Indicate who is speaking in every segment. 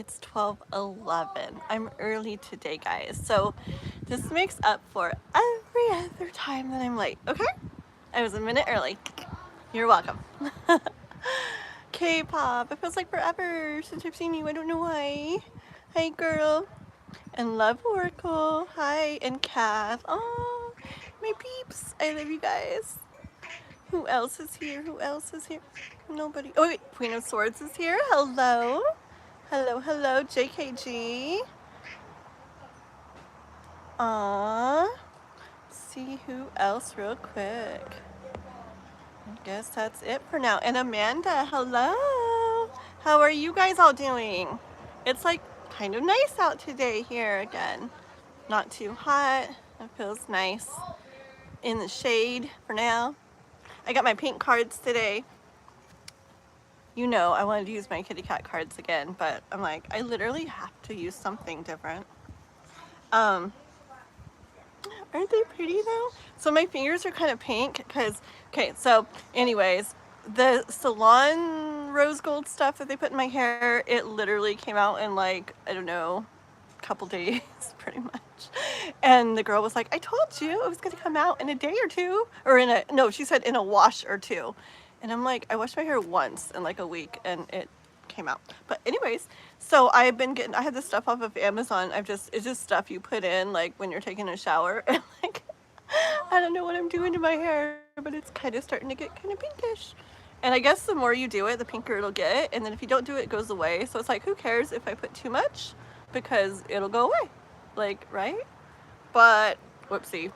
Speaker 1: It's 12:11. I'm early today, guys. So this makes up for every other time that I'm late. Okay? I was a minute early. You're welcome. K-pop. It feels like forever since I've seen you. I don't know why. Hi, girl. And Love Oracle. Hi. And Kath. Oh, my peeps. I love you guys. Who else is here? Who else is here? Nobody. Oh, wait. Queen of Swords is here. Hello. Hello, hello, JKG. See who else real quick. I guess that's it for now. And Amanda, hello. How are you guys all doing? It's like kind of nice out today here again. Not too hot. It feels nice in the shade for now. I got my pink cards today. You know, I wanted to use my kitty cat cards again, but I'm like, I literally have to use something different. Aren't they pretty though? So my fingers are kind of pink because, okay, so anyways, the salon rose gold stuff that they put in my hair, it literally came out in like, I don't know, a couple days, pretty much. And the girl was like, I told you it was gonna come out in a day or two, or no, she said in a wash or two. And I'm like, I washed my hair once in like a week and it came out. But anyways, so I've been getting, I had this stuff off of Amazon. It's just stuff you put in like when you're taking a shower. And like, I don't know what I'm doing to my hair, but it's kind of starting to get kind of pinkish. And I guess the more you do it, the pinker it'll get. And then if you don't do it, it goes away. So it's like, who cares if I put too much? Because it'll go away. Like, right? But, whoopsie.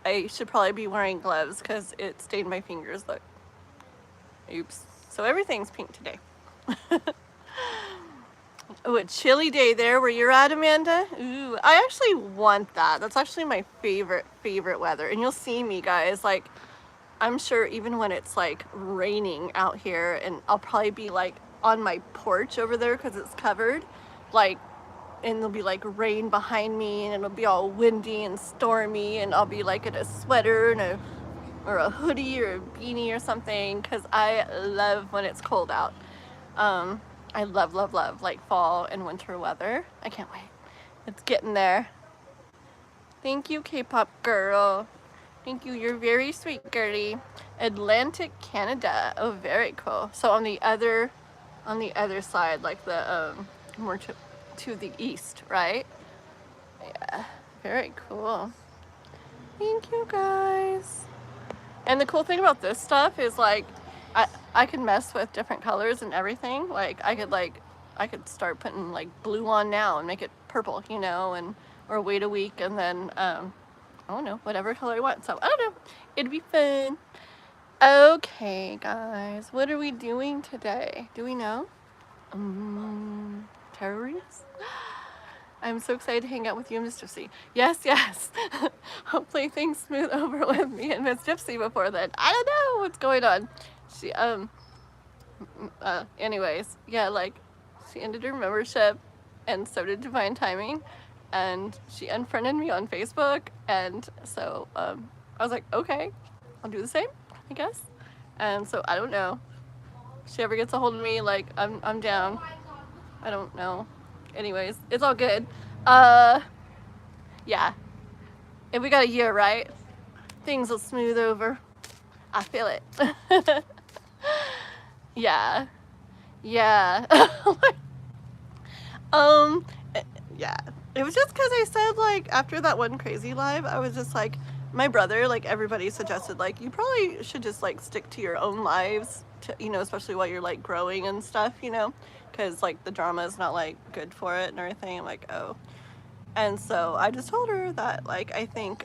Speaker 1: I should probably be wearing gloves because it stained my fingers. Look. Oops. So everything's pink today. Oh, a chilly day there where you're at, Amanda. Ooh, I actually want that. That's actually my favorite weather. And you'll see me, guys. Like, I'm sure even when it's like raining out here, and I'll probably be like on my porch over there because it's covered, like, and there'll be like rain behind me, and it'll be all windy and stormy, and I'll be like in a sweater and or a hoodie or a beanie or something, because I love when it's cold out. I love like fall and winter weather. I can't wait. It's getting there. Thank you, K-pop girl. Thank you. You're very sweet, girlie. Atlantic Canada. Oh, very cool. So on the other side, like the more to the east, right? Yeah. Very cool. Thank you, guys. And the cool thing about this stuff is like I can mess with different colors and everything. Like I could start putting like blue on now and make it purple, you know, or wait a week and then I don't know, whatever color I want. So I don't know. It'd be fun. Okay, guys, what are we doing today? Do we know? Terrorists? I'm so excited to hang out with you, Miss Gypsy. Yes. Hopefully things smooth over with me and Miss Gypsy before then. I don't know what's going on. She, anyways, yeah, like, she ended her membership, and so did Divine Timing, and she unfriended me on Facebook, and so, I was like, okay, I'll do the same, I guess. And so, I don't know. If she ever gets a hold of me, like, I'm down. I don't know. Anyways, it's all good. Yeah. If we got a year, right? Things will smooth over. I feel it. Yeah. Yeah. Yeah. It was just because I said, like, after that one crazy live, I was just like, my brother, like, everybody suggested, like, you probably should just, like, stick to your own lives, to, you know, especially while you're, like, growing and stuff, you know, because, like, the drama is not, like, good for it and everything. I'm like, oh. And so I just told her that, like, I think,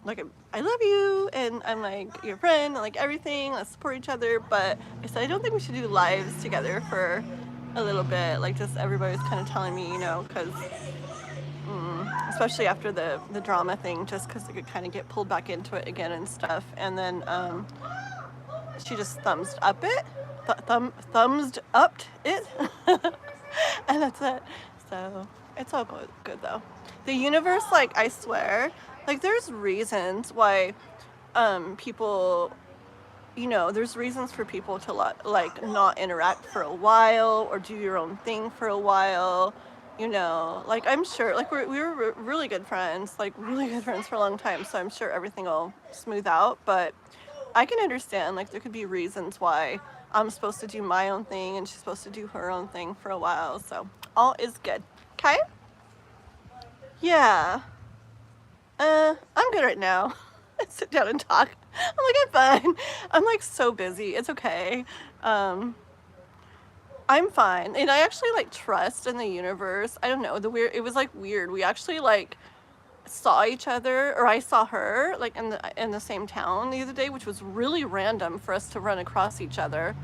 Speaker 1: like, I love you, and I'm, like, your friend, and, like, everything, let's support each other, but I said, I don't think we should do lives together for a little bit, like, just everybody's kind of telling me, you know, because, especially after the drama thing, just because they could kind of get pulled back into it again and stuff, and then, she just thumbs up it, and that's it, so it's all good though. The universe, like, I swear, like, there's reasons why people you know, there's reasons for people to like not interact for a while or do your own thing for a while. You know, like I'm sure, like we were really good friends, like really good friends for a long time. So I'm sure everything will smooth out. But I can understand, like there could be reasons why I'm supposed to do my own thing and she's supposed to do her own thing for a while. So all is good. Okay? Yeah. I'm good right now. Sit down and talk. I'm like, I'm fine. I'm like so busy. It's okay. I'm fine. And I actually like trust in the universe. I don't know. It was like weird. We actually like saw each other, or I saw her like in the same town the other day, which was really random for us to run across each other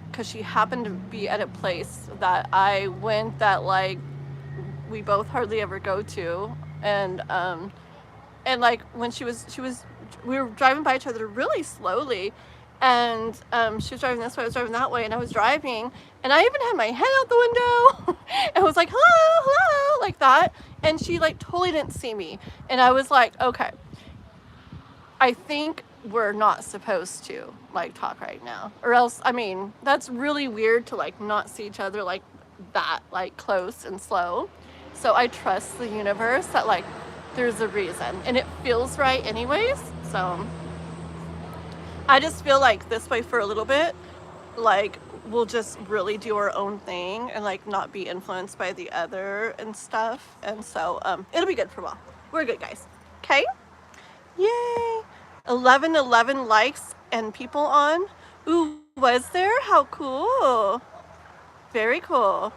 Speaker 1: because she happened to be at a place that I went that like we both hardly ever go to. And like when we were driving by each other really slowly, and she was driving this way, I was driving that way, and I was driving, and I even had my head out the window and was like, hello, hello, like that, and she like totally didn't see me, and I was like, okay, I think we're not supposed to like talk right now, or else, I mean, that's really weird to like not see each other like that, like close and slow. So I trust the universe that like there's a reason, and it feels right anyways. So I just feel like this way for a little bit, like we'll just really do our own thing and like not be influenced by the other and stuff. And so it'll be good for a while. We're good, guys. Okay? Yay! 11 likes and people on. Ooh, was there? How cool. Very cool.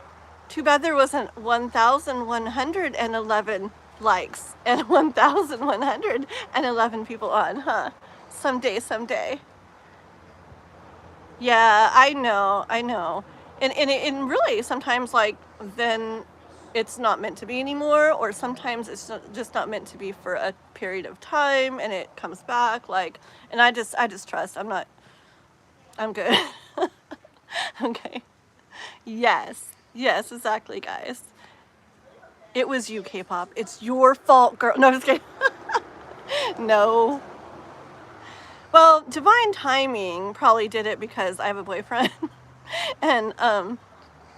Speaker 1: Too bad there wasn't 1,111 likes and 1,111 people on, huh? Someday. Yeah, I know. And really sometimes like then it's not meant to be anymore, or sometimes it's just not meant to be for a period of time and it comes back like, and I just trust. I'm good. Okay. Yes, exactly, guys. It was you, K-pop. It's your fault, girl. No, just kidding. No. Well, divine timing probably did it because I have a boyfriend. And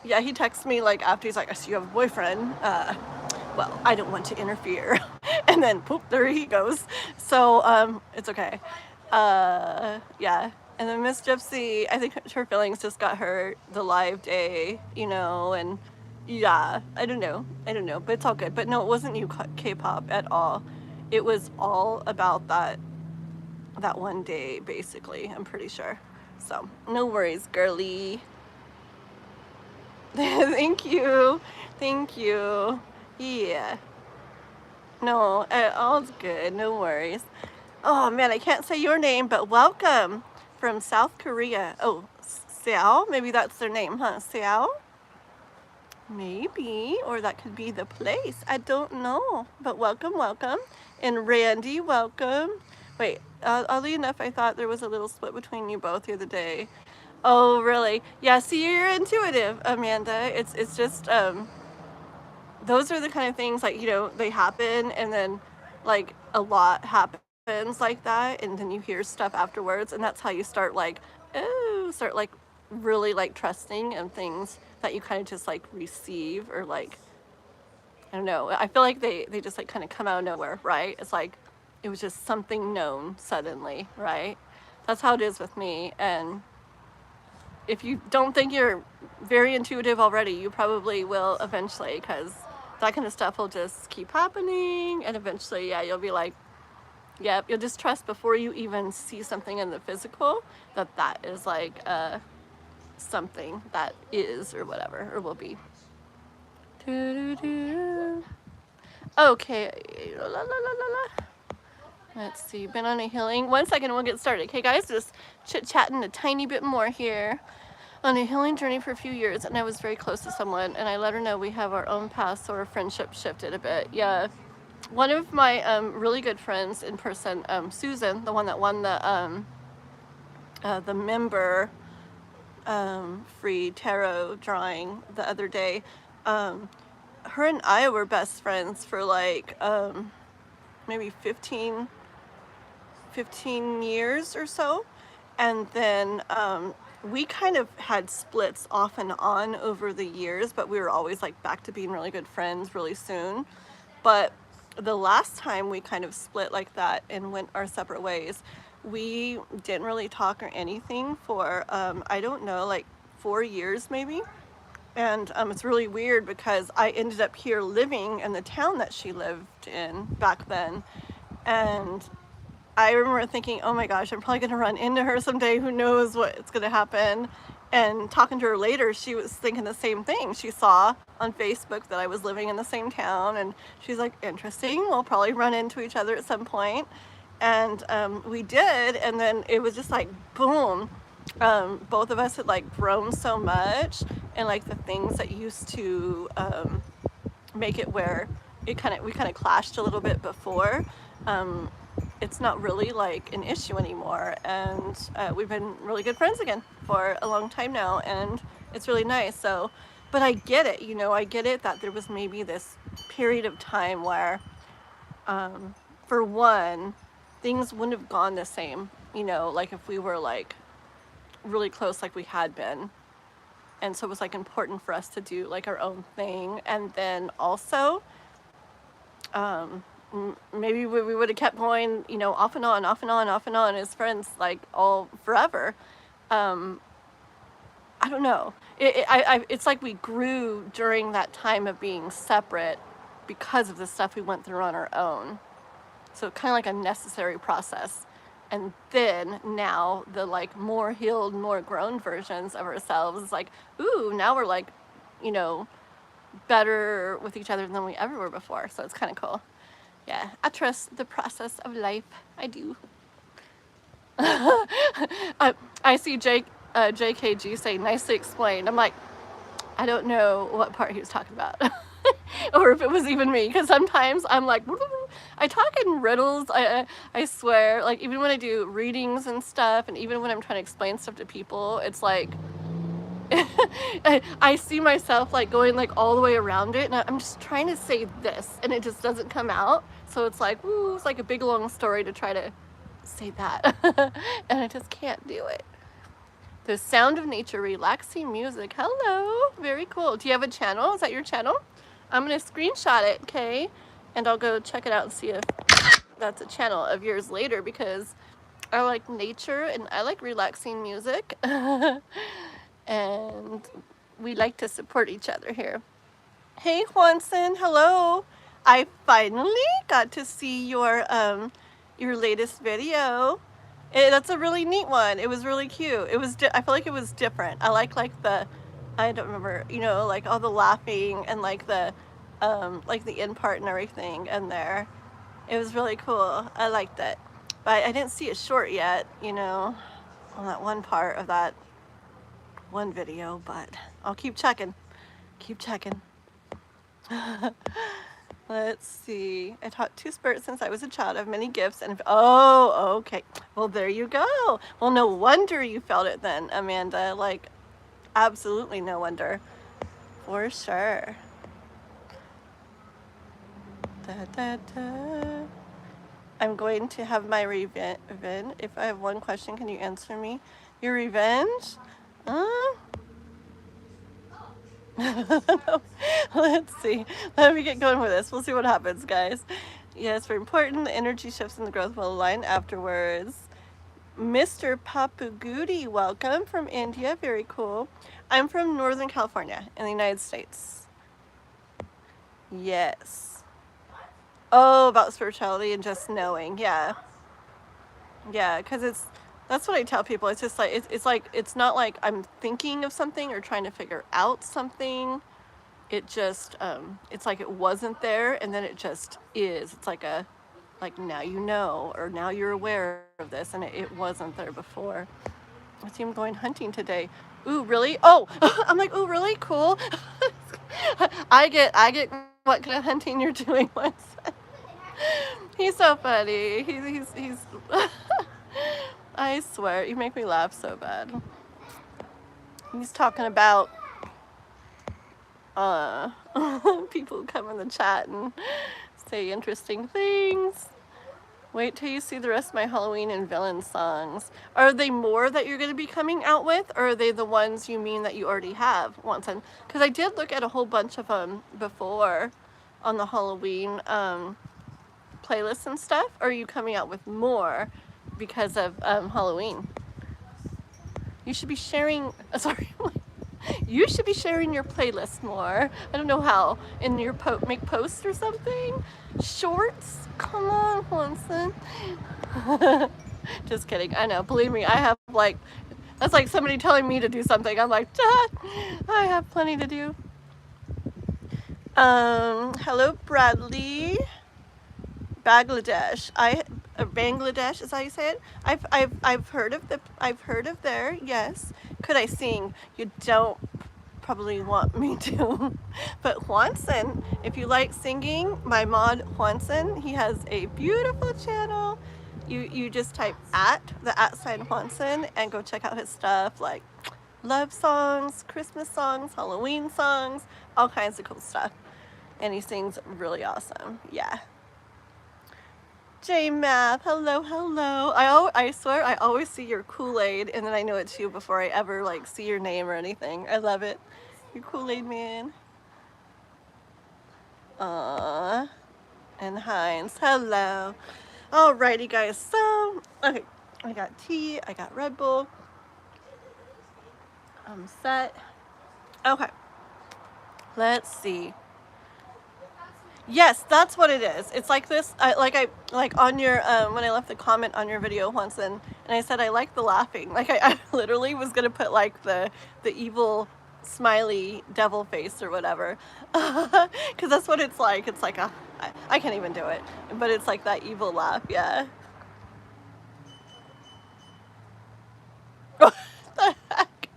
Speaker 1: yeah, he texts me like after, he's like, I see you have a boyfriend. Well, I don't want to interfere. And then poop, there he goes. So it's okay. Yeah. And then Miss Gypsy, I think her feelings just got hurt the live day, you know, and yeah, I don't know, but it's all good. But no, it wasn't you, K-pop, at all. It was all about that one day, basically, I'm pretty sure. So no worries, girly. Thank you. Yeah. No, all's good, no worries. Oh man, I can't say your name, but welcome from South Korea. Oh, Seoul, maybe that's their name, huh? Seoul? Maybe, or that could be the place. I don't know, but welcome. And Randy, welcome. Wait, oddly enough, I thought there was a little split between you both the other day. Oh, really? Yeah, see, you're intuitive, Amanda. It's just, those are the kind of things, like, you know, they happen, and then, like, a lot happens like that, and then you hear stuff afterwards, and that's how you start, like, really, like, trusting in things that you kind of just, like, receive, or, like, I don't know. I feel like they just, like, kind of come out of nowhere, right? It's like, it was just something known suddenly, right? That's how it is with me, and if you don't think you're very intuitive already, you probably will eventually, because that kind of stuff will just keep happening, and eventually, yeah, you'll be like, yep, you'll just trust before you even see something in the physical that is like something that is, or whatever, or will be. Okay, let's see, been on a healing. 1 second, we'll get started. Okay, guys, just chit-chatting a tiny bit more here. On a healing journey for a few years, and I was very close to someone, and I let her know we have our own paths, so our friendship shifted a bit. Yeah, one of my really good friends in person, Susan, the one that won the member free tarot drawing the other day, her and I were best friends for like maybe 15 years or so. And then we kind of had splits off and on over the years, but we were always like back to being really good friends really soon. But the last time we kind of split like that and went our separate ways, we didn't really talk or anything for, I don't know, like 4 years maybe. And it's really weird because I ended up here living in the town that she lived in back then. And I remember thinking, oh my gosh, I'm probably going to run into her someday. Who knows what's going to happen? And talking to her later, she was thinking the same thing. She saw on Facebook that I was living in the same town, and she's like, interesting, we'll probably run into each other at some point. And we did, and then it was just like, boom. Both of us had like grown so much, and like the things that used to make it where we kind of clashed a little bit before, it's not really like an issue anymore. And we've been really good friends again for a long time now, and it's really nice. So, but I get it, I get it that there was maybe this period of time where, for one, things wouldn't have gone the same, like if we were like really close like we had been. And so it was like important for us to do like our own thing. And then also, maybe we would have kept going, off and on, off and on, off and on as friends, like all forever. I don't know. It's like we grew during that time of being separate because of the stuff we went through on our own. So kind of like a necessary process. And then now the like more healed, more grown versions of ourselves is like, ooh, now we're like, better with each other than we ever were before. So it's kind of cool. Yeah, I trust the process of life. I do. I see JKG say, nicely explained. I'm like, I don't know what part he was talking about. Or if it was even me, because sometimes I'm like, I talk in riddles, I swear, like even when I do readings and stuff, and even when I'm trying to explain stuff to people, it's like, I see myself like going like all the way around it, and I'm just trying to say this, and it just doesn't come out, so it's like, ooh, it's like a big long story to try to say that, and I just can't do it. The sound of nature, relaxing music, hello, very cool. Do you have a channel? Is that your channel? I'm going to screenshot it, okay? And I'll go check it out and see if that's a channel of yours later, because I like nature and I like relaxing music. And we like to support each other here. Hey, Juanson, hello. I finally got to see your latest video. That's a really neat one. It was really cute. It was I feel like it was different. I like the, I don't remember, like all the laughing and like the end part and everything in there. It was really cool. I liked it. But I didn't see it short yet, on that one part of that one video, but I'll keep checking. Keep checking. Let's see. I taught 2 spirits since I was a child. I have many gifts and oh, okay. Well, there you go. Well, no wonder you felt it then, Amanda. Like, absolutely no wonder. For sure. Da, da, da. I'm going to have my revenge. If I have one question, can you answer me? Your revenge? Let's see. Let me get going with this. We'll see what happens, guys. Yes, very important. The energy shifts and the growth will align afterwards. Mr. Papagudi, welcome from India. Very cool. I'm from Northern California in the United States. Yes. Oh, about spirituality and just knowing. Yeah. Yeah, because that's what I tell people. It's just like, it's not like I'm thinking of something or trying to figure out something. It just, it's like it wasn't there and then it just is. It's like now you know, or now you're aware of this, and it wasn't there before. I see him going hunting today. Ooh, really? Oh, I'm like, ooh, really? Cool. I get what kind of hunting you're doing once. He's so funny. He's I swear, you make me laugh so bad. He's talking about people who come in the chat and say interesting things. Wait till you see the rest of my Halloween and villain songs. Are they more that you're going to be coming out with, or are they the ones you mean that you already have? Because I did look at a whole bunch of them before on the Halloween playlists and stuff. Or are you coming out with more because of Halloween? You should be sharing, sorry, you should be sharing your playlist more. I don't know how, in your make posts or something? Shorts? Come on, Juanson. Just kidding, I know, believe me, I have like, that's like somebody telling me to do something. I'm like, I have plenty to do. Hello Bradley. Bangladesh. Bangladesh is how you say it. I've heard of there. Yes. Could I sing? You don't probably want me to. But Juanson, if you like singing, my mod Juanson, he has a beautiful channel. You just type @ sign Juanson and go check out his stuff, like love songs, Christmas songs, Halloween songs, all kinds of cool stuff. And he sings really awesome. Yeah. J Math, hello, hello. I swear I always see your Kool-Aid and then I know it's you before I ever like see your name or anything. I love it. Your Kool-Aid man. Aww. And Heinz, hello. Alrighty guys, so okay, I got tea, I got Red Bull. I'm set. Okay. Let's see. Yes, that's what it is. It's like this, like on your, when I left the comment on your video once and I said I like the laughing. Like I literally was going to put like the evil smiley devil face or whatever. Because that's what it's like. It's like I can't even do it. But it's like that evil laugh, yeah. What the heck?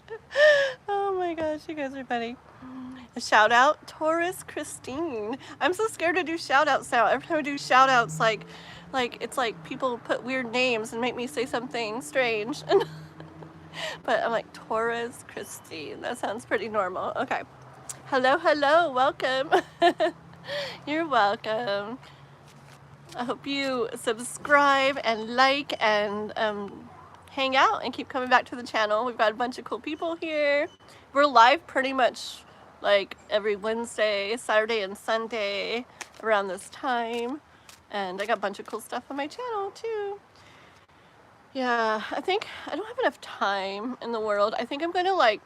Speaker 1: Oh my gosh, you guys are funny. A shout out, Taurus Christine. I'm so scared to do shout outs now. Every time I do shout outs, like it's like people put weird names and make me say something strange. But I'm like, Taurus Christine. That sounds pretty normal. Okay. Hello, hello, welcome. You're welcome. I hope you subscribe and like and hang out and keep coming back to the channel. We've got a bunch of cool people here. We're live pretty much like every Wednesday, Saturday, and Sunday around this time. And I got a bunch of cool stuff on my channel too. Yeah, I think I don't have enough time in the world. I think I'm gonna like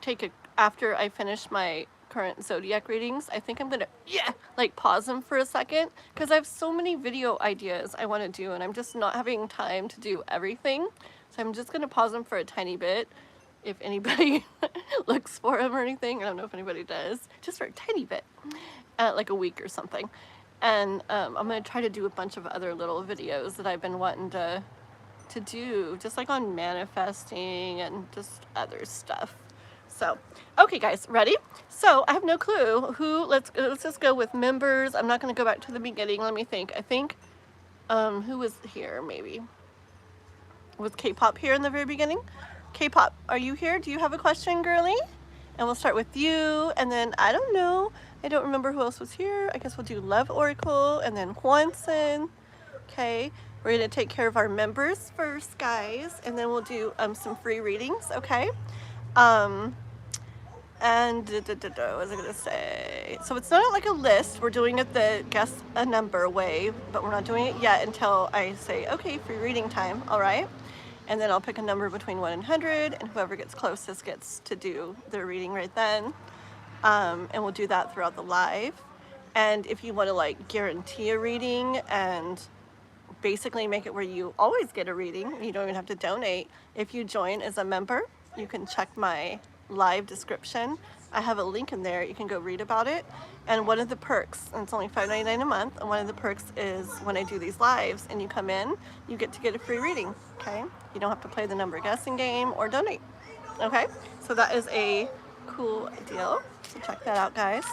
Speaker 1: take after I finish my current zodiac readings, I think I'm gonna like pause them for a second because I have so many video ideas I want to do and I'm just not having time to do everything. So I'm just gonna pause them for a tiny bit. If anybody looks for them or anything, I don't know if anybody does, just for a tiny bit, like a week or something. And I'm gonna try to do a bunch of other little videos that I've been wanting to do, just like on manifesting and just other stuff. So, okay guys, ready? So I have no clue who, let's just go with members. I'm not gonna go back to the beginning. Let me think. I think, who was here maybe? Was K-pop here in the very beginning? K-pop, are you here? Do you have a question, girly? And we'll start with you, and then I don't know. I don't remember who else was here. I guess we'll do Love Oracle, and then Juanson. Okay, we're gonna take care of our members first, guys, and then we'll do some free readings, okay? And what was I gonna say? So it's not like a list. We're doing it the guess a number way, but we're not doing it yet until I say, okay, free reading time, all right? And then I'll pick a number between 1 and 100, and whoever gets closest gets to do their reading right then. And we'll do that throughout the live. And if you want to like guarantee a reading and basically make it where you always get a reading, you don't even have to donate. If you join as a member, you can check my live description. I have a link in there. You can go read about it. And one of the perks, and it's only $5.99 a month, and one of the perks is when I do these lives and you come in, you get to get a free reading, okay? You don't have to play the number guessing game or donate, okay? So that is a cool deal. So check that out, guys.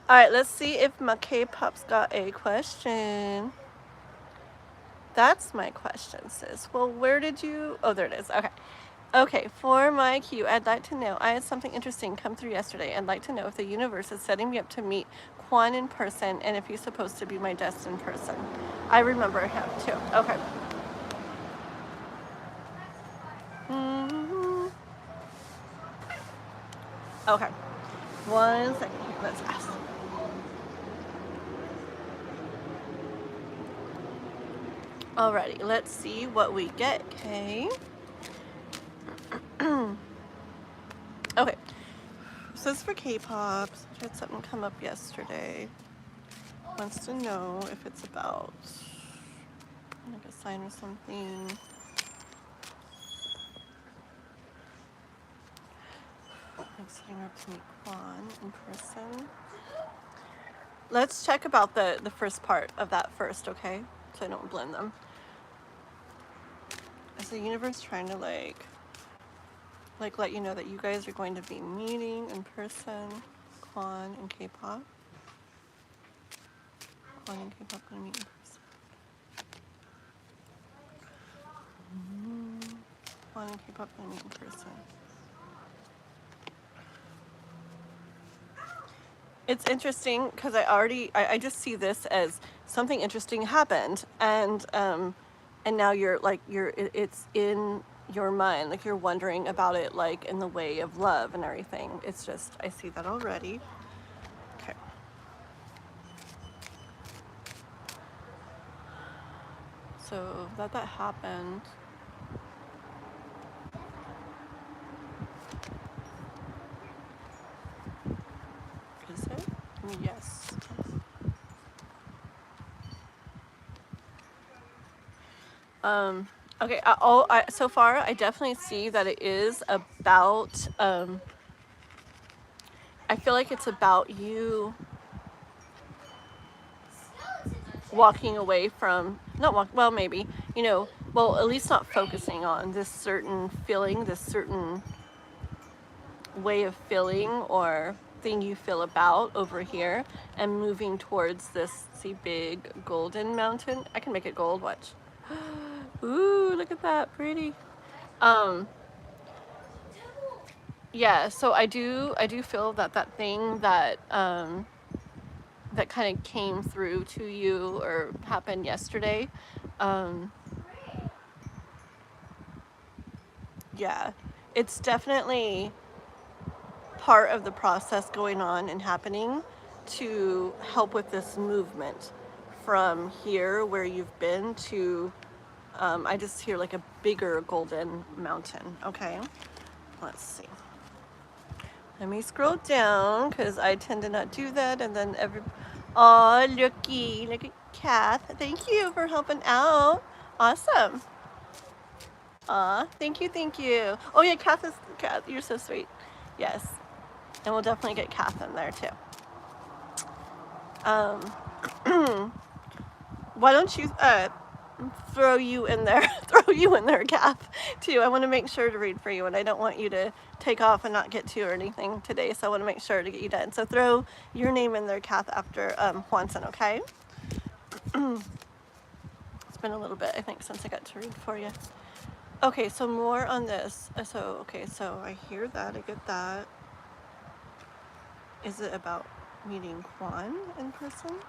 Speaker 1: All right, let's see if my K-pop's got a question. That's my question, sis. Well, where did you, oh, there it is, okay. Okay, for my cue, I'd like to know, I had something interesting come through yesterday. I'd like to know if the universe is setting me up to meet Quan in person and if he's supposed to be my destined person. I remember him too. Okay. Mm-hmm. Okay. 1 second here. Let's ask. Alrighty, let's see what we get, okay? Okay. So this is for K-pop. I had something come up yesterday. Wants to know if it's about like a sign or something. Like setting up to meet Quan in person. Let's check about the first part of that first, okay? So I don't blend them. Is the universe trying to like let you know that you guys are going to be meeting in person? Quan and K-pop. Quan and K-pop going to meet in person. Quan and K-pop going to meet in person. It's interesting because I just see this as something interesting happened, and now it's in your mind, like you're wondering about it, like in the way of love and everything. It's just, I see that already. Okay. So that happened. Is it? Yes. Okay, so far I definitely see that it is about, I feel like it's about you walking away from, well, maybe, well, at least not focusing on this certain feeling, this certain way of feeling or thing you feel about over here, and moving towards this, see, big golden mountain. I can make it gold, watch. Ooh, look at that, pretty. Yeah, so I do feel that thing that that kind of came through to you or happened yesterday. Yeah, it's definitely part of the process going on and happening to help with this movement from here where you've been to, I just hear like a bigger golden mountain. Okay, let's see. Let me scroll down because I tend to not do that, and then oh, look at Kath. Thank you for helping out. Awesome. Aw, thank you. Oh yeah, Kath, you're so sweet. Yes, and we'll definitely get Kath in there too. Why don't you throw you in there, Kath, too. I want to make sure to read for you, and I don't want you to take off and not get to or anything today, so I want to make sure to get you done. So throw your name in there, Kath, after Juanson, okay? It's been a little bit, I think, since I got to read for you. Okay, so more on this. So I hear that, I get that. Is it about meeting Juan in person?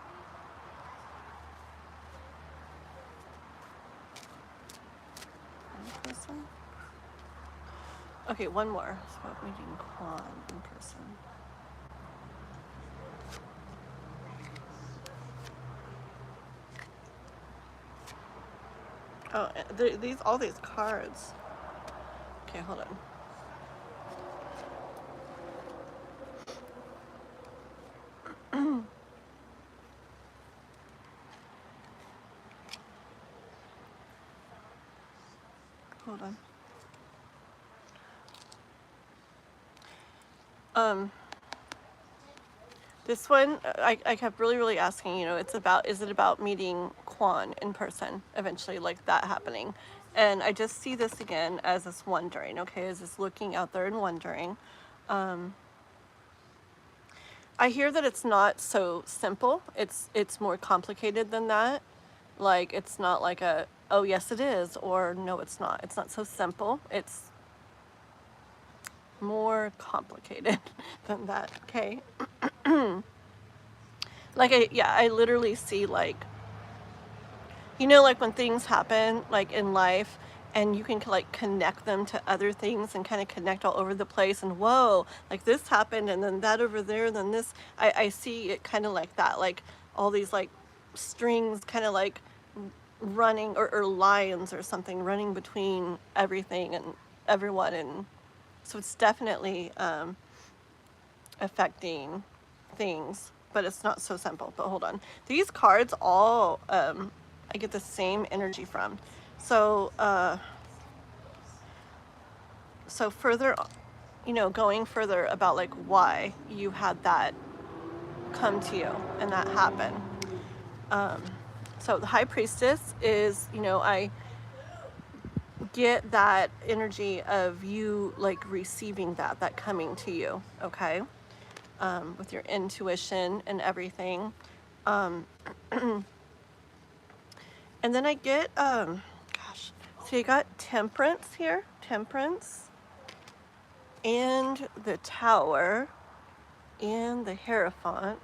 Speaker 1: Okay, one more. It's about meeting Quan in person. Oh, all these cards. Okay, hold on. Hold on. This one, I kept really asking, is it about meeting Quan in person eventually, like that happening? And I just see this again as this wondering, okay, as this looking out there and wondering. I hear that it's not so simple. It's more complicated than that. Like, it's not like oh yes it is, or no it's not. It's not so simple. It's more complicated than that, okay? Like, I literally see, like, you know, like when things happen, like in life, and you can like connect them to other things and kind of connect all over the place, and whoa, like this happened, and then that over there, then this, I see it kind of like that, like all these like strings kind of like running, or lines or something running between everything and everyone, and so it's definitely affecting things, but it's not so simple. But hold on, these cards all I get the same energy from. So so further, you know, going further about like why you had that come to you and that happen. So the High Priestess is, you know, I get that energy of you like receiving that coming to you, okay? With your intuition and everything. And then I get, gosh, so you got Temperance here, Temperance, and the Tower, and the Hierophant,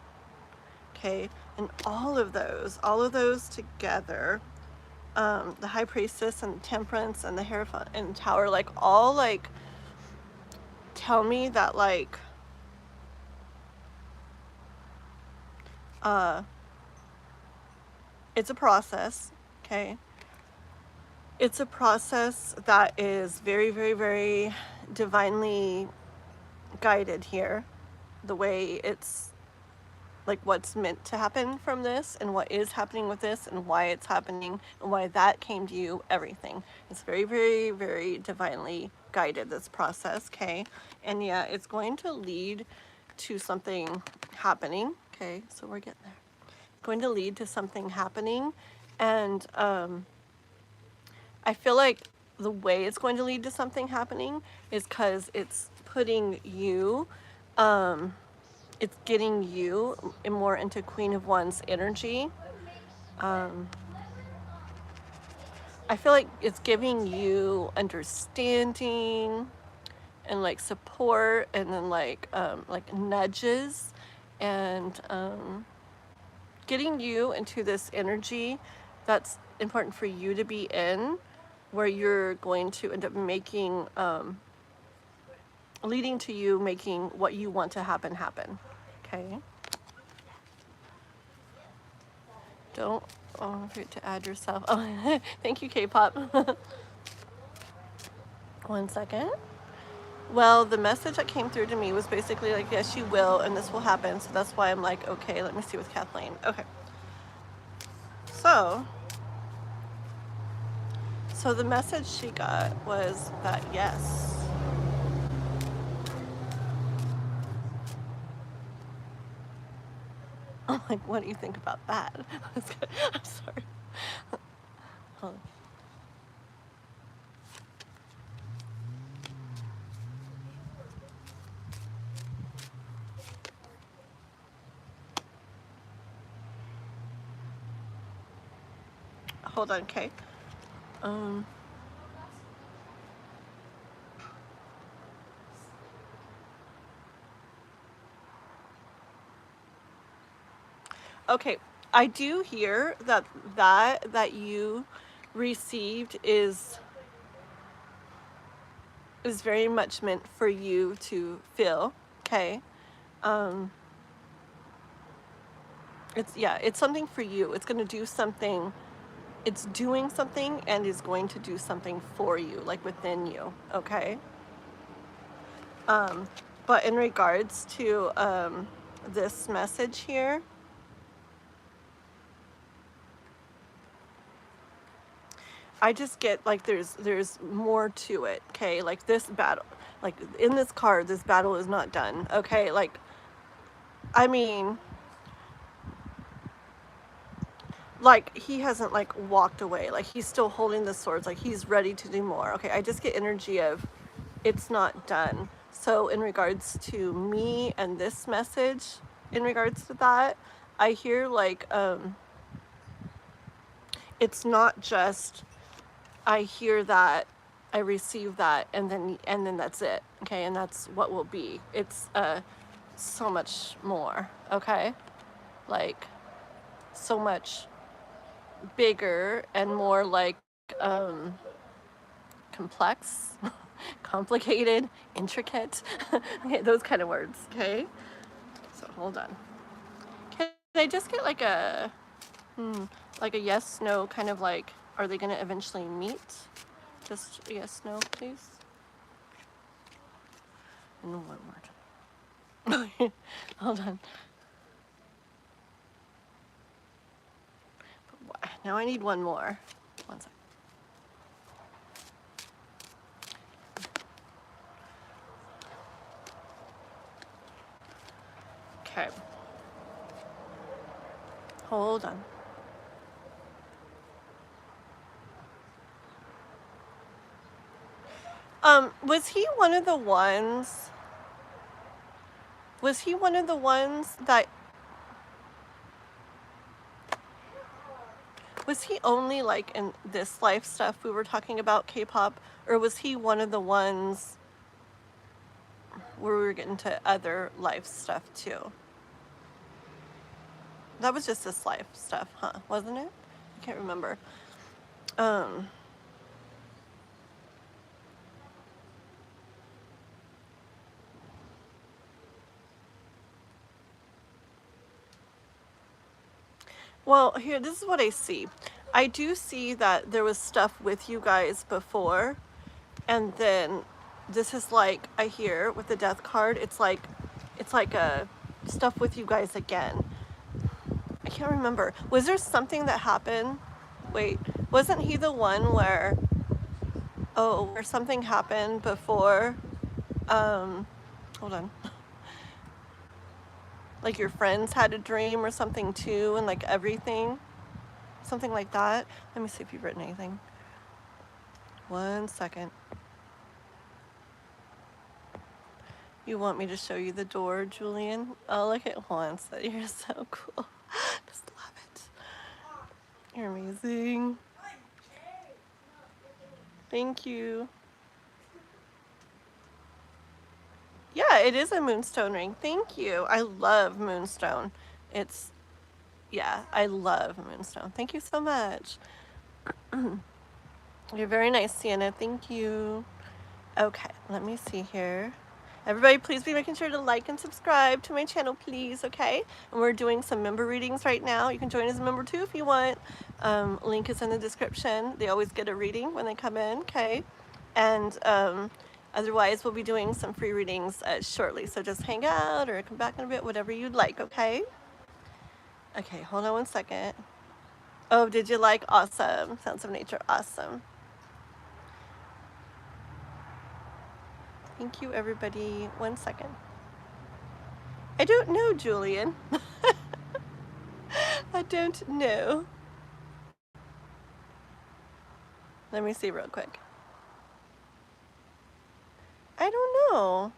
Speaker 1: okay? And all of those together, the High Priestess and Temperance and the Hierophant and Tower, like all like tell me that like it's a process, okay? It's a process that is very, very, very divinely guided here. The way it's like what's meant to happen from this, and what is happening with this, and why it's happening, and why that came to you, everything. It's very, very, very divinely guided, this process, okay? And yeah, it's going to lead to something happening, okay? So we're getting there. It's going to lead to something happening, and I feel like the way it's going to lead to something happening is because it's putting you, it's getting you more into Queen of Wands energy. I feel like it's giving you understanding and like support, and then like nudges, and getting you into this energy that's important for you to be in, where you're going to end up making, leading to you making what you want to happen, okay? Don't forget to add yourself. Oh, thank you, K-pop. 1 second. Well, the message that came through to me was basically like, yes, you will, and this will happen. So that's why I'm like, okay, let me see with Kathleen. Okay. So the message she got was that yes. I'm like, what do you think about that? I'm sorry. Hold on. Hold on, okay. Okay, I do hear that you received is very much meant for you to feel, okay? It's something for you. It's going to do something. It's doing something and is going to do something for you, like within you, okay? But in regards to this message here, I just get like there's more to it, okay? Like this battle, like in this card, this battle is not done, okay? Like, I mean, like he hasn't like walked away, like he's still holding the swords, like he's ready to do more, okay? I just get energy of it's not done. So in regards to me and this message, in regards to that, I hear like it's not just, I hear that I receive that, and then that's it, okay? And that's what will be. It's so much more, okay? Like so much bigger and more like complex, complicated, intricate, okay, those kind of words, okay? So hold on. Can I just get like a yes, no, kind of like, are they gonna eventually meet? Just yes, no, please. And one more time. Hold on. Now I need one more. One second. Okay. Hold on. Was he one of the ones? Was he one of the ones that? Was he only like in this life stuff we were talking about, K-pop, or was he one of the ones where we were getting to other life stuff too? That was just this life stuff, huh? Wasn't it? I can't remember. Well, here, this is what I see. I do see that there was stuff with you guys before, and then this is like, I hear with the death card, it's like a stuff with you guys again. I can't remember. Was there something that happened? Wait, wasn't he the one where, where something happened before? Hold on. Like your friends had a dream or something too, and like everything, something like that. Let me see if you've written anything. 1 second. You want me to show you the door, Julian? Oh, look at Juan said you're so cool. Just love it. You're amazing. Thank you. Yeah, it is a moonstone ring. Thank you. I love moonstone. Yeah, I love moonstone. Thank you so much. You're very nice, Sienna. Thank you. Okay, let me see here. Everybody, please be making sure to like and subscribe to my channel, please, okay? And we're doing some member readings right now. You can join as a member too if you want. Link is in the description. They always get a reading when they come in, okay? And otherwise, we'll be doing some free readings shortly. So just hang out or come back in a bit, whatever you'd like, okay? Okay, hold on 1 second. Oh, did you like? Awesome. Sounds of Nature, awesome. Thank you, everybody. 1 second. I don't know, Julian. I don't know. Let me see real quick. I don't know.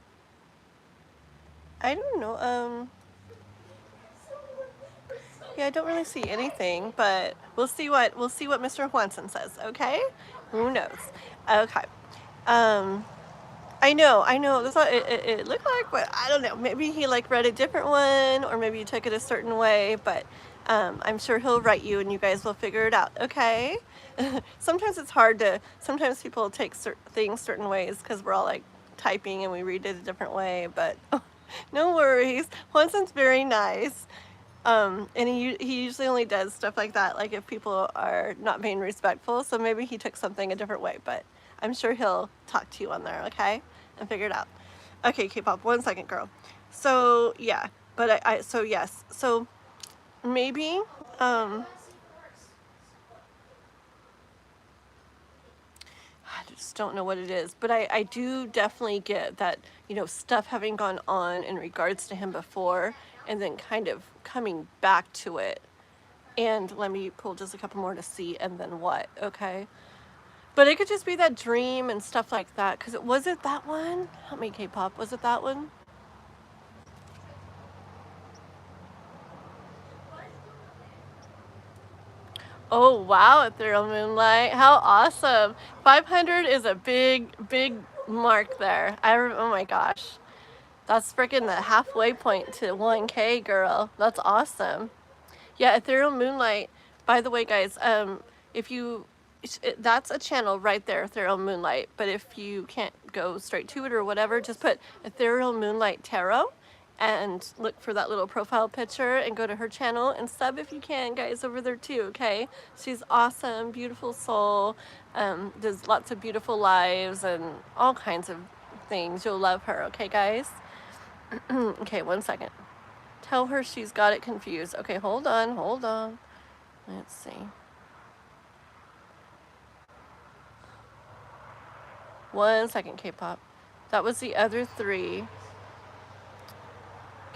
Speaker 1: Yeah, I don't really see anything, but we'll see what Mr. Swanson says, okay? Who knows? Okay. I know. That's what it looked like, but I don't know. Maybe he like read a different one, or maybe you took it a certain way, but I'm sure he'll write you and you guys will figure it out, okay? Sometimes it's hard to, sometimes people take things certain ways because we're all like typing and we read it a different way, but no worries. Watson's very nice. And he usually only does stuff like that, like if people are not being respectful, so maybe he took something a different way, but I'm sure he'll talk to you on there, okay? And figure it out. Okay, K-pop, 1 second, girl. So, yeah, but so yes. So, maybe, I just don't know what it is, but I do definitely get that, you know, stuff having gone on in regards to him before, and then kind of coming back to it. And let me pull just a couple more to see, and then what, okay? But it could just be that dream and stuff like that, because was it that one? Help me, K-pop, was it that one? Oh wow, Ethereal Moonlight, how awesome. 500 is a big mark there. Oh my gosh. That's freaking the halfway point to 1K, girl. That's awesome. Yeah, Ethereal Moonlight. By the way, guys, if you, that's a channel right there, Ethereal Moonlight. But if you can't go straight to it or whatever, just put Ethereal Moonlight Tarot and look for that little profile picture and go to her channel and sub if you can, guys, over there too, okay? She's awesome, beautiful soul, does lots of beautiful lives and all kinds of things. You'll love her, okay, guys? Okay, 1 second. Tell her she's got it confused. Okay, hold on. Let's see. 1 second, K-pop. That was the other 3.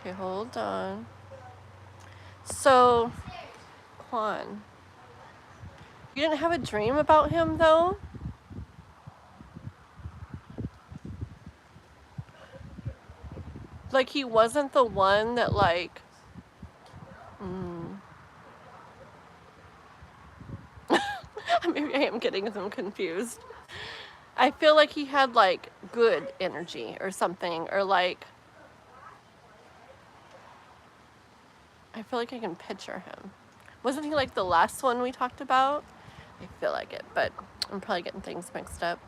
Speaker 1: Okay, hold on. So, Quan, you didn't have a dream about him, though? Like, he wasn't the one that, like... Maybe I am getting them confused. I feel like he had, like, good energy or something, or, like... I feel like I can picture him. Wasn't he, like, the last one we talked about? I feel like it, but I'm probably getting things mixed up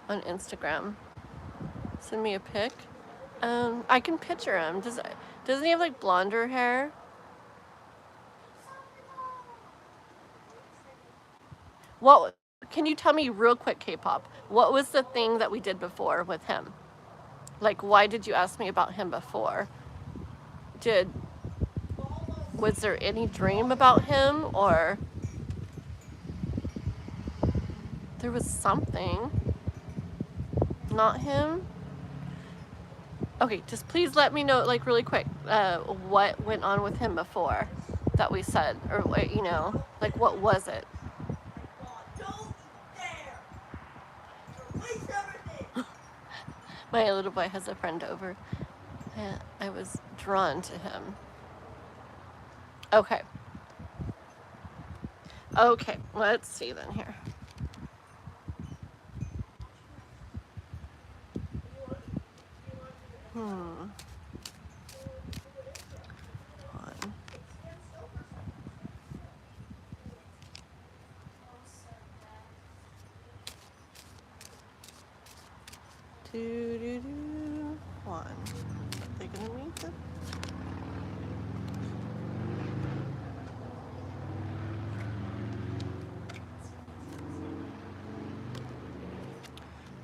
Speaker 1: on Instagram. Send me a pic. I can picture him. Doesn't he have, like, blonder hair? What, can you tell me real quick, K-pop, what was the thing that we did before with him? Like, why did you ask me about him before? Was there any dream about him, or there was something? Not him? Okay, just please let me know, like, really quick, what went on with him before that we said, or what, you know, like, what was it? My little boy has a friend over, and I was drawn to him. Okay. Okay, let's see then here. One. Are they gonna meet them?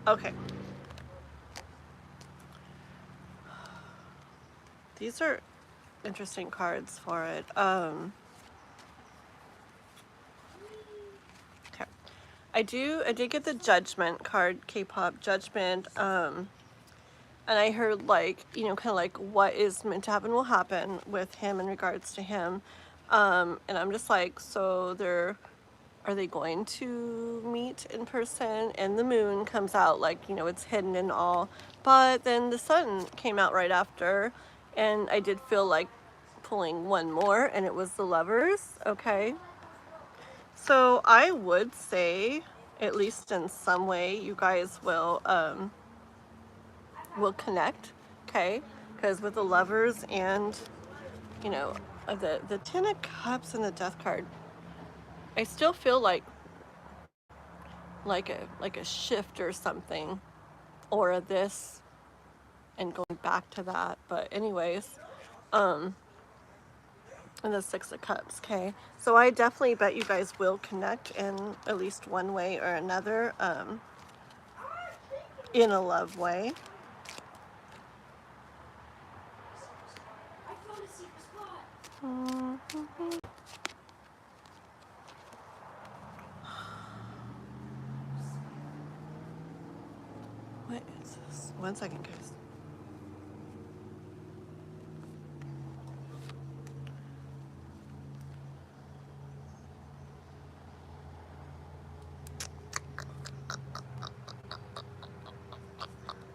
Speaker 1: Okay. These are interesting cards for it. Okay. I did get the Judgment card, K-pop Judgment, and I heard, like, you know, kind of like what is meant to happen will happen with him in regards to him, and I'm just like, so are they going to meet in person? And the moon comes out, like, you know, it's hidden and all, but then the sun came out right after, and I did feel like pulling one more, and it was the Lovers. Okay, so I would say, at least in some way, you guys will connect, okay? Because with the Lovers and, you know, the Ten of Cups and the Death card, I still feel like a shift or something, or a this, and going back to that. But anyways, and the Six of Cups, okay? So I definitely bet you guys will connect in at least one way or another, in a love way. What is this? 1 second, guys.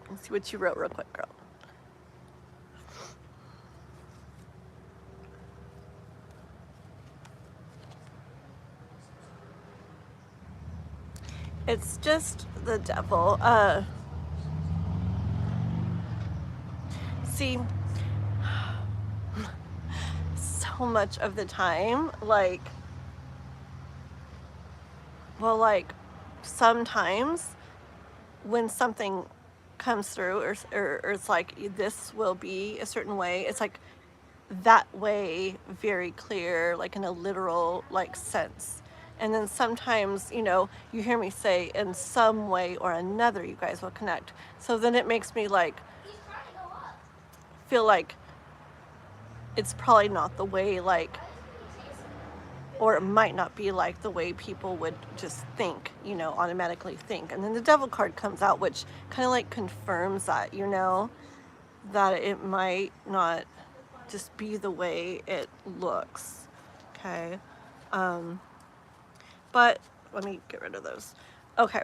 Speaker 1: Let's see what you wrote real quick, girl. It's just the devil. See, so much of the time, like, well, like, sometimes when something comes through, or it's like, this will be a certain way, it's like that way very clear, like in a literal like sense. And then sometimes, you know, you hear me say in some way or another you guys will connect. So then it makes me like feel like it's probably not the way, like, or it might not be like the way people would just think, you know, automatically think. And then the devil card comes out, which kind of like confirms that, you know, that it might not just be the way it looks. Okay. But let me get rid of those. Okay.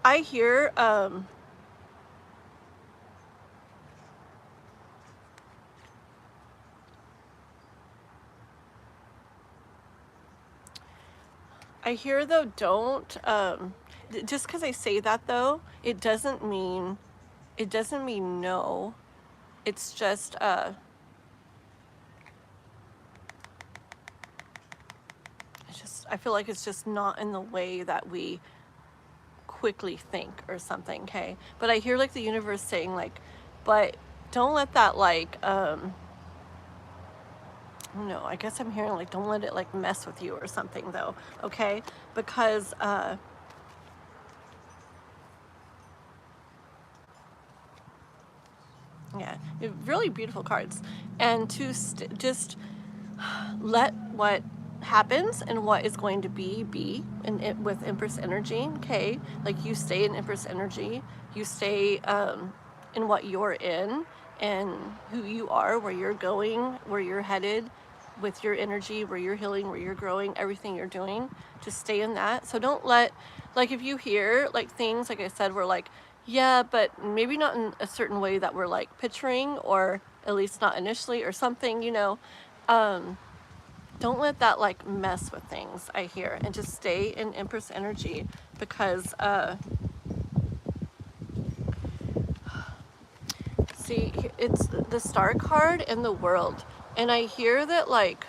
Speaker 1: I hear though, don't just because I say that though, it doesn't mean no. It's just I feel like it's just not in the way that we quickly think or something. Okay. But I hear like the universe saying like, but don't let that like no, I guess I'm hearing like, don't let it like mess with you or something though. Okay. Because yeah, really beautiful cards. And to just let what happens and what is going to be in it with Empress energy. Okay, like you stay in Empress energy, you stay in what you're in and who you are, where you're going, where you're headed with your energy, where you're healing, where you're growing, everything you're doing, just stay in that. So don't let, like, if you hear like things, like I said, we're like, yeah, but maybe not in a certain way that we're like picturing, or at least not initially or something, you know, don't let that like mess with things, I hear, and just stay in Empress energy. Because see, it's the Star card and the World, and I hear that like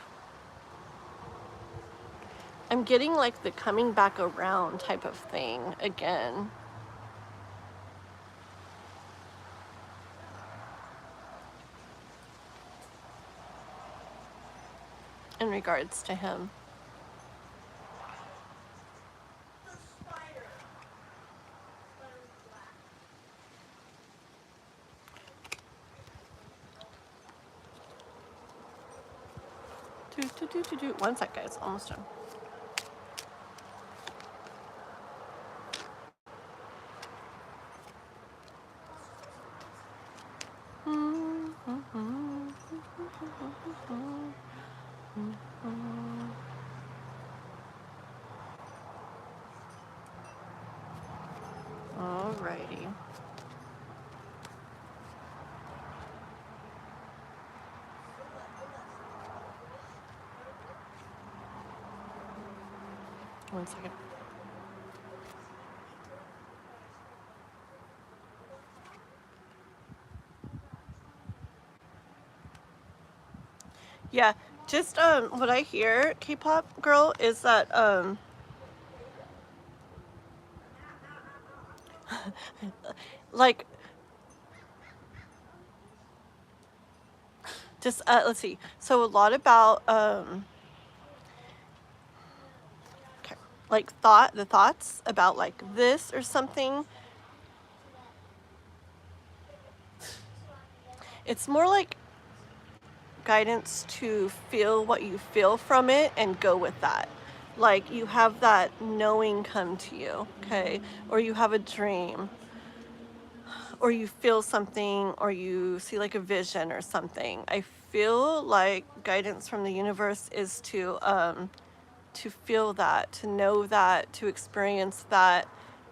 Speaker 1: I'm getting like the coming back around type of thing again. In regards to him. One sec, guys, almost done. Alrighty. One second. Yeah, just what I hear, K-pop girl, is that like, just let's see. So a lot about okay, like the thoughts about like this or something. It's more like guidance to feel what you feel from it and go with that. Like you have that knowing come to you, okay? Or you have a dream, or you feel something, or you see like a vision or something. I feel like guidance from the universe is to feel that, to know that, to experience that,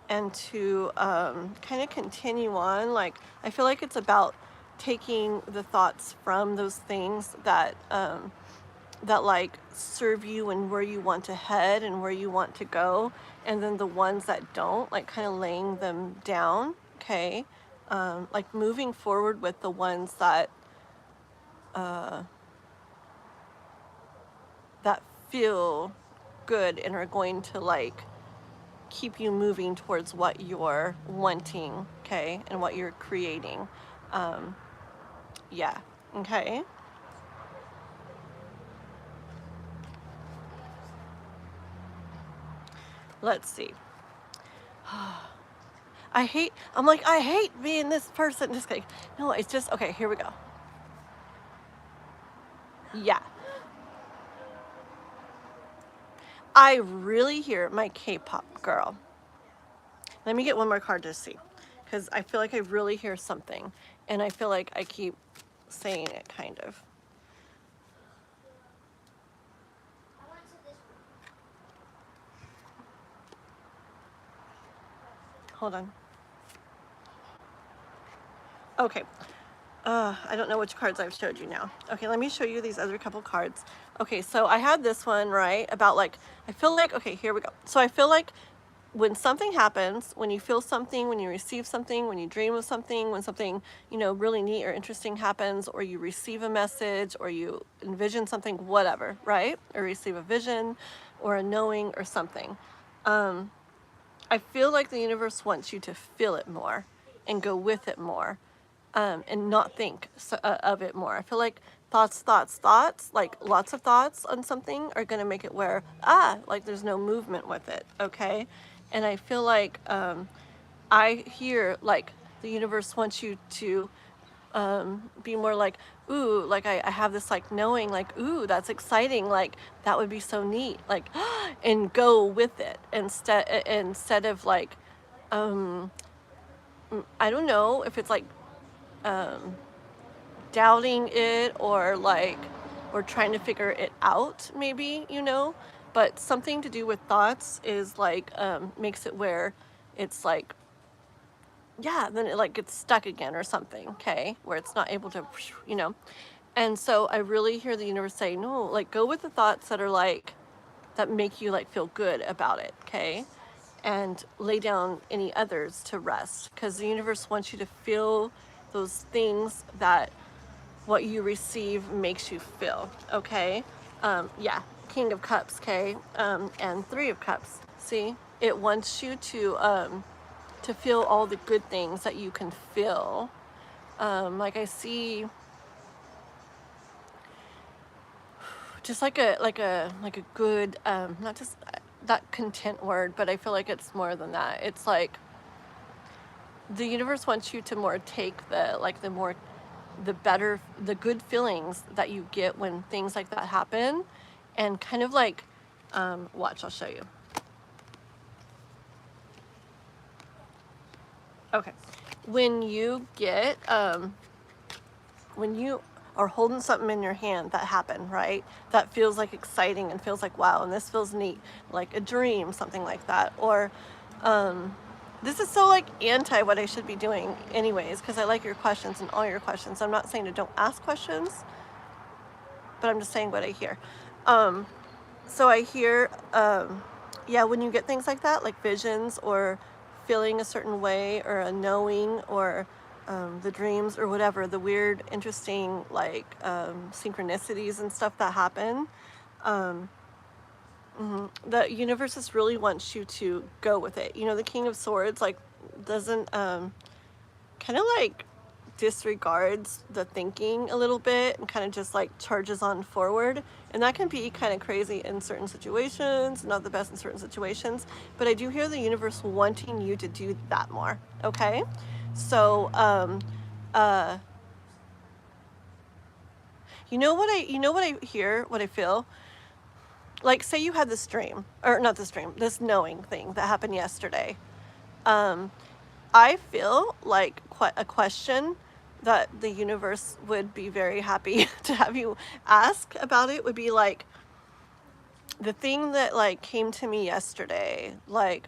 Speaker 1: and to kind of continue on. Like, I feel like it's about taking the thoughts from those things that that like serve you and where you want to head and where you want to go, and then the ones that don't, like kind of laying them down, okay? Like moving forward with the ones that that feel good and are going to like keep you moving towards what you're wanting, okay, and what you're creating. Yeah, okay. Let's see. I hate being this person. Just like, no, it's just, okay, here we go. Yeah. I really hear my K-pop girl. Let me get one more card to see, because I feel like I really hear something, and I feel like I keep saying it, kind of. Hold on. Okay. I don't know which cards I've showed you now. Okay, let me show you these other couple cards. Okay, so I had this one, right, about like, I feel like, okay, here we go. So I feel like when something happens, when you feel something, when you receive something, when you dream of something, when something, you know, really neat or interesting happens, or you receive a message, or you envision something, whatever, right? Or receive a vision or a knowing or something. I feel like the universe wants you to feel it more and go with it more. And not think of it more. I feel like thoughts, like lots of thoughts on something are going to make it where, like there's no movement with it, okay? And I feel like I hear like the universe wants you to be more like, ooh, like I have this like knowing, like, ooh, that's exciting, like that would be so neat, like, and go with it instead of like, I don't know if it's like, doubting it or like, or trying to figure it out, maybe, you know, but something to do with thoughts is like, makes it where it's like, yeah, then it like gets stuck again or something, okay, where it's not able to, you know. And so I really hear the universe say, no, like go with the thoughts that are like, that make you like feel good about it, okay, and lay down any others to rest, because the universe wants you to feel those things that what you receive makes you feel, okay? Yeah, King of Cups, okay, and Three of Cups. See, it wants you to feel all the good things that you can feel. Like I see, just like a good, not just that content word, but I feel like it's more than that. It's like the universe wants you to more take the better, the good feelings that you get when things like that happen, and kind of like, watch, I'll show you. Okay, when you get, when you are holding something in your hand that happened, right, that feels like exciting and feels like, wow, and this feels neat, like a dream, something like that, or, this is so like anti what I should be doing anyways, because I like your questions and all your questions. I'm not saying to don't ask questions, but I'm just saying what I hear. So I hear, yeah, when you get things like that, like visions or feeling a certain way or a knowing or the dreams or whatever, the weird, interesting, like synchronicities and stuff that happen, the universe just really wants you to go with it. You know, the King of Swords like doesn't kind of like disregards the thinking a little bit and kind of just like charges on forward, and that can be kind of crazy in certain situations, not the best in certain situations, but I do hear the universe wanting you to do that more, okay? So you know what I hear, what I feel, like say you had this dream, or not this dream, this knowing thing that happened yesterday. I feel like a question that the universe would be very happy to have you ask about it would be like, the thing that like came to me yesterday, like,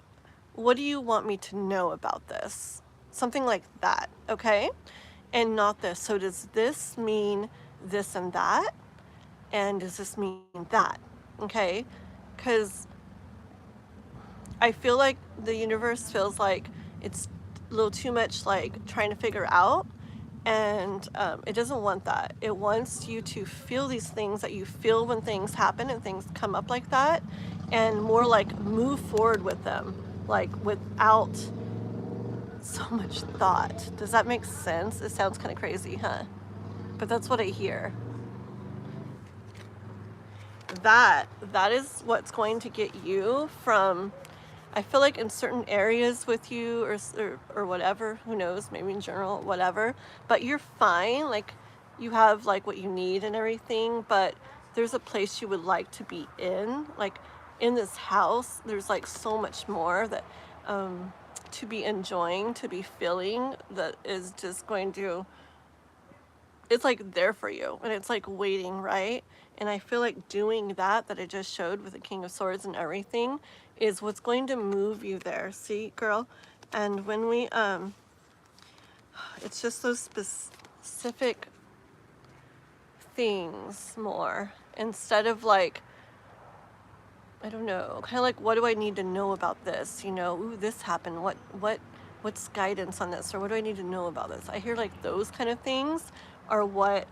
Speaker 1: what do you want me to know about this? Something like that, okay? And not this. So does this mean this and that? And does this mean that? Okay? Because I feel like the universe feels like it's a little too much like trying to figure out, and it doesn't want that. It wants you to feel these things that you feel when things happen and things come up like that, and more like move forward with them, like without so much thought. Does that make sense? It sounds kind of crazy, huh? But that's what I hear. That is what's going to get you from, I feel like in certain areas with you or whatever, who knows, maybe in general, whatever, but you're fine. Like you have like what you need and everything, but there's a place you would like to be in. Like in this house, there's like so much more that to be enjoying, to be feeling, that is just going to, it's like there for you and it's like waiting, right? And I feel like doing that I just showed with the King of Swords and everything is what's going to move you there. See, girl? And when we it's just those specific things more, instead of like, I don't know, kind of like, what do I need to know about this? You know, ooh, this happened. What's guidance on this? Or what do I need to know about this? I hear like those kind of things are what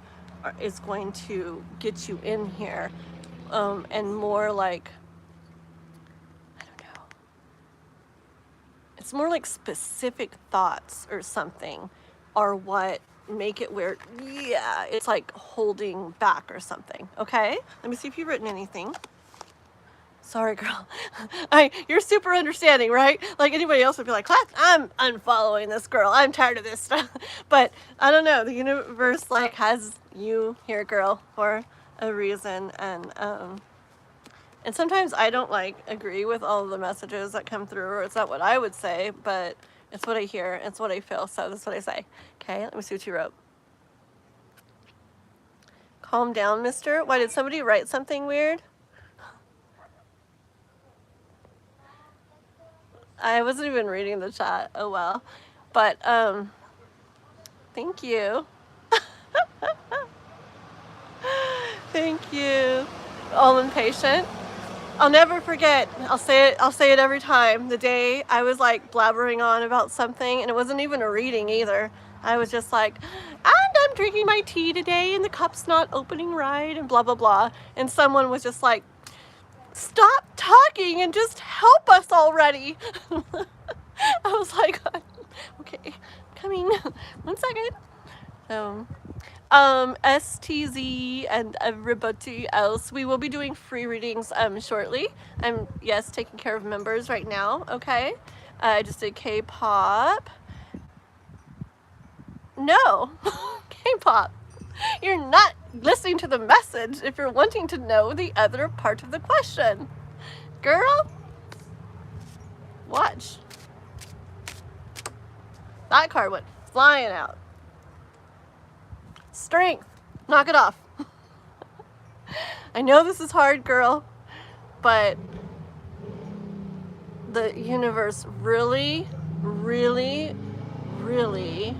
Speaker 1: is going to get you in here. And more like, I don't know, it's more like specific thoughts or something are what make it where, yeah, it's like holding back or something. Okay, let me see if you've written anything. Sorry, girl. You're super understanding, right? Like anybody else would be like, I'm unfollowing this girl. I'm tired of this stuff. But I don't know. The universe like has you here, girl, for a reason. And sometimes I don't like agree with all of the messages that come through, or it's not what I would say, but it's what I hear. It's what I feel. So that's what I say. Okay, let me see what you wrote. Calm down, mister. Why, did somebody write something weird? I wasn't even reading the chat. Oh well. But thank you. Thank you. All impatient. I'll never forget. I'll say it every time. The day I was like blabbering on about something, and it wasn't even a reading either. I was just like, and I'm drinking my tea today and the cup's not opening right and blah blah blah. And someone was just like, stop talking and just help us already. I was like, okay, coming. 1 second. STZ and everybody else, we will be doing free readings shortly. I'm, yes, taking care of members right now. Okay, I just did K-pop. No. K-pop, you're not listening to the message if you're wanting to know the other part of the question, girl. Watch. That card went flying out. Strength. Knock it off. I know this is hard, girl, but the universe really, really, really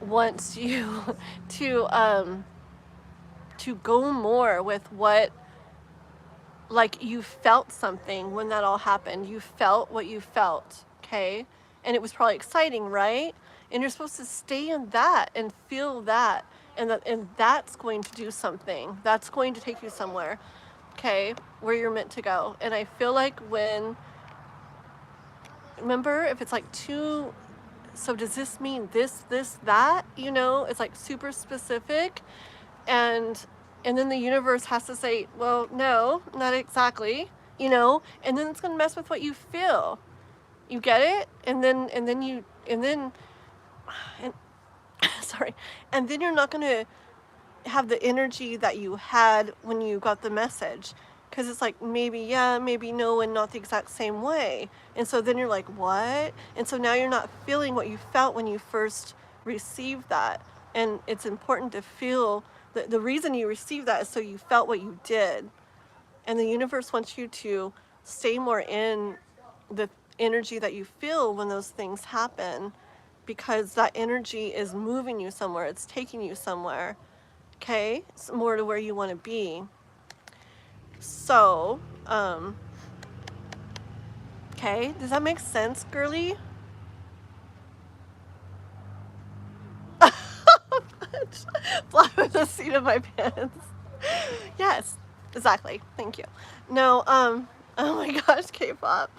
Speaker 1: wants you to go more with what, like, you felt something when that all happened. You felt what you felt, okay? And it was probably exciting, right? And you're supposed to stay in that and feel that, and that's going to do something. That's going to take you somewhere, okay, where you're meant to go. And I feel like when, remember, if it's like too, so does this mean this, that, you know, it's like super specific, and then the universe has to say, well, no, not exactly, you know, and then it's going to mess with what you feel. You get it? And then sorry, and then you're not going to have the energy that you had when you got the message, because it's like maybe yeah, maybe no, and not the exact same way. And so then you're like, what? And so now you're not feeling what you felt when you first received that. And it's important to feel the reason you received that is so you felt what you did. And the universe wants you to stay more in the energy that you feel when those things happen, because that energy is moving you somewhere. It's taking you somewhere. Okay? It's more to where you want to be. So, okay, does that make sense, girly? Fly with the seat of my pants. Yes, exactly. Thank you. No, oh my gosh, K-pop.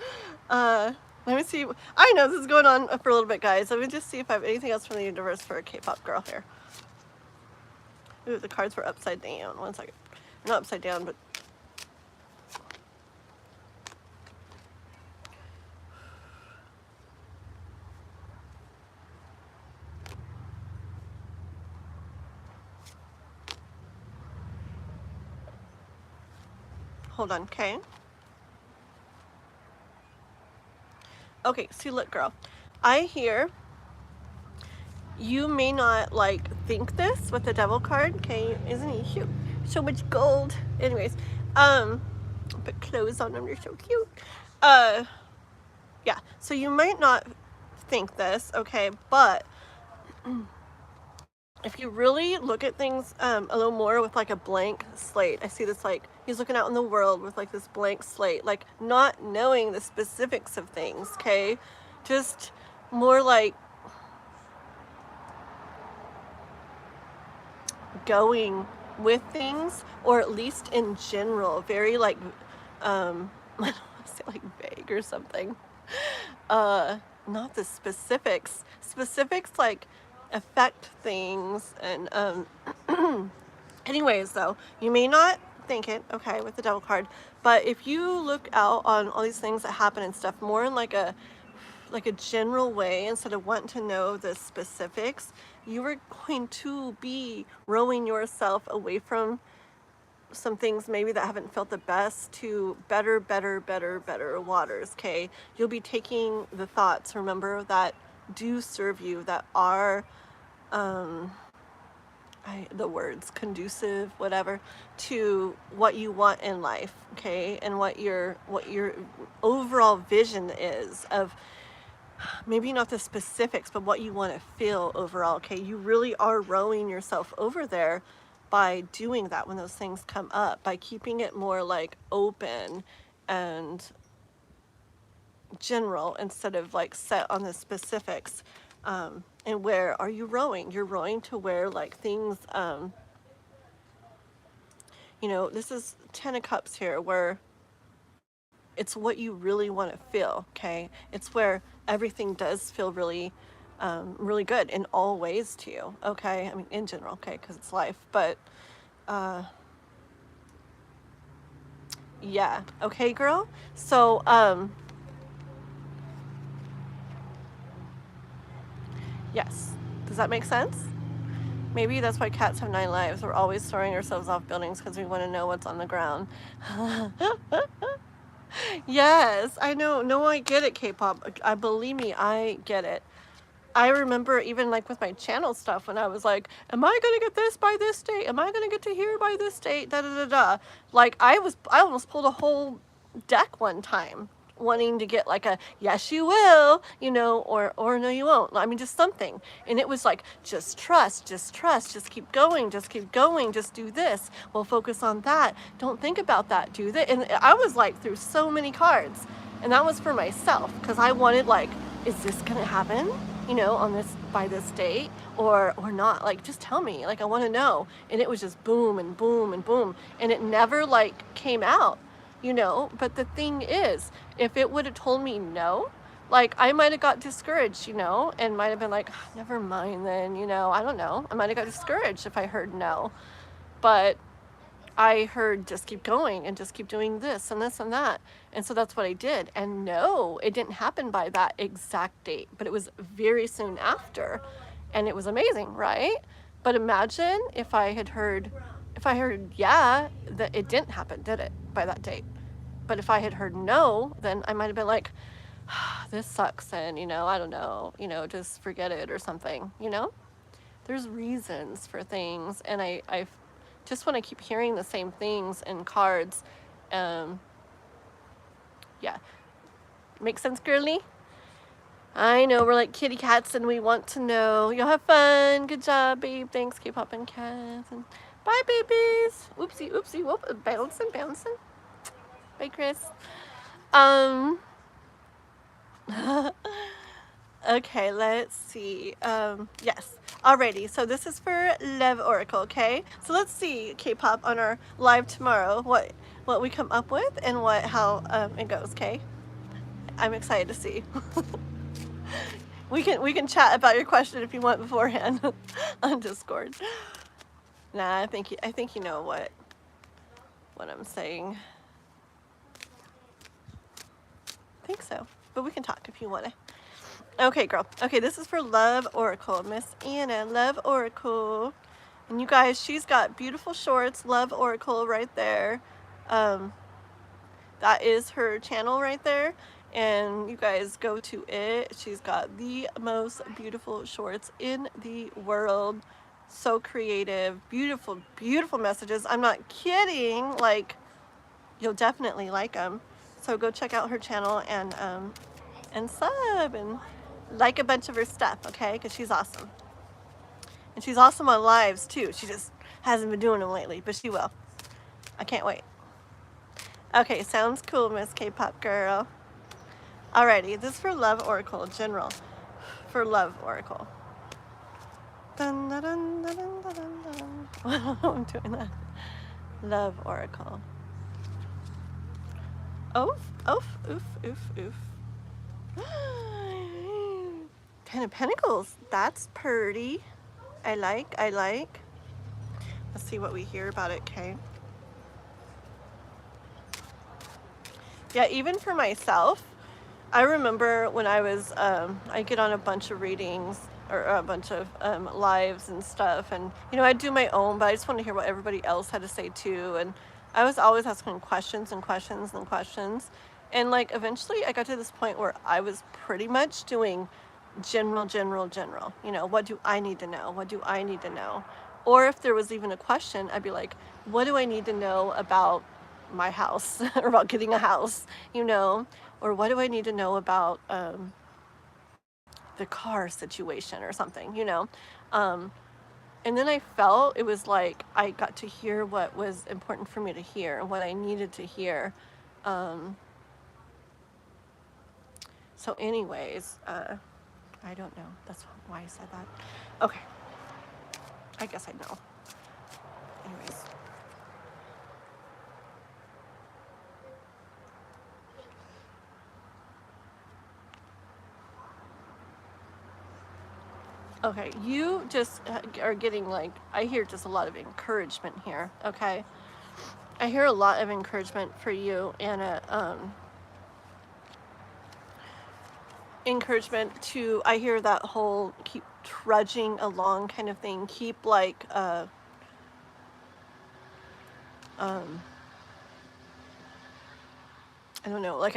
Speaker 1: Let me see. I know this is going on for a little bit, guys. Let me just see if I have anything else from the universe for a K-pop girl here. Ooh, the cards were upside down. One second. Not upside down, but hold on, okay? Okay, see, look, girl. I hear you may not like think this with the devil card, okay? Isn't he cute? So much gold. Anyways, put clothes on him. You're so cute. Yeah. So you might not think this, okay? But if you really look at things a little more with like a blank slate, I see this like he's looking out in the world with like this blank slate, like not knowing the specifics of things, okay? Just more like going with things, or at least in general, very like I don't want to say like vague or something. Not the specifics. Specifics like affect things, and anyways, though, you may not think it, okay, with the devil card, but if you look out on all these things that happen and stuff more in like a general way instead of wanting to know the specifics, you are going to be rowing yourself away from some things maybe that haven't felt the best to better waters, okay? You'll be taking the thoughts, remember, that do serve you, that are the words conducive, whatever, to what you want in life, okay? And what your overall vision is of maybe not the specifics, but what you want to feel overall, okay? You really are rowing yourself over there by doing that when those things come up, by keeping it more like open and general instead of like set on the specifics. And where are you rowing? You're rowing to where like things, you know, this is 10 of Cups here, where it's what you really want to feel, okay? It's where everything does feel really, really good in all ways to you, okay? I mean, in general, okay, because it's life, but, yeah, okay, girl? So, yes. Does that make sense? Maybe that's why cats have 9 lives. We're always throwing ourselves off buildings because we want to know what's on the ground. Yes, I know. No, I get it, K-pop. I believe me, I get it. I remember even like with my channel stuff when I was like, am I gonna get this by this date? Am I gonna get to here by this date? Da da da da. Like I almost pulled a whole deck one time, wanting to get like a yes you will, you know, or no you won't. I mean, just something. And it was like, just trust, just keep going, just do this. We'll focus on that. Don't think about that, do that. And I was like through so many cards, and that was for myself because I wanted like, is this gonna happen, you know, on this by this date or not? Like, just tell me, like I want to know. And it was just boom and boom and boom, and it never like came out, you know. But the thing is, if it would have told me no, like I might have got discouraged, you know, and might have been like, never mind then, you know, I don't know, I might have got discouraged if I heard no. But I heard just keep going and just keep doing this and this and that. And so that's what I did. And no, it didn't happen by that exact date, but it was very soon after. And it was amazing, right? But imagine if I heard yeah, that it didn't happen, did it, by that date? But if I had heard no, then I might have been like, this sucks, and, you know, I don't know, you know, just forget it or something, you know? There's reasons for things, and I just want to keep hearing the same things in cards. Yeah. Make sense, girly? I know we're like kitty cats and we want to know. You'll have fun. Good job, babe. Thanks, K-pop and cats. And bye, babies. Oopsie, oopsie, whoop. Bouncing, bouncing. Bye, Chris. Okay, let's see. Yes. Alrighty, so this is for Love Oracle, okay? So let's see, K-pop, on our live tomorrow, what we come up with and how it goes, okay? I'm excited to see. We can chat about your question if you want beforehand on Discord. Nah, I think you know what I'm saying. I think so, but we can talk if you want to. Okay, girl. Okay, this is for Love Oracle. Miss Anna, Love Oracle. And you guys, she's got beautiful shorts, Love Oracle right there. That is her channel right there. And you guys go to it. She's got the most beautiful shorts in the world. So creative, beautiful, beautiful messages. I'm not kidding. Like, you'll definitely like them. So go check out her channel and sub and like a bunch of her stuff, okay? Because she's awesome. And she's awesome on lives too. She just hasn't been doing them lately, but she will. I can't wait. Okay, sounds cool, Miss K-pop girl. Alrighty, this is for Love Oracle, general. For Love Oracle. Dun, dun, dun, dun, dun, dun, dun. I'm doing that. Love Oracle. Oof, oof, oof, oof, oof. 10 of Pentacles. That's pretty. I like. Let's see what we hear about it, okay? Yeah, even for myself, I remember when I was, I get on a bunch of readings or a bunch of lives and stuff, and I'd do my own, but I just wanted to hear what everybody else had to say too, and I was always asking questions and questions and questions, and like eventually I got to this point where I was pretty much doing general. What do I need to know? What do I need to know? Or if there was even a question, I'd be like, what do I need to know about my house or about getting a house, or what do I need to know about the car situation or something, and then I felt it was like I got to hear what was important for me to hear and what I needed to hear. So anyways, I don't know. That's why I said that. Okay. I guess I know. Anyways. Okay, you just are getting like, I hear just a lot of encouragement here, okay? I hear a lot of encouragement for you, Anna. Encouragement to, I hear that whole keep trudging along kind of thing. Keep like, I don't know, like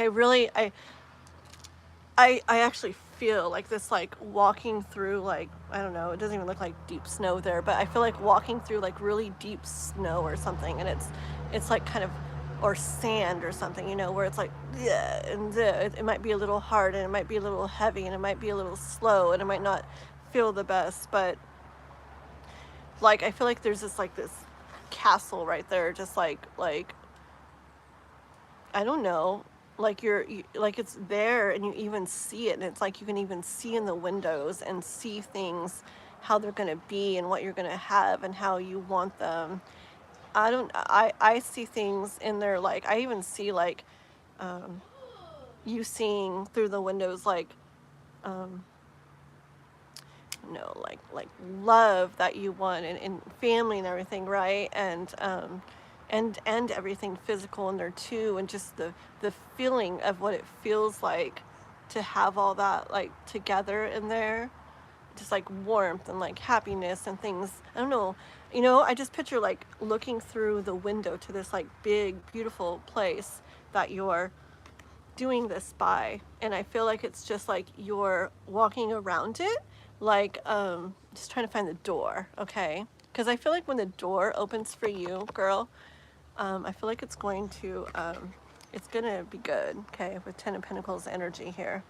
Speaker 1: I actually feel like this, like walking through, like, I don't know, it doesn't even look like deep snow there, but I feel like walking through like really deep snow or something, and it's like kind of, or sand or something, where it's like, yeah, and it might be a little hard, and it might be a little heavy, and it might be a little slow, and it might not feel the best, but like I feel like there's this castle right there, just like I don't know, like like it's there, and you even see it, and it's like you can even see in the windows and see things, how they're going to be and what you're going to have and how you want them. I see things in there, like I even see like you seeing through the windows, like like love that you want, and family and everything, right? And everything physical in there too, and just the feeling of what it feels like to have all that like together in there, just like warmth and like happiness and things. I don't know, I just picture like looking through the window to this like big beautiful place that you're doing this by, and I feel like it's just like you're walking around it, like just trying to find the door, okay? Because I feel like when the door opens for you, girl, I feel like it's going to be good, okay, with 10 of Pentacles energy here.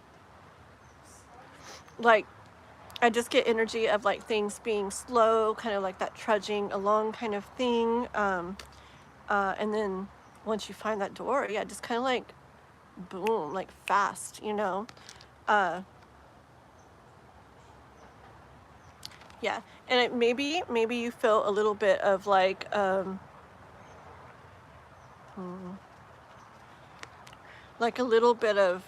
Speaker 1: like, I just get energy of like things being slow, kind of like that trudging along kind of thing. And then once you find that door, yeah, just kind of like boom, like fast, you know. Yeah, and maybe you feel a little bit of like like a little bit of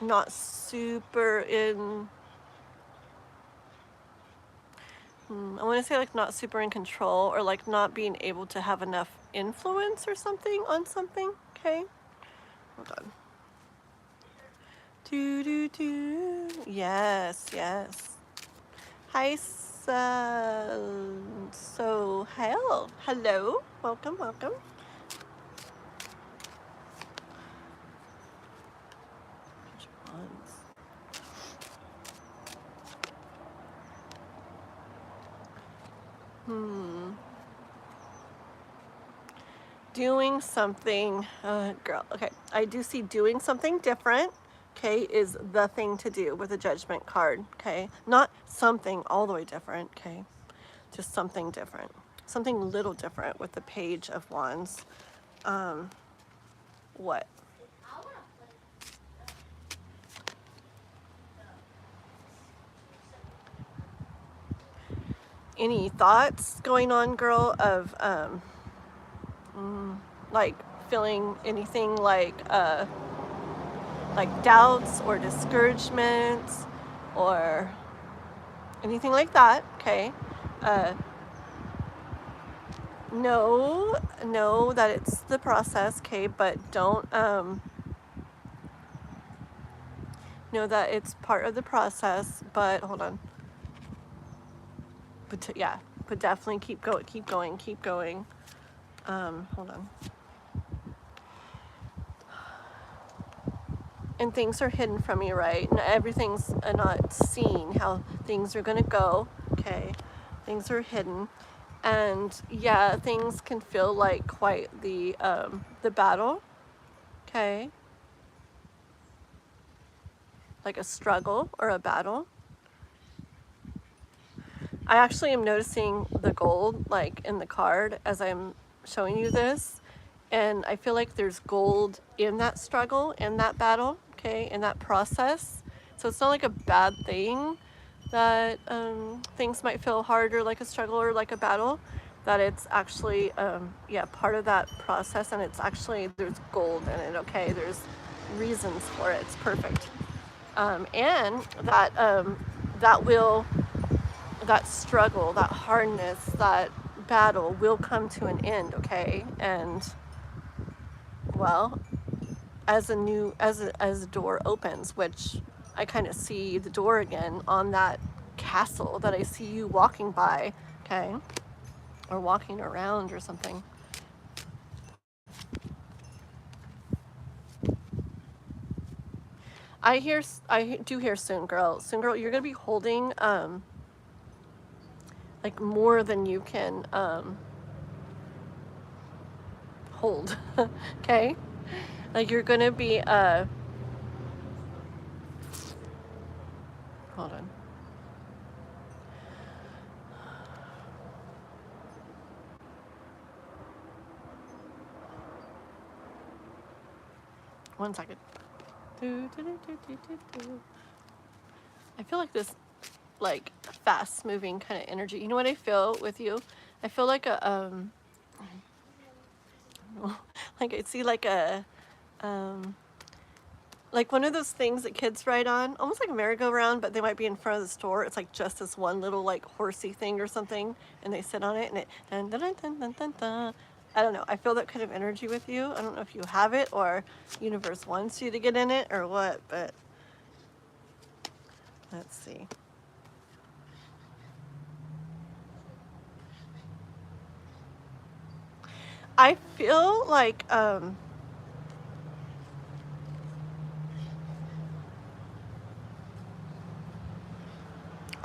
Speaker 1: not super in. I want to say like not super in control, or like not being able to have enough influence or something on something. Okay, hold on. Do do do. Yes, yes. Hi, hello, welcome, welcome. Doing something, girl, okay, I do see doing something different, okay, is the thing to do with a judgment card, okay? Not something all the way different, okay? Just something different. Something a little different with the Page of Wands. What? Any thoughts going on, girl, of like feeling anything like doubts or discouragements or anything like that, okay? Know that it's the process, okay, but don't know that it's part of the process, but hold on. But yeah, but definitely keep going. Hold on. And things are hidden from you, right? And everything's not seen how things are gonna go, okay? Things are hidden. And yeah, things can feel like quite the battle, okay? Like a struggle or a battle. I actually am noticing the gold like in the card as I'm showing you this, and I feel like there's gold in that struggle, in that battle, okay, in that process. So it's not like a bad thing that things might feel harder, like a struggle or like a battle, that it's actually yeah, part of that process, and it's actually, there's gold in it, okay? There's reasons for it. It's perfect. And that that struggle, that hardness, that battle will come to an end, okay? And well, as a door opens, which I kind of see the door again on that castle that I see you walking by, okay? Or walking around or something. I do hear soon, girl. Soon, girl, you're gonna be holding like more than you can hold, okay? Like you're gonna be hold on. One second. I feel like this like fast moving kind of energy. You know what I feel with you? I feel like a like I see like a like one of those things that kids ride on, almost like a merry-go-round, but they might be in front of the store. It's like just this one little like horsey thing or something, and they sit on it, and it dun, dun, dun, dun, dun, dun, dun. I don't know. I feel that kind of energy with you. I don't know if you have it or universe wants you to get in it or what, but let's see. I feel like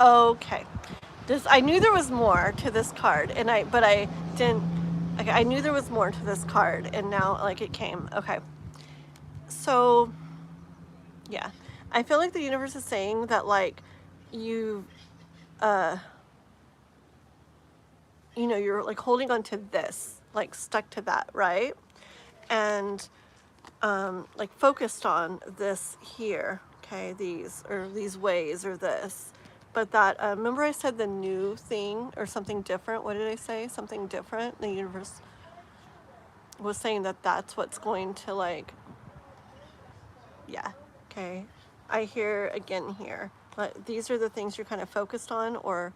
Speaker 1: okay. I knew there was more to this card, and but I didn't. Like, I knew there was more to this card, and now like it came. Okay. So, yeah, I feel like the universe is saying that like you, you know, you're like holding on to this, like stuck to that, right? And like focused on this here, okay, these ways or this. But that, remember I said the new thing or something different? What did I say? Something different? The universe was saying that that's what's going to like, yeah, okay. I hear again here, but these are the things you're kind of focused on, or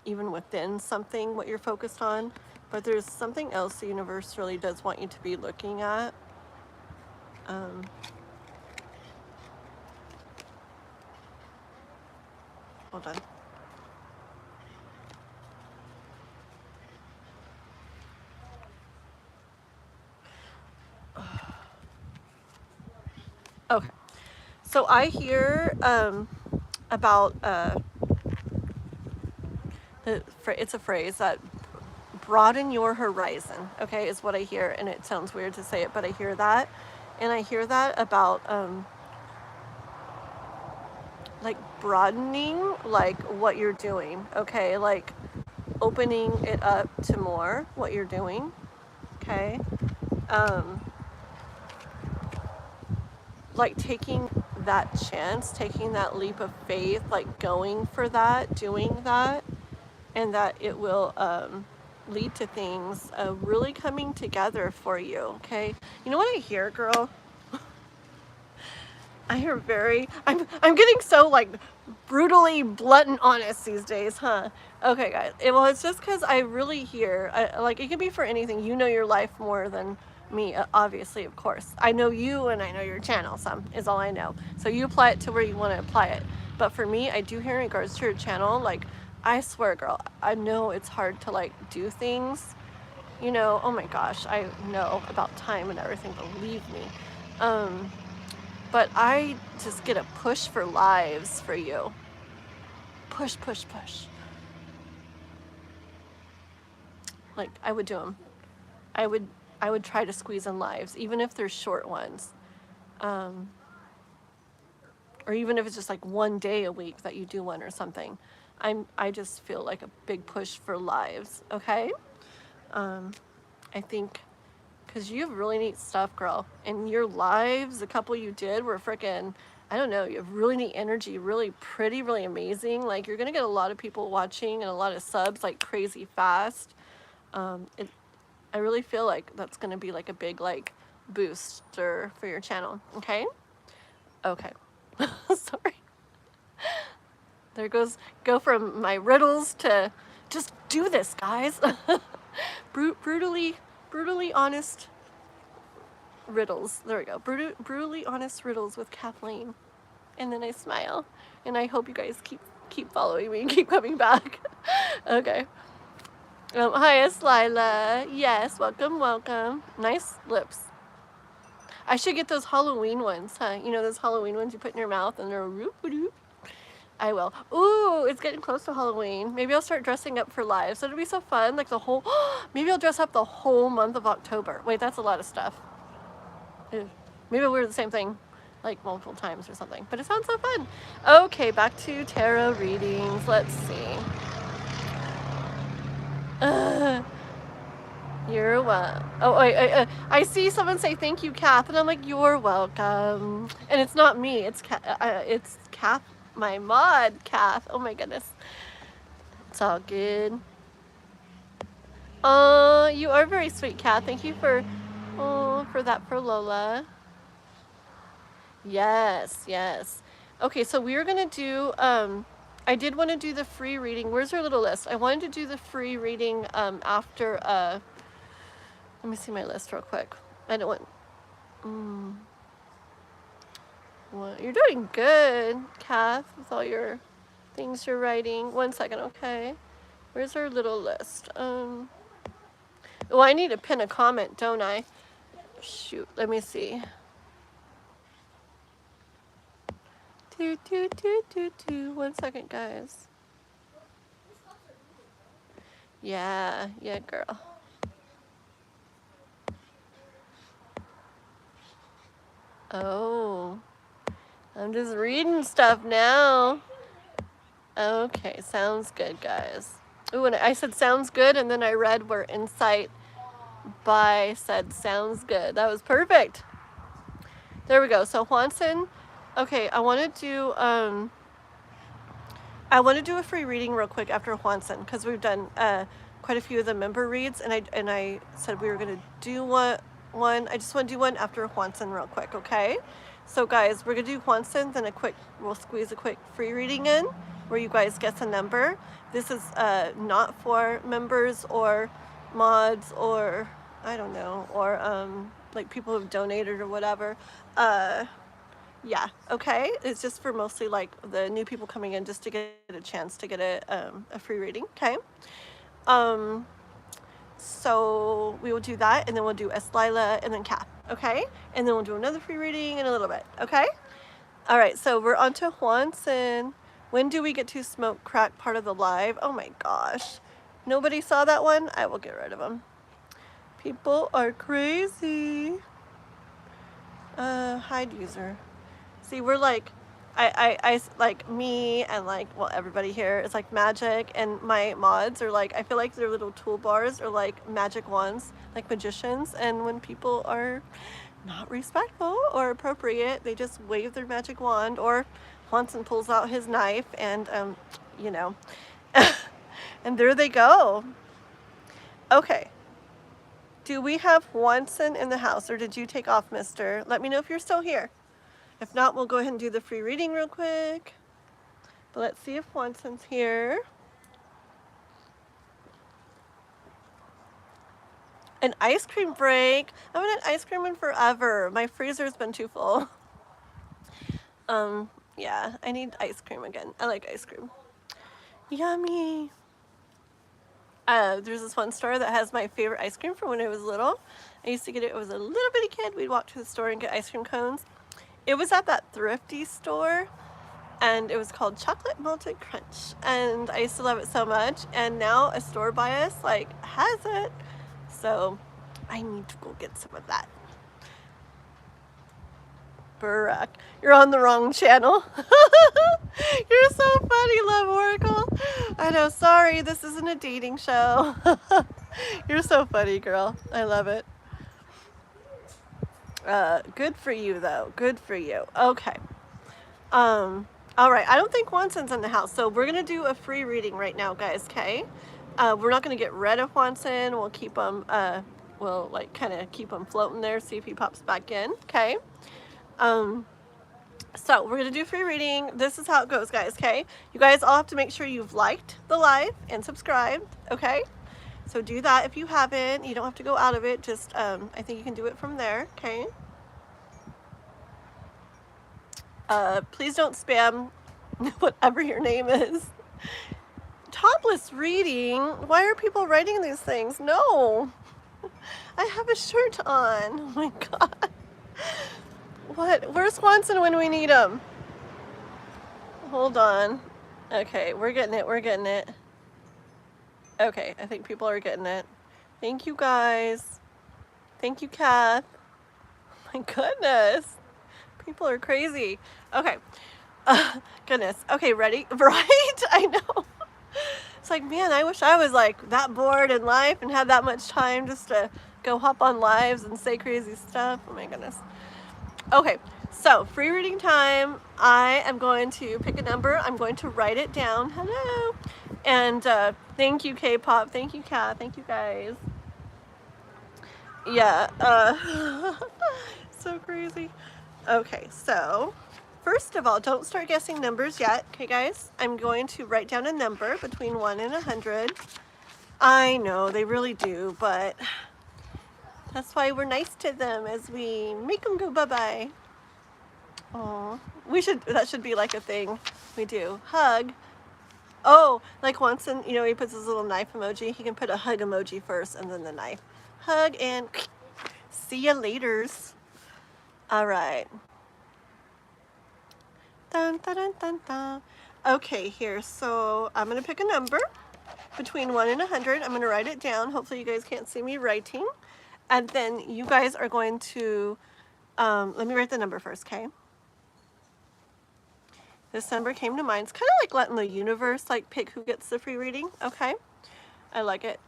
Speaker 1: even within something what you're focused on. But there's something else the universe really does want you to be looking at. Hold on. Okay. So I hear about it's a phrase that broaden your horizon, okay, is what I hear, and it sounds weird to say it, but I hear that, and I hear that about like broadening like what you're doing, okay, like opening it up to more what you're doing, okay, like taking that chance, taking that leap of faith, like going for that, doing that, and that it will lead to things really coming together for you, okay? You know what I hear, girl? I hear I'm getting so like brutally blunt and honest these days, huh? Okay, guys. Well, it's just because I really hear, like, it can be for anything. You know your life more than me, obviously, of course. I know you and I know your channel, some is all I know. So you apply it to where you want to apply it. But for me, I do hear in regards to your channel, like, I swear, girl, I know it's hard to, like, do things. You know, oh my gosh, I know about time and everything, believe me. But I just get a push for lives for you. Push, push, push. Like, I would do them. I would try to squeeze in lives, even if they're short ones. Or even if it's just like one day a week that you do one or something. I just feel like a big push for lives, okay? I think, because you have really neat stuff, girl. And your lives, the couple you did were freaking, I don't know, you have really neat energy, really pretty, really amazing. Like, you're going to get a lot of people watching and a lot of subs, like, crazy fast. I really feel like that's going to be, like, a big, like, booster for your channel, okay? Okay. Sorry. There goes, go from my riddles to just do this, guys. Brutally honest riddles. There we go. Brutally honest riddles with Kathleen. And then I smile. And I hope you guys keep following me and keep coming back. Okay. Hi, it's Lila. Yes, welcome. Nice lips. I should get those Halloween ones, huh? You know those Halloween ones you put in your mouth and they're whoop-a-doop? I will. Ooh, it's getting close to Halloween. Maybe I'll start dressing up for live. So it'll be so fun. Like the whole, maybe I'll dress up the whole month of October. Wait, that's a lot of stuff. Maybe we'll wear the same thing like multiple times or something. But it sounds so fun. Okay, back to tarot readings. Let's see. You're welcome. Oh, I see someone say thank you, Kath, and I'm like, you're welcome. And it's not me. It's Kath, my mod, Kath. Oh my goodness. It's all good. Oh, you are very sweet, Kath. Thank you for that for Lola. Yes. Okay, so we are gonna do. I did want to do the free reading. Where's our little list? I wanted to do the free reading after. Let me see my list real quick. I don't want. What? You're doing good, Kath, with all your things you're writing. 1 second, okay. Where's our little list? Oh, I need to pin a comment, don't I? Shoot, let me see. Do. 1 second, guys. Yeah, girl. Oh, I'm just reading stuff now. Okay, sounds good, guys. Ooh, and I said sounds good, and then I read where Insight by said sounds good. That was perfect. There we go. So Juanson, okay, I want to do a free reading real quick after Juanson, because we've done quite a few of the member reads, and I said we were gonna do one. I just want to do one after Juanson real quick, okay? So guys, we're gonna do Juanson, then we'll squeeze a quick free reading in where you guys get a number. This is not for members or mods or I don't know, or like people who've donated or whatever. Yeah, okay. It's just for mostly like the new people coming in, just to get a chance to get a free reading, okay? So we will do that, and then we'll do Lila and then Kath, okay? And then we'll do another free reading in a little bit, okay? All right, so we're on to Juanson. When do we get to smoke crack part of the live? Oh my gosh. Nobody saw that one? I will get rid of them. People are crazy. Hide user. See, we're like, I like me and like, well, everybody here is like magic, and my mods are like, I feel like their little toolbars are like magic wands, like magicians, and when people are not respectful or appropriate, they just wave their magic wand, or Juanson pulls out his knife and, you know, and there they go. Okay. Do we have Juanson in the house, or did you take off, mister? Let me know if you're still here. If not, we'll go ahead and do the free reading real quick. But let's see if Juanson's here. An ice cream break. I haven't had ice cream in forever. My freezer's been too full. Yeah, I need ice cream again. I like ice cream. Yummy. There's this one store that has my favorite ice cream from when I was little. I used to get it. I was a little bitty kid. We'd walk to the store and get ice cream cones. It was at that thrifty store, and it was called Chocolate Malted Crunch, and I used to love it so much. And now a store by us like has it, so I need to go get some of that. Barack, you're on the wrong channel. You're so funny, Love Oracle. I know, sorry, this isn't a dating show. You're so funny, girl. I love it. Good for you, though. Good for you. Okay. All right. I don't think Juanson's in the house, so we're gonna do a free reading right now, guys. Okay. We're not gonna get rid of Juanson. We'll keep him. We'll like kind of keep him floating there. See if he pops back in. Okay. So we're gonna do free reading. This is how it goes, guys. Okay. You guys all have to make sure you've liked the live and subscribed. Okay. So do that if you haven't. You don't have to go out of it. Just I think you can do it from there. Okay. Please don't spam whatever your name is. Topless reading? Why are people writing these things? No. I have a shirt on. Oh my god. What? Where's Juanson when we need him? Hold on. Okay, we're getting it. We're getting it. Okay, I think people are getting it. Thank you, guys. Thank you, Kath. Oh my goodness. People are crazy. Okay. Goodness. Okay, ready? Right? I know. It's like, man, I wish I was like that bored in life and had that much time just to go hop on lives and say crazy stuff. Oh my goodness. Okay, so free reading time. I am going to pick a number. I'm going to write it down. Hello. And thank you, K-pop. Thank you, Kat. Thank you, guys. Yeah. So crazy. Okay, so first of all, don't start guessing numbers yet. Okay, guys? I'm going to write down a number between 1 and 100. I know, they really do, but that's why we're nice to them, as we make them go bye-bye. Oh, that should be like a thing we do. Hug. Oh, like Juanson, you know, he puts his little knife emoji. He can put a hug emoji first and then the knife. Hug and see ya laters. All right. Dun, dun, dun, dun, dun. Okay, here. So I'm going to pick a number between 1 and 100. I'm going to write it down. Hopefully you guys can't see me writing. And then you guys are going to, let me write the number first, okay? This number came to mind. It's kind of like letting the universe like pick who gets the free reading. Okay, I like it.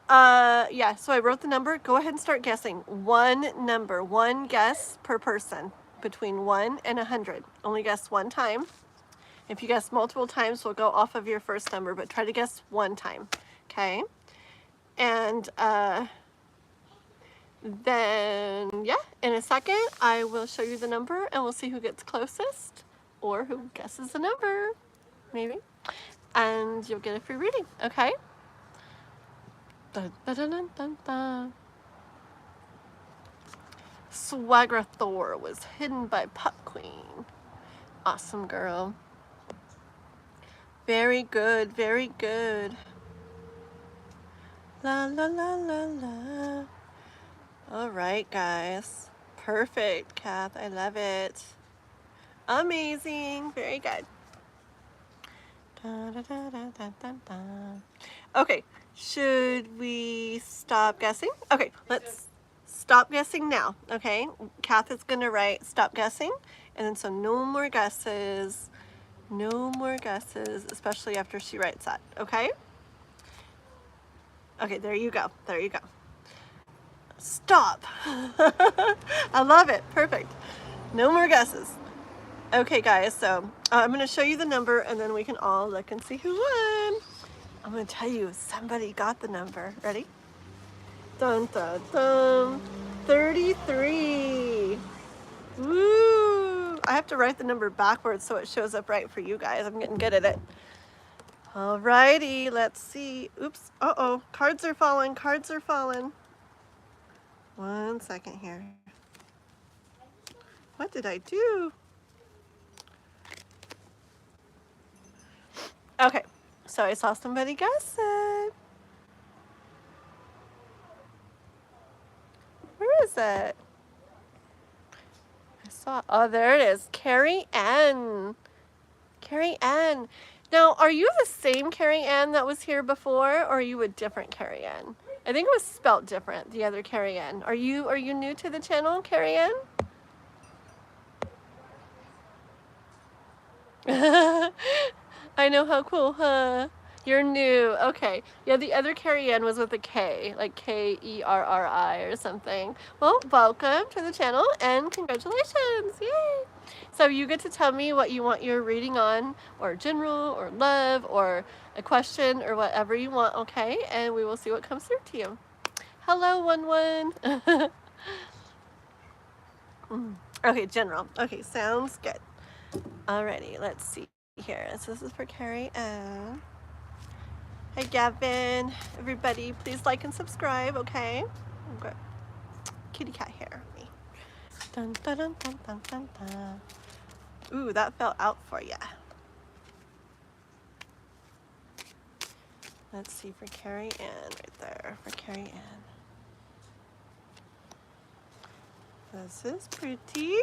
Speaker 1: Yeah, so I wrote the number. Go ahead and start guessing. One number, one guess per person between 1 and 100. Only guess one time. If you guess multiple times, we'll go off of your first number, but try to guess one time. Okay, and then, yeah, in a second, I will show you the number and we'll see who gets closest or who guesses the number, maybe. And you'll get a free reading, okay? Dun, dun, dun, dun, dun, dun. Swaggerthor was hidden by Pup Queen. Awesome, girl. Very good, very good. La, la, la, la, la. All right, guys. Perfect, Kath. I love it. Amazing. Very good. Da, da, da, da, da, da, da. Okay, should we stop guessing? Okay, let's stop guessing now. Okay, Kath is going to write stop guessing, and then so no more guesses. No more guesses, especially after she writes that. Okay? Okay, there you go. There you go. Stop. I love it. Perfect. No more guesses. Okay, guys, so I'm going to show you the number and then we can all look and see who won. I'm going to tell you, somebody got the number. Ready? Dun, dun, dun. 33. Woo! I have to write the number backwards so it shows up right for you guys. I'm getting good at it. Alrighty, let's see. Oops. Uh-oh. Cards are falling. Cards are falling. 1 second here. What did I do? Okay, so I saw somebody guess it. Where is it? I saw, oh, there it is. Carrie N. Carrie N. Now, are you the same Carrie N that was here before, or are you a different Carrie N? I think it was spelt different, the other Carrie N. Are you new to the channel, Carrie N? I know, how cool, huh? You're new. Okay. Yeah, the other Carrie Ann was with a K, like K-E-R-R-I or something. Well, welcome to the channel and congratulations. Yay! So you get to tell me what you want your reading on, or general, or love, or a question, or whatever you want, okay? And we will see what comes through to you. Hello, 1-1. Okay, general. Okay, sounds good. Alrighty, let's see here. So this is for Carrie Ann. Hi, Gavin. Everybody, please like and subscribe, okay? Okay. Kitty cat hair. Dun, dun, dun, dun, dun, dun, dun. Ooh, that fell out for ya. Let's see for Carrie Ann right there. For Carrie Ann. This is pretty.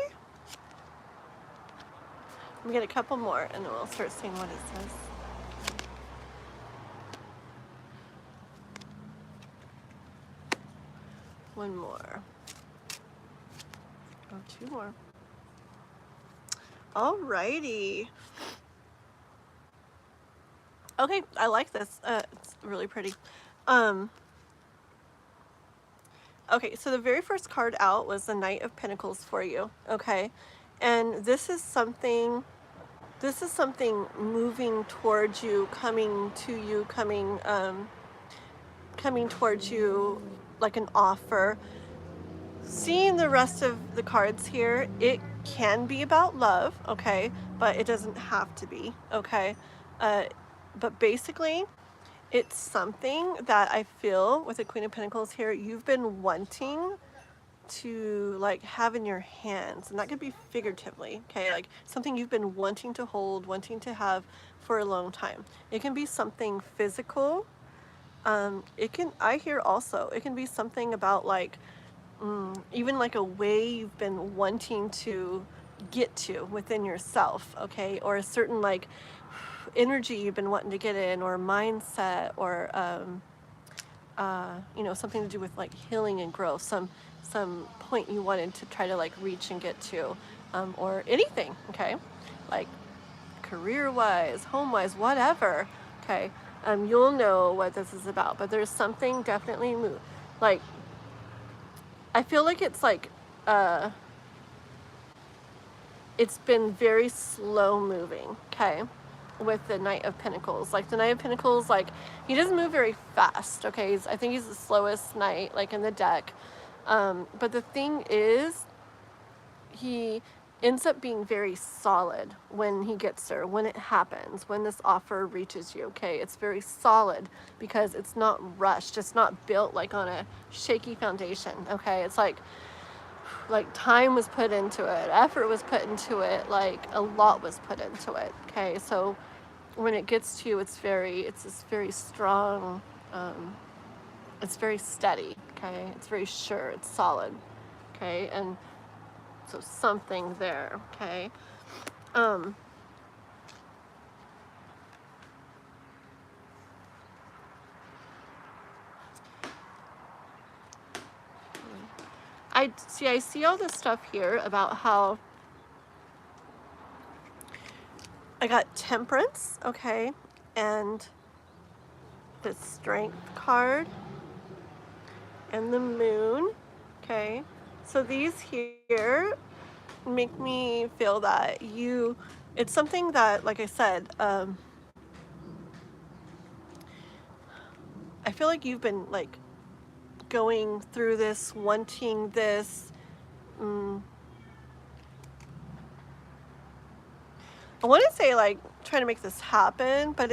Speaker 1: Let me get a couple more and then we'll start seeing what it says. One more. Oh, 2 more. Alrighty. Okay, I like this. It's really pretty. Okay, so the very first card out was the Knight of Pentacles for you. Okay, and this is something moving towards you, coming to you, coming towards you like an offer. Seeing the rest of the cards here, it can be about love, okay, but it doesn't have to be, okay. But basically, it's something that I feel with the Queen of Pentacles here, you've been wanting to like have in your hands, and that could be figuratively, okay, like something you've been wanting to hold, wanting to have for a long time. It can be something physical. I hear also it can be something about like even like a way you've been wanting to get to within yourself, okay, or a certain like energy you've been wanting to get in, or mindset, or you know, something to do with like healing and growth, some point you wanted to try to like reach and get to, or anything, okay, like career-wise, home-wise, whatever, okay, you'll know what this is about. But there's something definitely like, I feel like it's like, it's been very slow moving, okay, with the Knight of Pentacles. Like the Knight of Pentacles, like he doesn't move very fast, okay? I think he's the slowest knight, like in the deck. But the thing is, he ends up being very solid when he gets there, when it happens, when this offer reaches you, okay? It's very solid because it's not rushed. It's not built like on a shaky foundation, okay? It's like time was put into it, effort was put into it, like a lot was put into it, okay? So when it gets to you, it's this very strong, it's very steady, okay? It's very sure, it's solid, okay? And so something there, okay? I see all this stuff here about how I got Temperance, okay, and the Strength card, and the Moon, okay? So these here make me feel that it's something that, like I said, I feel like you've been like going through this, wanting this, I want to say like trying to make this happen, but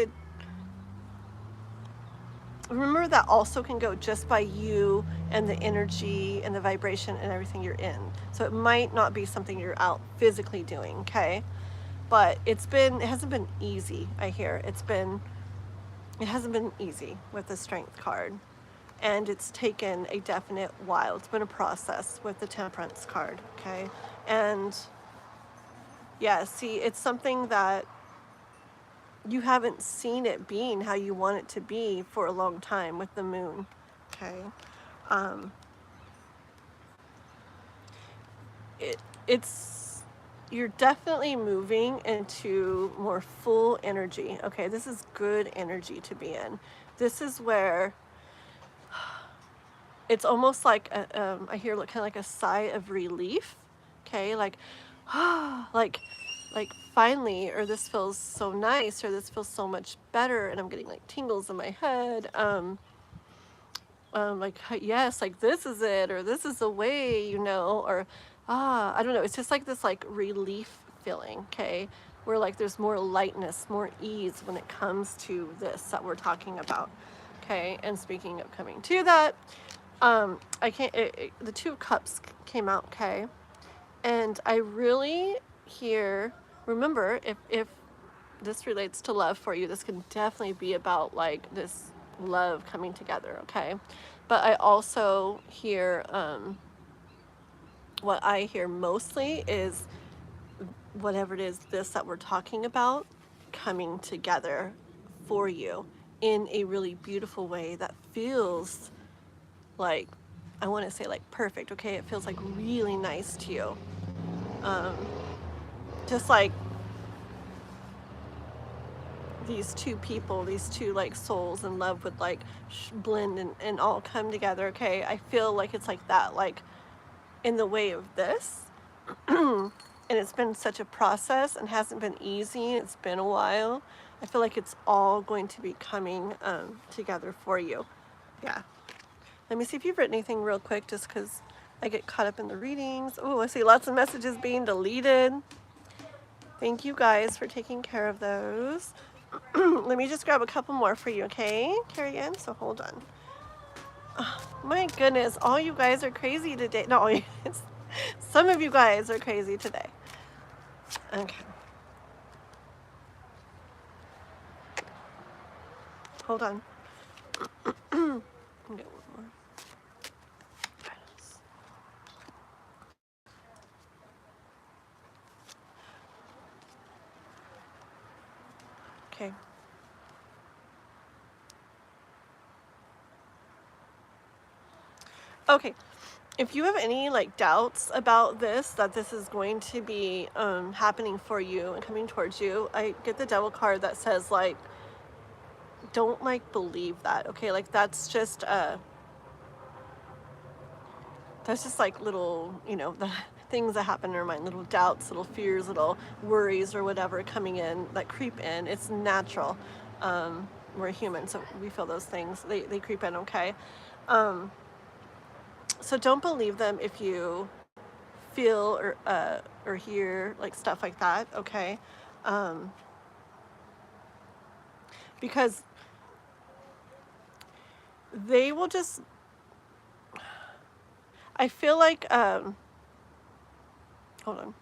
Speaker 1: remember that also can go just by you and the energy and the vibration and everything you're in. So it might not be something you're out physically doing, okay? But it hasn't been easy, I hear. It hasn't been easy with the Strength card. And it's taken a definite while. It's been a process with the Temperance card, okay? And yeah, see, it's something that you haven't seen it being how you want it to be for a long time with the Moon, okay? You're definitely moving into more full energy, okay? This is good energy to be in. This is where it's almost like I hear kind of like a sigh of relief, okay? Like, like finally, or this feels so nice, or this feels so much better, and I'm getting like tingles in my head. Like, yes, like this is it, or this is the way, or I don't know. It's just like this like relief feeling, okay? Where like there's more lightness, more ease when it comes to this that we're talking about, okay? And speaking of coming to that, I can't. The Two of Cups came out, okay? And I really hear. Remember, if this relates to love for you, this can definitely be about like this love coming together, okay? But I also hear, what I hear mostly is whatever it is, this that we're talking about, coming together for you in a really beautiful way that feels like, I want to say like perfect, okay? It feels like really nice to you. Just like these two people, these two like souls in love would like blend and all come together, okay? I feel like it's like that, like in the way of this. And it's been such a process and hasn't been easy. It's been a while. I feel like it's all going to be coming together for you. Yeah. Let me see if you've written anything real quick, just because I get caught up in the readings. Oh, I see lots of messages being deleted. Thank you guys for taking care of those. Let me just grab a couple more for you, okay, Carrie Ann? So hold on. Oh, my goodness, all you guys are crazy today. No, all you guys, some of you guys are crazy today. Okay. Hold on. Get one more. Okay. Okay. if you have any like doubts about this, that this is going to be happening for you and coming towards you, I get the devil card that says like, don't like believe that, okay? Like that's just like little, you know, the things that happen in our mind, little doubts, little fears, little worries or whatever coming in that creep in. It's natural. We're human, so we feel those things. They creep in, okay? So don't believe them if you feel or hear like stuff like that, okay? Because they will just, I feel like, hold on.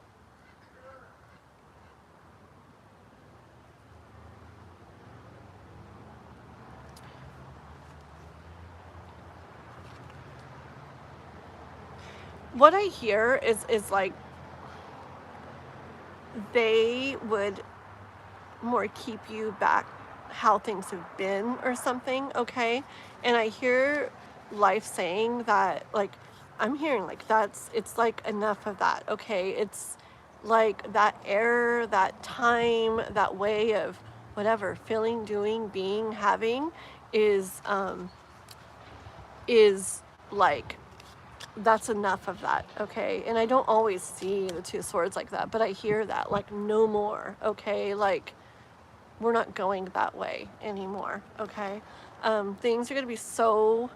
Speaker 1: What I hear is like, they would more keep you back how things have been or something, okay? And I hear life saying that, like, I'm hearing like it's like enough of that, okay? It's like that error, that time, that way of whatever, feeling, doing, being, having is like, that's enough of that, okay? And I don't always see the two swords like that, but I hear that, like, no more, okay? Like, we're not going that way anymore, okay? Things are gonna be so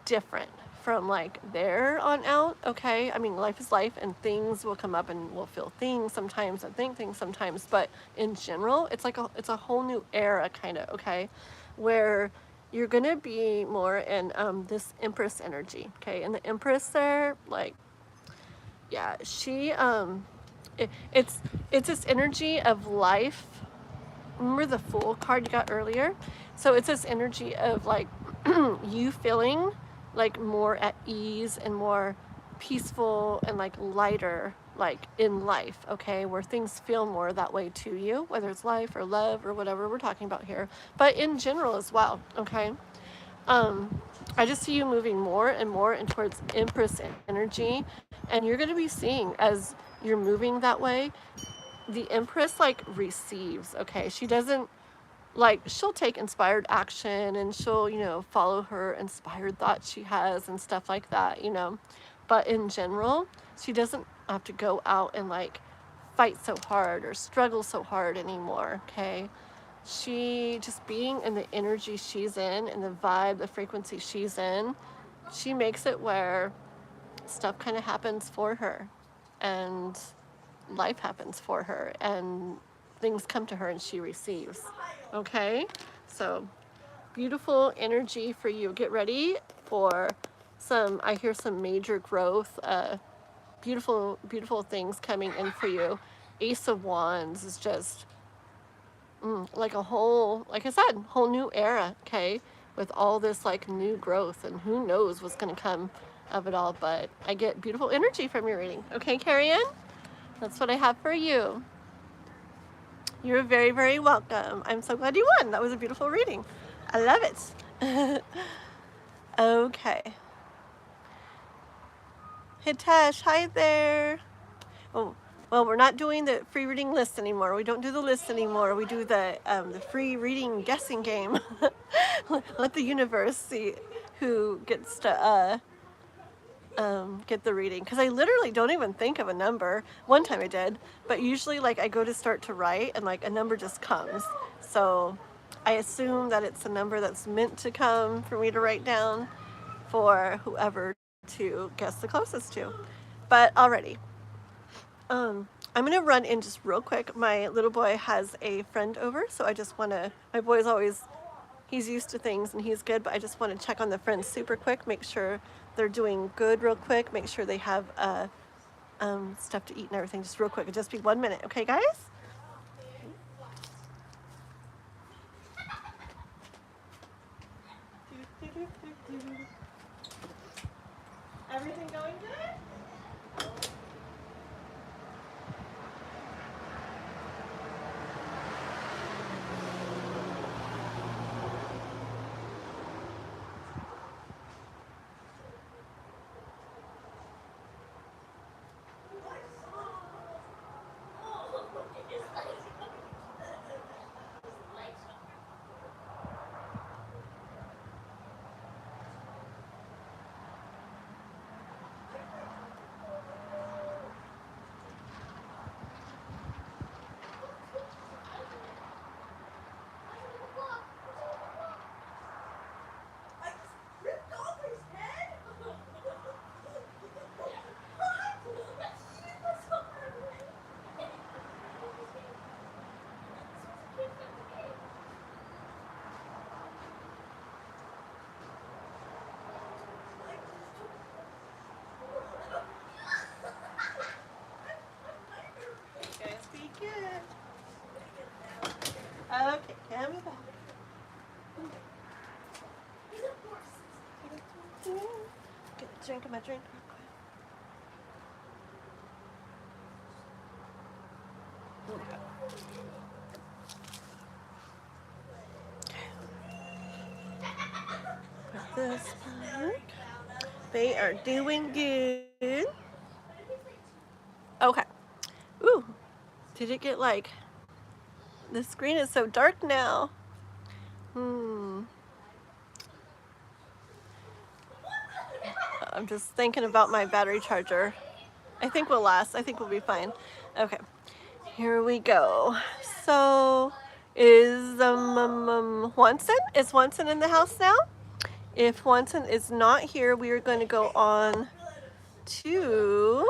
Speaker 1: different from like there on out, okay? I mean, life is life and things will come up and we'll feel things sometimes and think things sometimes, but in general, it's like it's a whole new era kind of, okay? Where you're gonna be more in this Empress energy, okay? And the Empress there, like, yeah, she, it's this energy of life. Remember the Fool card you got earlier? So it's this energy of like you feeling like more at ease and more peaceful and like lighter, like in life, okay? Where things feel more that way to you, whether it's life or love or whatever we're talking about here, but in general as well, okay? I just see you moving more and more in towards Empress energy, and you're going to be seeing as you're moving that way, the Empress like receives, okay? She doesn't, like, she'll take inspired action and she'll, you know, follow her inspired thoughts she has and stuff like that, you know? But in general, she doesn't have to go out and like fight so hard or struggle so hard anymore, okay? She just being in the energy she's in and the vibe, the frequency she's in, she makes it where stuff kind of happens for her and life happens for her and things come to her and she receives, okay? So beautiful energy for you. Get ready for some, I hear some major growth, beautiful things coming in for you. Ace of Wands is just like a whole, like I said, whole new era, okay? With all this like new growth and who knows what's going to come of it all, but I get beautiful energy from your reading. Okay, Carrie Ann? That's what I have for you. You're very, very welcome. I'm so glad you won. That was a beautiful reading. I love it. Okay. Hitesh, hi there. Oh, well, we're not doing the free reading list anymore. We don't do the list anymore. We do the free reading guessing game. Let the universe see who gets to get the reading, because I literally don't even think of a number. One time I did, but usually like I go to start to write and like a number just comes, so I assume that it's a number that's meant to come for me to write down for whoever to guess the closest to. But already, I'm gonna run in just real quick. My little boy has a friend over, so I just want to, my boy's always, he's used to things and he's good, but I just want to check on the friends super quick, make sure they're doing good real quick, make sure they have stuff to eat and everything, just real quick. It'll just be 1 minute, okay guys? Everything going good? Okay, give me back. Get a drink of my drink real quick. Put this back. They are doing good. Okay. Ooh. Did it get like... The screen is so dark now. I'm just thinking about my battery charger. I think we'll last. I think we'll be fine. Okay. Here we go. So, is Juanson? Is Juanson in the house now? If Juanson is not here, we are going to go on to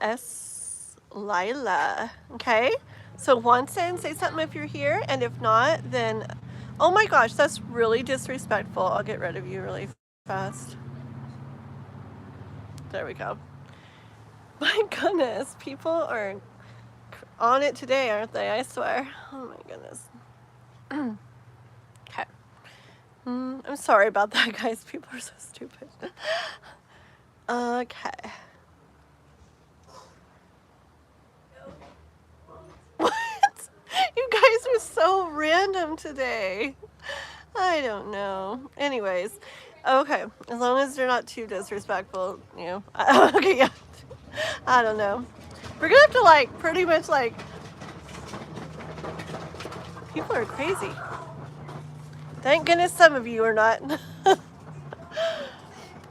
Speaker 1: S. Lila. Okay? So Juanson, say something if you're here, and if not, then... Oh my gosh, that's really disrespectful. I'll get rid of you really fast. There we go. My goodness, people are on it today, aren't they? I swear. Oh my goodness. Okay. I'm sorry about that, guys. People are so stupid. Okay. What? You guys are so random today. I don't know. Anyways, okay. As long as they're not too disrespectful, you know. Okay, yeah. I don't know. We're gonna have to like pretty much like... People are crazy. Thank goodness some of you are not.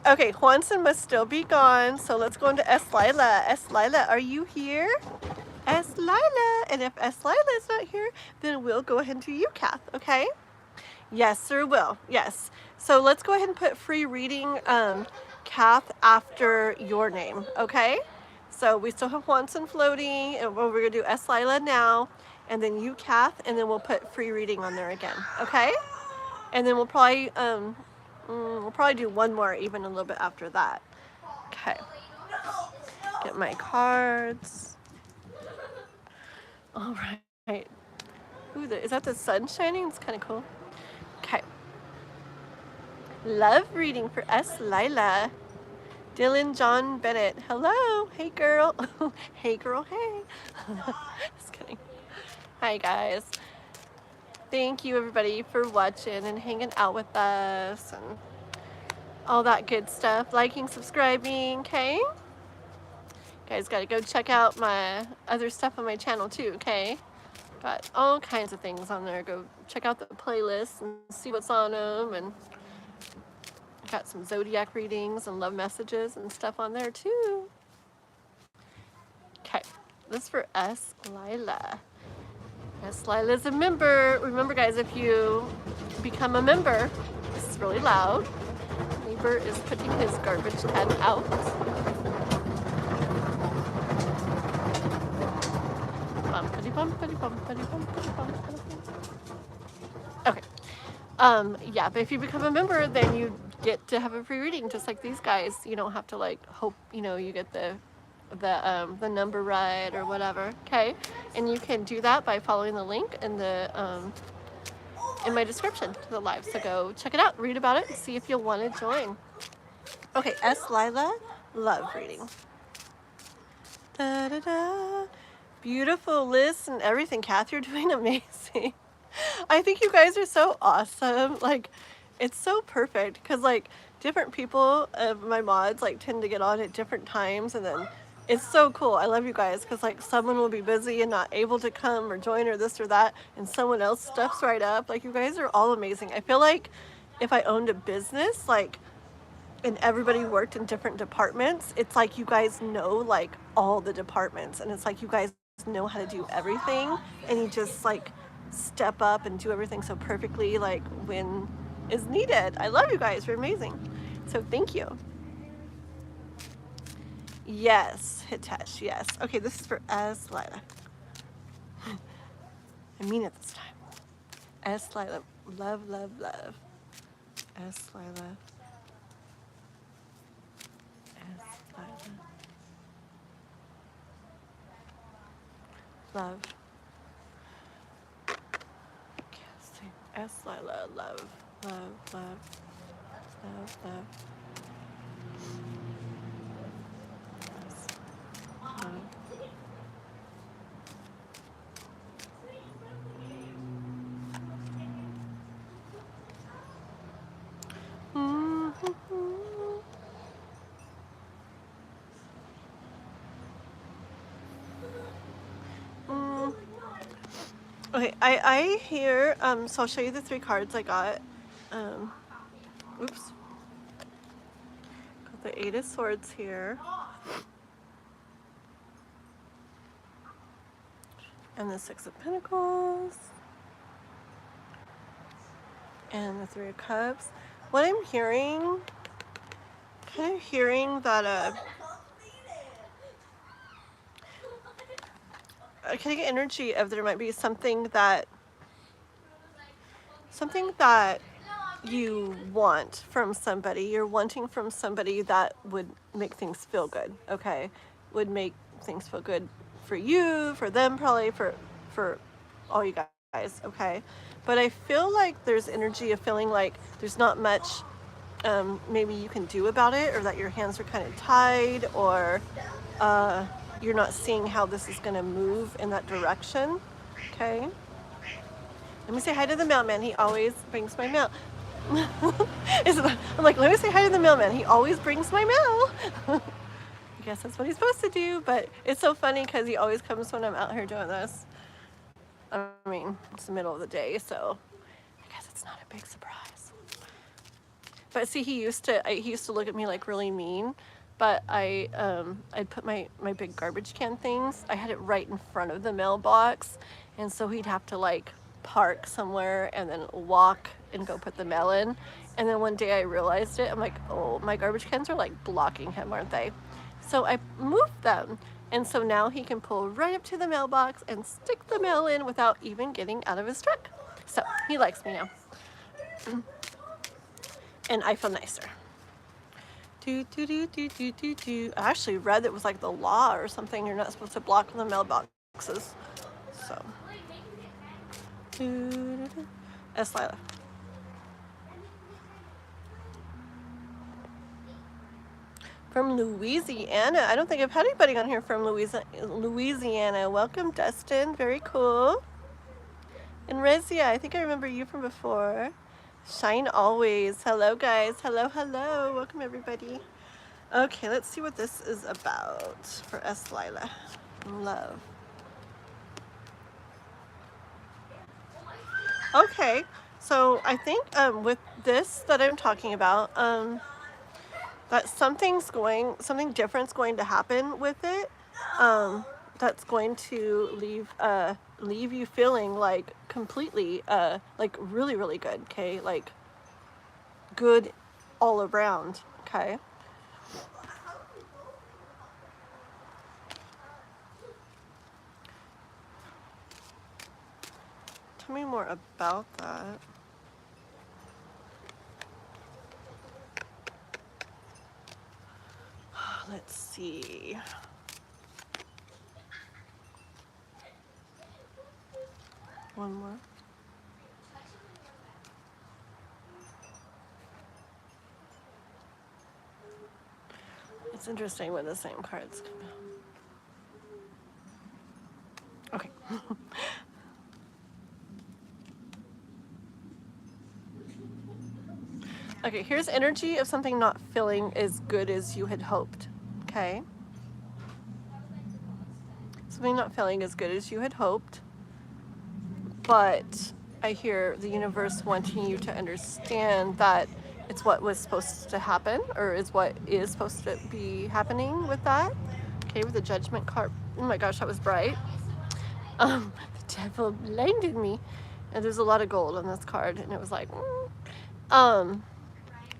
Speaker 1: Okay, Juanson must still be gone, so let's go into S. Lila. S. Lila, are you here? S. Lila. And if S. Lila is not here, then we'll go ahead and do you, Kath, okay? Yes, sir, will. Yes. So let's go ahead and put free reading, Kath, after your name, okay? So we still have Juanson floating, and we're going to do S. Lila now, and then you, Kath, and then we'll put free reading on there again, okay? And then we'll probably do one more even a little bit after that. Okay. Get my cards. All right. Ooh, is that the sun shining? It's kind of cool. Okay. Love reading for S. Lila. Dylan John Bennett. Hello. Hey, girl. Hey, girl. Hey. Just kidding. Hi, guys. Thank you, everybody, for watching and hanging out with us and all that good stuff. Liking, subscribing, okay? Guys, gotta go check out my other stuff on my channel, too, okay? Got all kinds of things on there. Go check out the playlist and see what's on them. And got some zodiac readings and love messages and stuff on there, too. Okay, this is for S. Lila. S. Lila's a member. Remember, guys, if you become a member, this is really loud. Neighbor is putting his garbage can out. Okay. Yeah, but if you become a member, then you get to have a free reading, just like these guys. You don't have to like hope, you know, you get the number right or whatever. Okay, and you can do that by following the link in the in my description to the live. So go check it out, read about it, and see if you'll want to join. Okay, S. Lila, love reading. Da da da. Beautiful list and everything. Kath, you're doing amazing. I think you guys are so awesome. Like, it's so perfect because like different people, my mods, like tend to get on at different times, and then it's so cool. I love you guys because like someone will be busy and not able to come or join or this or that, and someone else steps right up. Like, you guys are all amazing. I feel like if I owned a business, like, and everybody worked in different departments, it's like you guys know like all the departments, and it's like you guys know how to do everything, and you just like step up and do everything so perfectly, like when is needed. I love you guys. You're amazing. So thank you. Yes, Hitesh, yes. Okay, this is for S. Lila. I mean it this time. S. Lila. Love, love, love. S. Lila. S. Lila. love. S. Lila, love, love, love, love, love. Yes. Love. Okay, I hear, so I'll show you the 3 cards I got. Oops. Got the 8 of Swords here. And the 6 of Pentacles. And the 3 of Cups. What I'm hearing, kind of hearing that, I kind of get energy of there might be something that you want from somebody. You're wanting from somebody that would make things feel good, okay? Would make things feel good for you, for them, probably for all you guys, okay? But I feel like there's energy of feeling like there's not much maybe you can do about it, or that your hands are kind of tied, or you're not seeing how this is going to move in that direction, okay? Let me say hi to the mailman. He always brings my mail. I'm like, let me say hi to the mailman. He always brings my mail. I guess that's what he's supposed to do, but it's so funny because he always comes when I'm out here doing this. I mean, it's the middle of the day, so I guess it's not a big surprise. But see, he used to look at me like really mean, but I'd put my big garbage can things, I had it right in front of the mailbox, and so he'd have to like park somewhere and then walk and go put the mail in. And then one day I realized it. I'm like, oh, my garbage cans are like blocking him, aren't they? So I moved them, and so now he can pull right up to the mailbox and stick the mail in without even getting out of his truck. So he likes me now. And I feel nicer. I actually read that it was like the law or something. You're not supposed to block the mailboxes. So. S. Lila. From Louisiana. I don't think I've had anybody on here from Louisiana. Welcome, Dustin. Very cool. And Rezia, I think I remember you from before. Shine always. Hello, guys. Hello, hello. Welcome, everybody. Okay, let's see what this is about for S. Lila. Love. Okay, so I think with this that I'm talking about, that something different's going to happen with it. That's going to leave you feeling like completely, like really, really good. Okay, like good all around. Okay. Tell me more about that. Let's see. One more. It's interesting when the same cards come out. Okay. Okay, here's energy of something not feeling as good as you had hoped. Okay? Something not feeling as good as you had hoped. But I hear the universe wanting you to understand that it's what was supposed to happen, or is what is supposed to be happening with that. Okay, with the Judgment card. Oh my gosh, that was bright. The devil blinded me. And there's a lot of gold on this card, and it was like,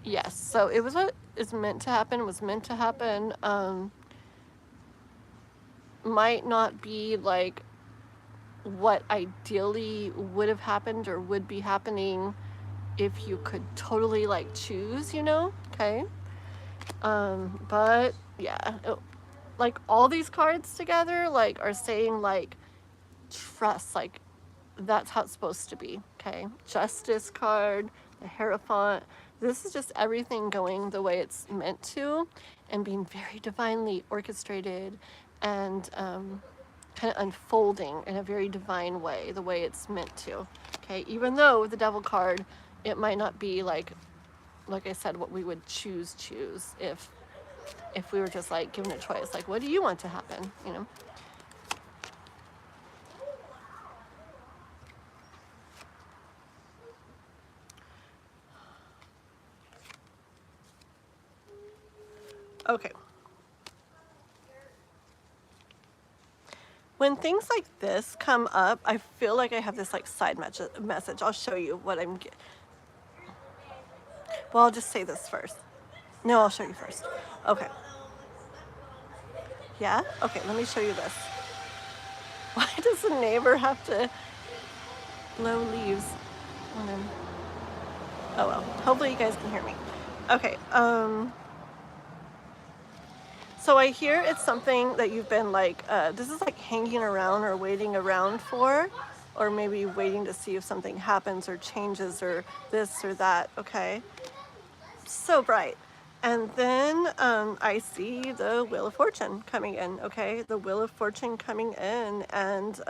Speaker 1: yes, so it was what is meant to happen, was meant to happen. Might not be like what ideally would have happened or would be happening if you could totally like choose, you know, okay? But yeah, like all these cards together like are saying like trust, like that's how it's supposed to be, okay? Justice card, the Hierophant. This is just everything going the way it's meant to and being very divinely orchestrated and kind of unfolding in a very divine way, the way it's meant to, okay? Even though with the Devil card, it might not be like I said, what we would choose if we were just like given a choice, like what do you want to happen, you know? Okay. When things like this come up, I feel like I have this like side message. I'll show you what I'm getting. Well, I'll just say this first. No, I'll show you first. Okay. Yeah? Okay, let me show you this. Why does the neighbor have to blow leaves on him? Oh well, hopefully you guys can hear me. Okay, so I hear it's something that you've been like, this is like hanging around or waiting around for, or maybe waiting to see if something happens or changes or this or that, okay? So bright. And then I see the Wheel of Fortune coming in, okay? The Wheel of Fortune coming in, and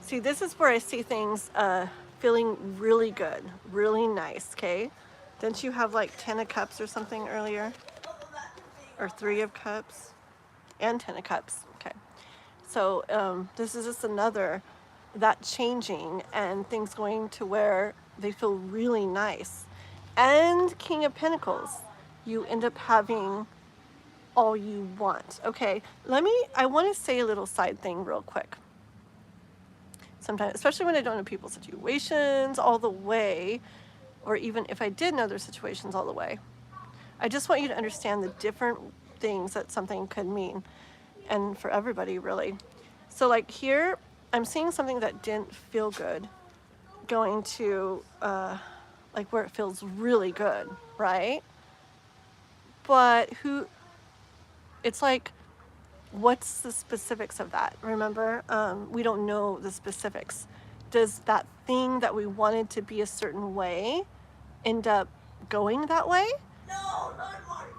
Speaker 1: see, this is where I see things feeling really good, really nice, okay? Didn't you have like 10 of Cups or something earlier? Or 3 of Cups? And 10 of Cups, okay. So this is just another, that changing and things going to where they feel really nice. And King of Pentacles, you end up having all you want. Okay, I want to say a little side thing real quick. Sometimes, especially when I don't know people's situations all the way, or even if I did know their situations all the way, I just want you to understand the different things that something could mean, and for everybody really. So like here, I'm seeing something that didn't feel good going to like where it feels really good, right? But it's like, what's the specifics of that? Remember, we don't know the specifics. Does that thing that we wanted to be a certain way end up going that way? No,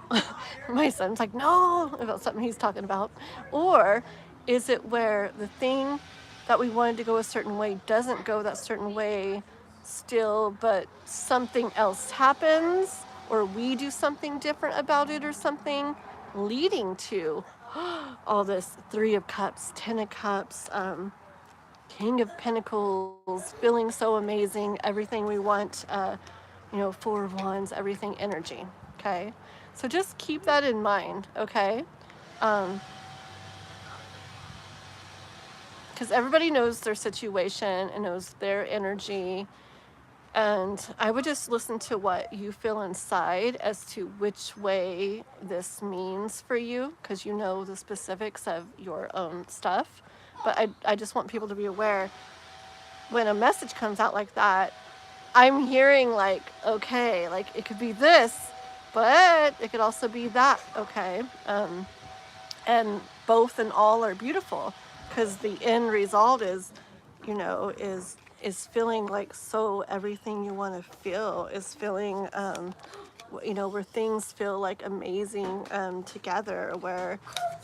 Speaker 1: not my son's like, no, about something he's talking about. Or is it where the thing that we wanted to go a certain way doesn't go that certain way still, but something else happens, or we do something different about it or something, leading to all this 3 of Cups, 10 of Cups, King of Pentacles, feeling so amazing, everything we want, 4 of Wands, everything energy, okay? So just keep that in mind, okay? Because everybody knows their situation and knows their energy, and I would just listen to what you feel inside as to which way this means for you, because you know the specifics of your own stuff. But I just want people to be aware when a message comes out like that, I'm hearing like, okay, like it could be this, but it could also be that, okay? And both and all are beautiful, because the end result is, is feeling like, so everything you want to feel is feeling, where things feel like amazing together, where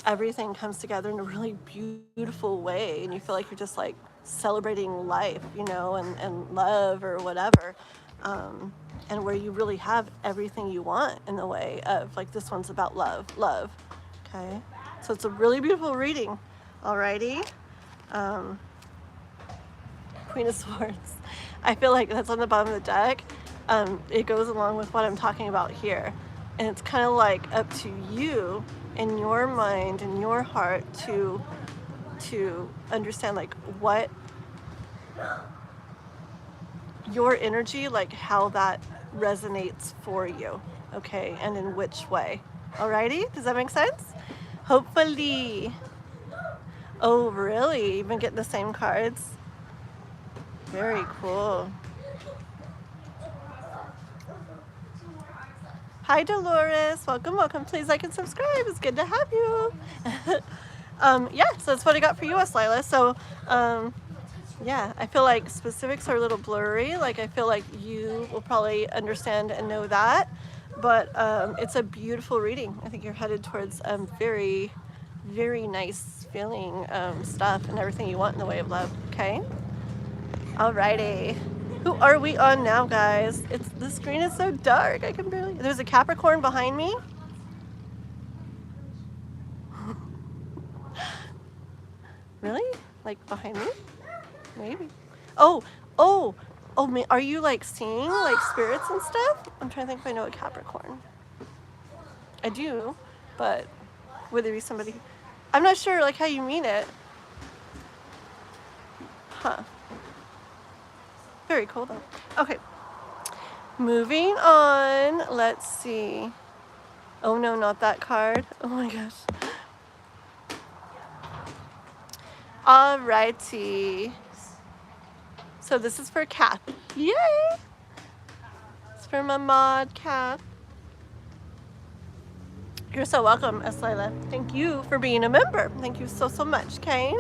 Speaker 1: everything comes together in a really beautiful way, and you feel like you're just like celebrating life, and love or whatever, and where you really have everything you want in the way of, like, this one's about love, okay? So it's a really beautiful reading, alrighty? Queen of Swords. I feel like that's on the bottom of the deck. It goes along with what I'm talking about here. And it's kind of like up to you in your mind and your heart to understand like what your energy, like how that resonates for you, okay? And in which way. Alrighty? Does that make sense? Hopefully. Oh, really? You've been getting the same cards? Very cool. Hi, Dolores. Welcome. Please like and subscribe. It's good to have you. Yeah, so that's what I got for you, Lila. So, yeah, I feel like specifics are a little blurry. Like, I feel like you will probably understand and know that. But it's a beautiful reading. I think you're headed towards very, very nice feeling stuff and everything you want in the way of love. Okay? Alrighty. Who are we on now, guys? The screen is so dark. I can barely. There's a Capricorn behind me. Really? Like behind me? Maybe. Oh, oh, oh, are you like seeing like spirits and stuff? I'm trying to think if I know a Capricorn. I do, but would there be somebody? I'm not sure like how you mean it. Huh. Very cool though. Okay. Moving on. Let's see. Oh no, not that card. Oh my gosh. Alrighty. So this is for Kath. Yay! It's for my mod, Kath. You're so welcome, Eslila. Thank you for being a member. Thank you so, so much, okay?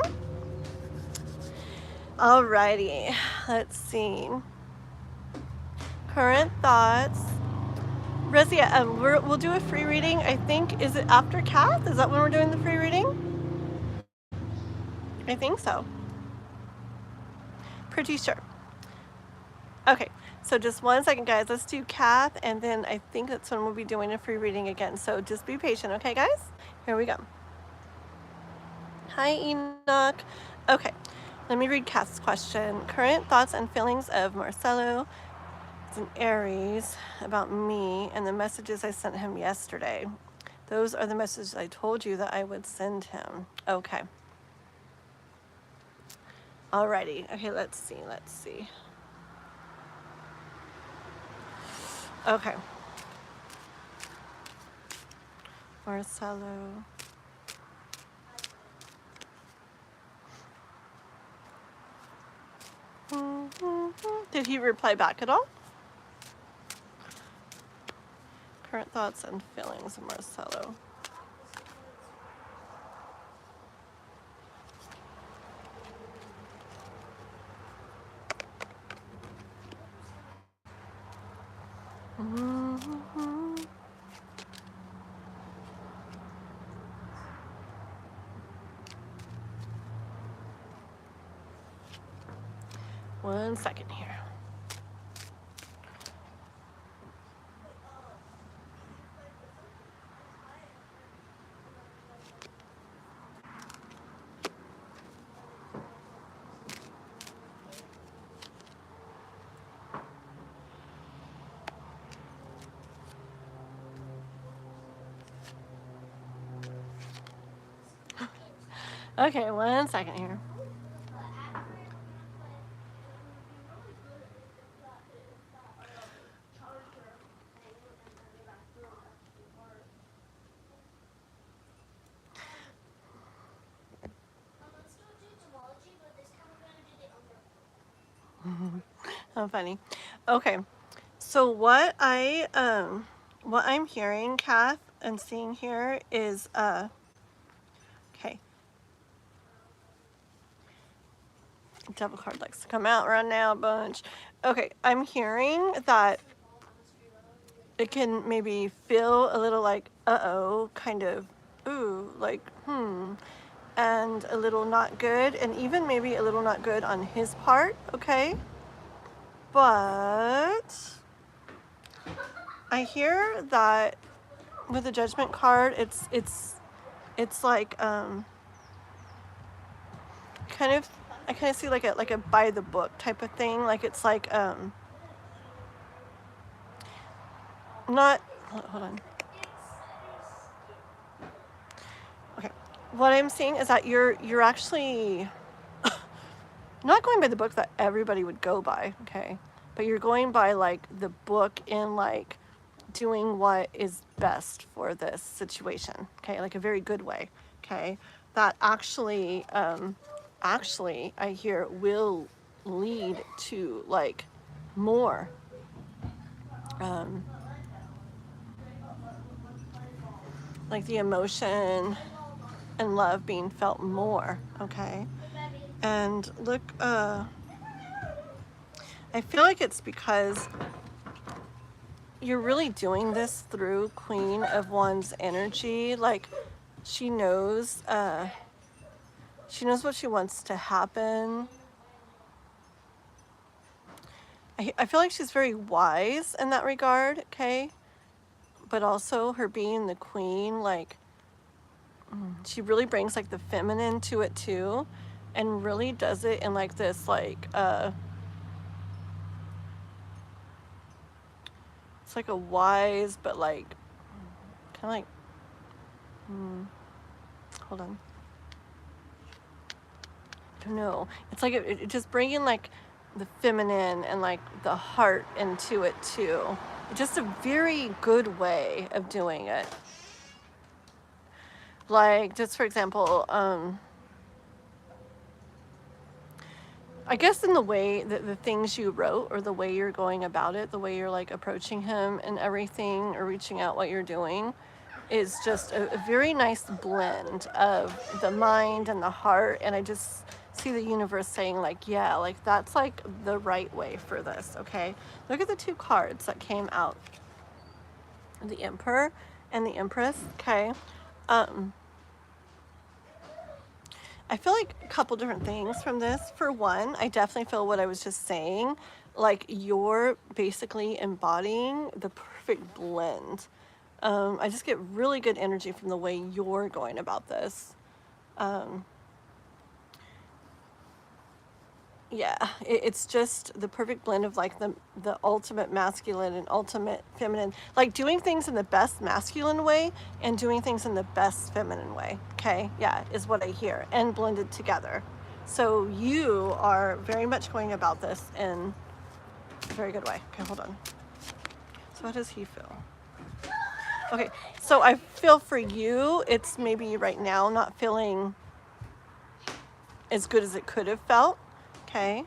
Speaker 1: Alrighty, let's see. Current thoughts. Rezia, we'll do a free reading, I think. Is it after Kath? Is that when we're doing the free reading? I think so. Pretty sure. Okay, so just 1 second, guys. Let's do Kath, and then I think that's when we'll be doing a free reading again. So just be patient, okay, guys? Here we go. Hi, Enoch. Okay, let me read Kath's question. Current thoughts and feelings of Marcelo. It's an Aries about me and the messages I sent him yesterday. Those are the messages I told you that I would send him. Okay. Alrighty. Okay, let's see. Okay. Marcelo. Did he reply back at all? Current thoughts and feelings of Marcelo. One second here. Okay, 1 second here. How funny. Okay, so what I'm hearing, Kath, and seeing here is okay. Devil card likes to come out right now a bunch. Okay, I'm hearing that it can maybe feel a little like uh-oh, kind of ooh, like and a little not good, and even maybe a little not good on his part, okay? But I hear that with the Judgment card, it's like kind of, I kind of see like a by the book type of thing. Like it's like not, hold on. Okay, what I'm seeing is that you're actually not going by the book that everybody would go by, okay? But you're going by like the book in like doing what is best for this situation, okay? Like a very good way, okay? That actually I hear will lead to like more like the emotion and love being felt more, okay? And look, I feel like it's because you're really doing this through Queen of Wands energy. Like, she knows what she wants to happen. I feel like she's very wise in that regard, okay? But also her being the queen, like, she really brings like the feminine to it too, and really does it in like this, like, it's like a wise, but like, kind of like, hold on. I don't know. It's like it just bringing like the feminine and like the heart into it too. Just a very good way of doing it. Like, just for example, I guess in the way that the things you wrote, or the way you're going about it, the way you're like approaching him and everything, or reaching out, what you're doing, is just a very nice blend of the mind and the heart. And I just see the universe saying like, yeah, like that's like the right way for this, okay? Look at the two cards that came out. The Emperor and the Empress, okay? I feel like a couple different things from this. For one, I definitely feel what I was just saying, like you're basically embodying the perfect blend. I just get really good energy from the way you're going about this. Yeah, it's just the perfect blend of like the ultimate masculine and ultimate feminine, like doing things in the best masculine way and doing things in the best feminine way. Okay, yeah, is what I hear, and blended together. So you are very much going about this in a very good way. Okay, hold on. So how does he feel? Okay, so I feel for you, it's maybe right now not feeling as good as it could have felt. Okay,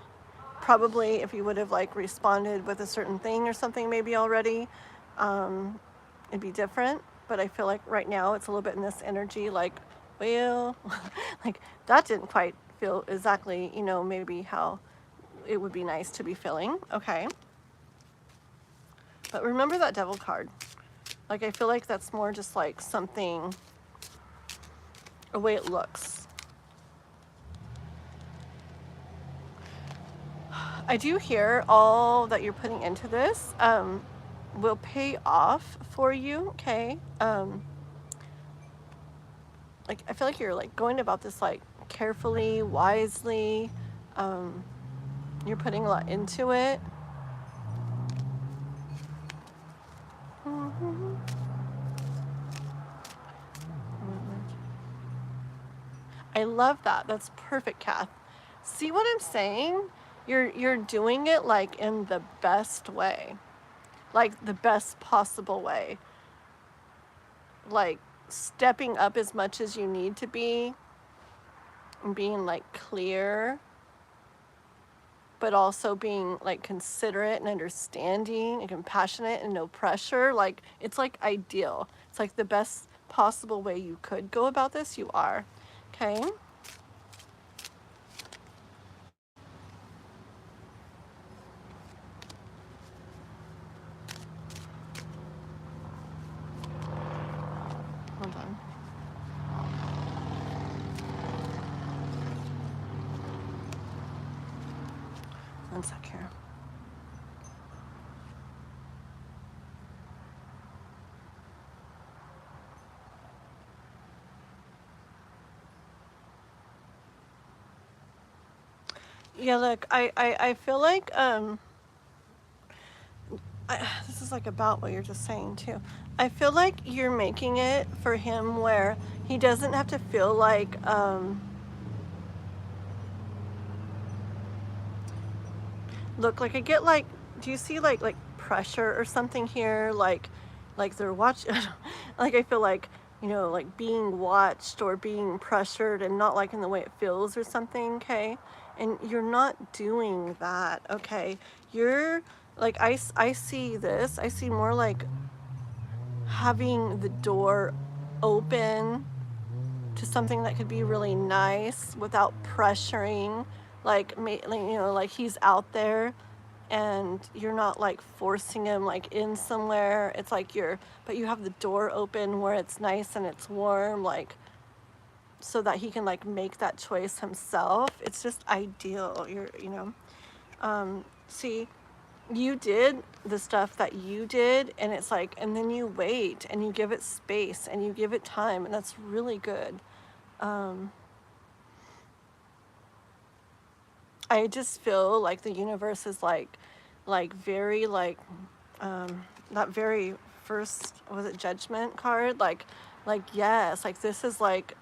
Speaker 1: probably if you would have like responded with a certain thing or something maybe already, it'd be different. But I feel like right now it's a little bit in this energy, like, well, like that didn't quite feel exactly, you know, maybe how it would be nice to be feeling. Okay, but remember that Devil card. Like, I feel like that's more just like something, a way it looks. I do hear all that you're putting into this will pay off for you, okay? Like, I feel like you're like going about this like carefully, wisely. You're putting a lot into it. I love that. That's perfect, Kath. See what I'm saying? You're doing it like in the best way, like the best possible way, like stepping up as much as you need to be and being like clear, but also being like considerate and understanding and compassionate and no pressure. Like, it's like ideal. It's like the best possible way you could go about this. You are. Okay. Hold on. One sec here. Yeah, look, I feel like this is like about what you're just saying too. I feel like you're making it for him where he doesn't have to feel like look, like I get like, do you see like pressure or something here? Like they're watching. Like, I feel like, you know, like being watched or being pressured and not liking the way it feels or something. Okay, and you're not doing that. Okay, you're like, I see this. I see more like having the door open to something that could be really nice without pressuring, like, you know, like he's out there and you're not like forcing him like in somewhere. It's like but you have the door open where it's nice and it's warm, like, so that he can like make that choice himself. It's just ideal. You know, see, you did the stuff that you did, and it's like, and then you wait and you give it space and you give it time, and that's really good. I just feel like the universe is like very like, that very first, was it Judgment card? Like, yes, like this is like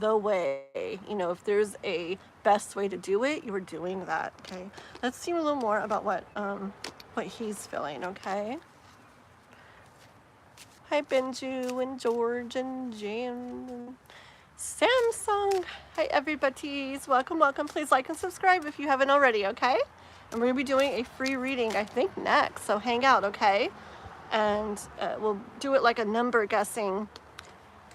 Speaker 1: the way, you know, if there's a best way to do it, you were doing that. Okay. Let's see a little more about what he's feeling. Okay. Hi, Benju and George and Jan and Samsung. Hi, everybody. Welcome, welcome. Please like and subscribe if you haven't already, okay? And we're going to be doing a free reading, I think, next. So hang out, okay? And we'll do it like a number guessing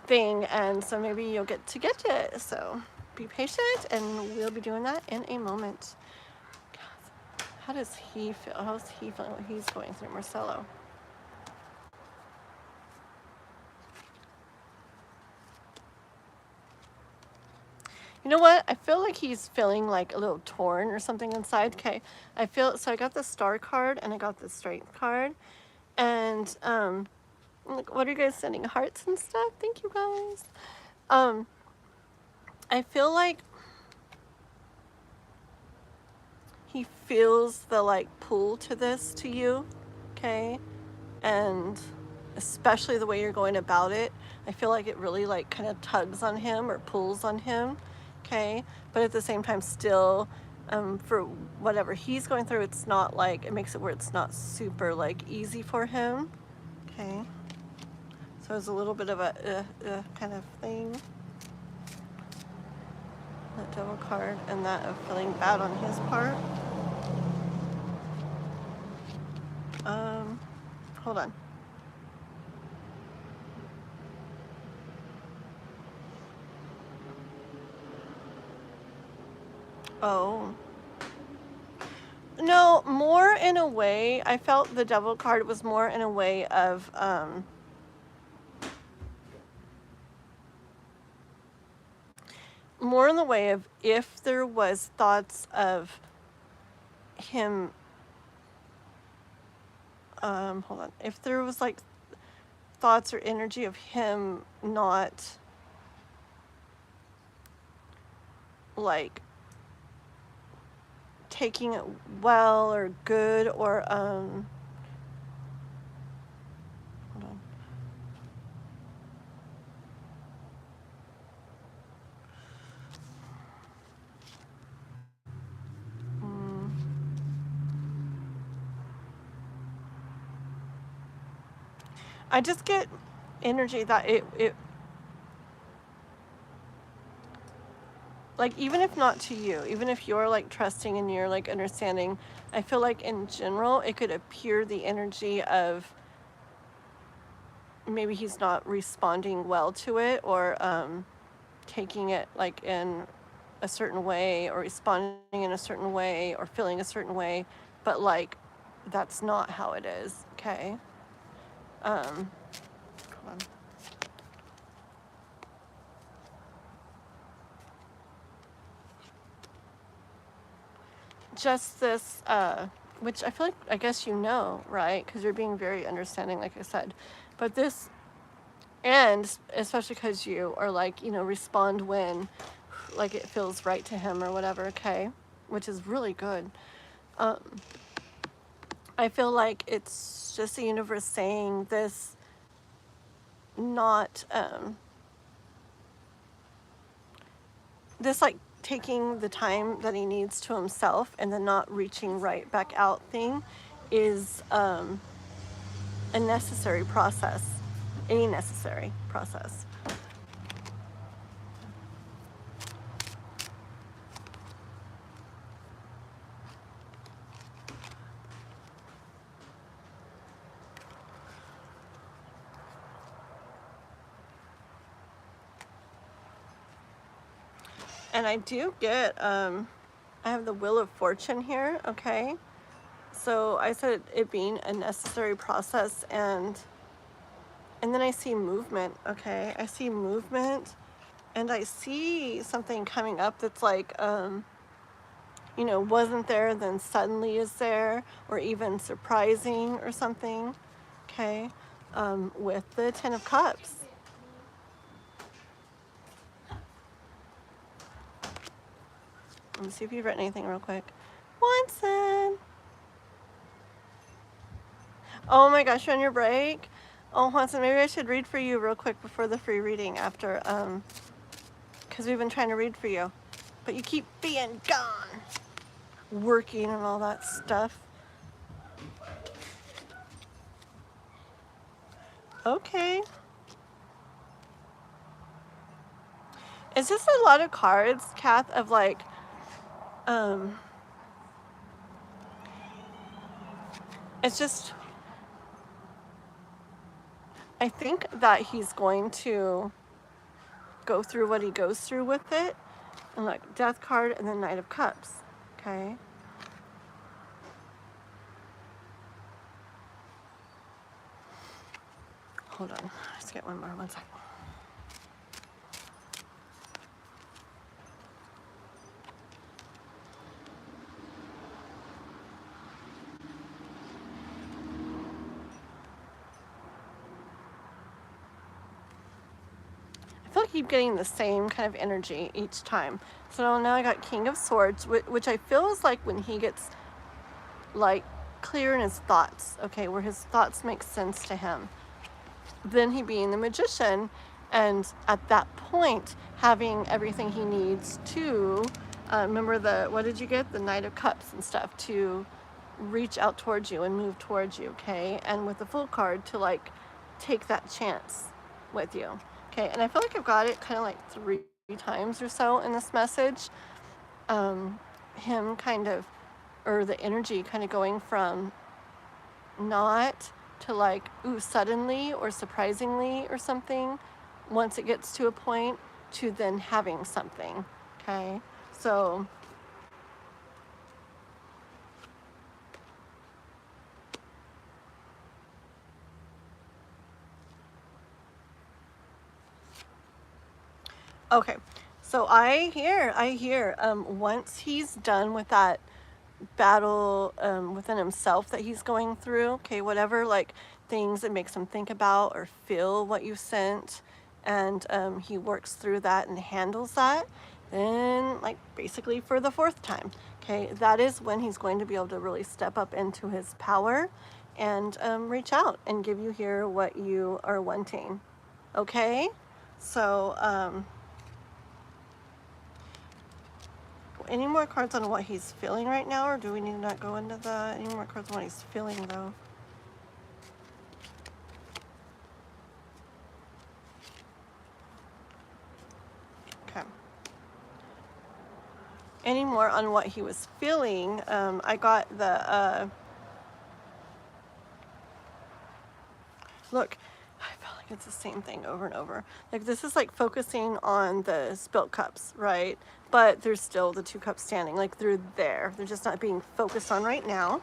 Speaker 1: thing. And so maybe you'll get to get it. So be patient, and we'll be doing that in a moment. How does he feel? How's he feeling what he's going through, Marcelo? You know what? I feel like he's feeling like a little torn or something inside. Okay. I got the Star card and I got the Strength card. And like, what are you guys sending? Hearts and stuff? Thank you, guys. I feel like he feels the like pull to this to you. Okay. And especially the way you're going about it, I feel like it really like kind of tugs on him or pulls on him. Okay, but at the same time, still, for whatever he's going through, it's not like, it makes it where it's not super like easy for him. Okay, so it's a little bit of a kind of thing. That Devil card and that of feeling bad on his part. Hold on. Oh. No, more in a way, I felt the Devil card was more in a way of, more in the way of if there was thoughts of him, hold on, if there was like thoughts or energy of him not like taking it well or good, or hold on. I just get energy that it like, even if not to you, even if you're like trusting and you're like understanding, I feel like in general it could appear the energy of maybe he's not responding well to it, or taking it like in a certain way, or responding in a certain way, or feeling a certain way, but like that's not how it is. Okay. Hold on. Just this, which I feel like, I guess you know, right? Because you're being very understanding, like I said. But this, and especially because you are like, you know, respond when like it feels right to him or whatever, okay? Which is really good. I feel like it's just the universe saying this, not, this like taking the time that he needs to himself and then not reaching right back out thing is a necessary process, a necessary process. And I do get, I have the Wheel of Fortune here, okay? So I said it being a necessary process, and then I see movement, okay? I see movement, and I see something coming up that's like, you know, wasn't there, then suddenly is there, or even surprising or something, okay? With the Ten of Cups. Let me see if you've written anything real quick. Watson! Oh my gosh, you're on your break? Oh, Watson, maybe I should read for you real quick before the free reading after, because we've been trying to read for you. But you keep being gone. Working and all that stuff. Okay. It's just a lot of cards, Kath, of like, it's just, I think that he's going to go through what he goes through with it. And like Death card and then Knight of Cups, okay? Hold on, let's get one more, 1 second. I feel like I keep getting the same kind of energy each time. So now I got King of Swords, which I feel is like when he gets like clear in his thoughts, okay, where his thoughts make sense to him. Then he being the Magician, and at that point having everything he needs to, remember what did you get? The Knight of Cups and stuff, to reach out towards you and move towards you, okay? And with the Fool card to like take that chance with you. Okay, and I feel like I've got it kind of like 3 times or so in this message. Him kind of, or the energy kind of going from not to like, ooh, suddenly or surprisingly or something, once it gets to a point, to then having something, okay? So, okay, so I hear, once he's done with that battle within himself that he's going through, okay, whatever like things that makes him think about or feel what you sent, and he works through that and handles that, then like basically for the 4th time, okay, that is when he's going to be able to really step up into his power and reach out and give you here what you are wanting, okay? So any more cards on what he's feeling right now, or do we need to not go into that? Any more cards on what he's feeling, though? Okay. Any more on what he was feeling? I got the, look, I feel like it's the same thing over and over. Like this is like focusing on the spilt cups, right? But there's still the 2 cups standing, like they're there. They're just not being focused on right now.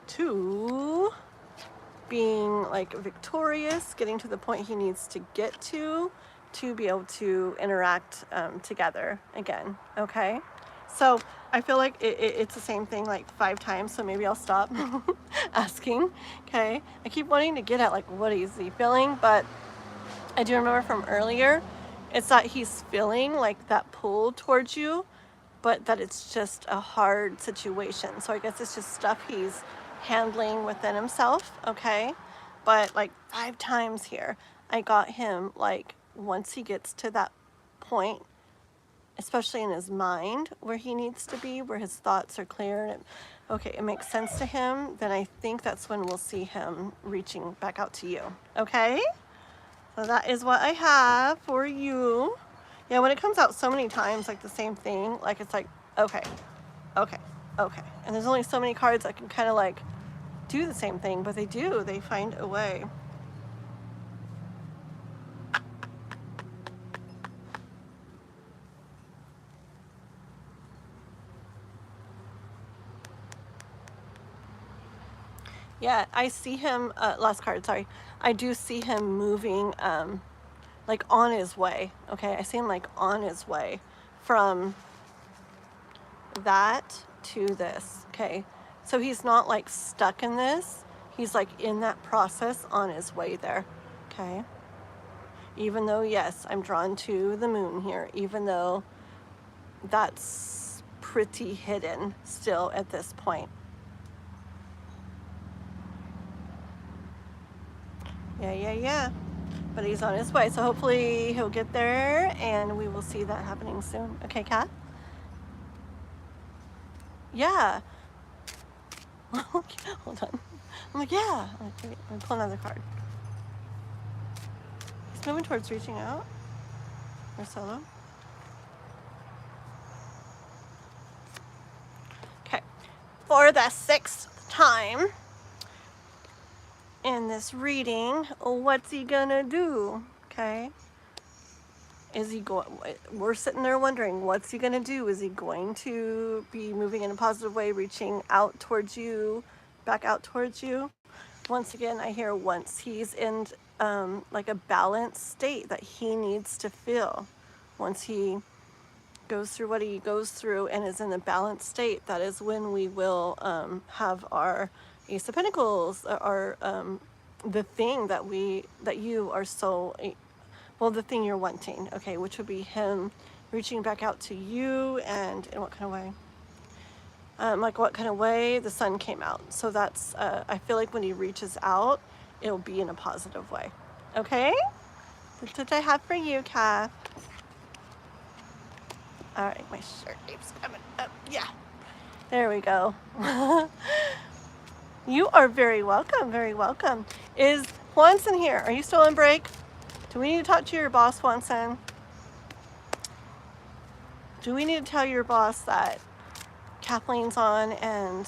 Speaker 1: 2, being like victorious, getting to the point he needs to get to be able to interact together again, okay? So I feel like it's the same thing like 5 times, so maybe I'll stop asking, okay? I keep wanting to get at like what is he feeling, but I do remember from earlier, it's that he's feeling like that pull towards you, but that it's just a hard situation. So I guess it's just stuff he's handling within himself, okay? But like 5 times here, I got him like once he gets to that point, especially in his mind where he needs to be, where his thoughts are clear and okay, it makes sense to him, then I think that's when we'll see him reaching back out to you, okay? So that is what I have for you. Yeah, when it comes out so many times, like the same thing, like it's like, okay, okay, okay. And there's only so many cards that can kind of like do the same thing, but they find a way. Yeah, I see him, last card, sorry. I do see him moving, like on his way, okay? I see him like on his way from that to this, okay? So he's not like stuck in this. He's like in that process on his way there, okay? Even though, yes, I'm drawn to the moon here, even though that's pretty hidden still at this point. Yeah. But he's on his way, so hopefully he'll get there and we will see that happening soon. Okay, Kath? Yeah. Hold on. I'm like, yeah. Let me pull another card. He's moving towards reaching out. Or solo. Okay. For the 6th time in this reading, what's he gonna do? Okay. Is he going? We're sitting there wondering, what's he gonna do? Is he going to be moving in a positive way, reaching out towards you, back out towards you? Once again, I hear once he's in like a balanced state that he needs to feel. Once he goes through what he goes through and is in a balanced state, that is when we will have our Ace of Pentacles, our the thing that you are so, well, the thing you're wanting, okay, which would be him reaching back out to you. And in what kind of way? Like what kind of way? The sun came out. So that's, I feel like when he reaches out, it'll be in a positive way. Okay? That's what I have for you, Kath. All right, my shirt keeps coming up. Yeah. There we go. You are very welcome, very welcome. Is Juanson here? Are you still on break? Do we need to talk to your boss, Juanson? Do we need to tell your boss that Kathleen's on and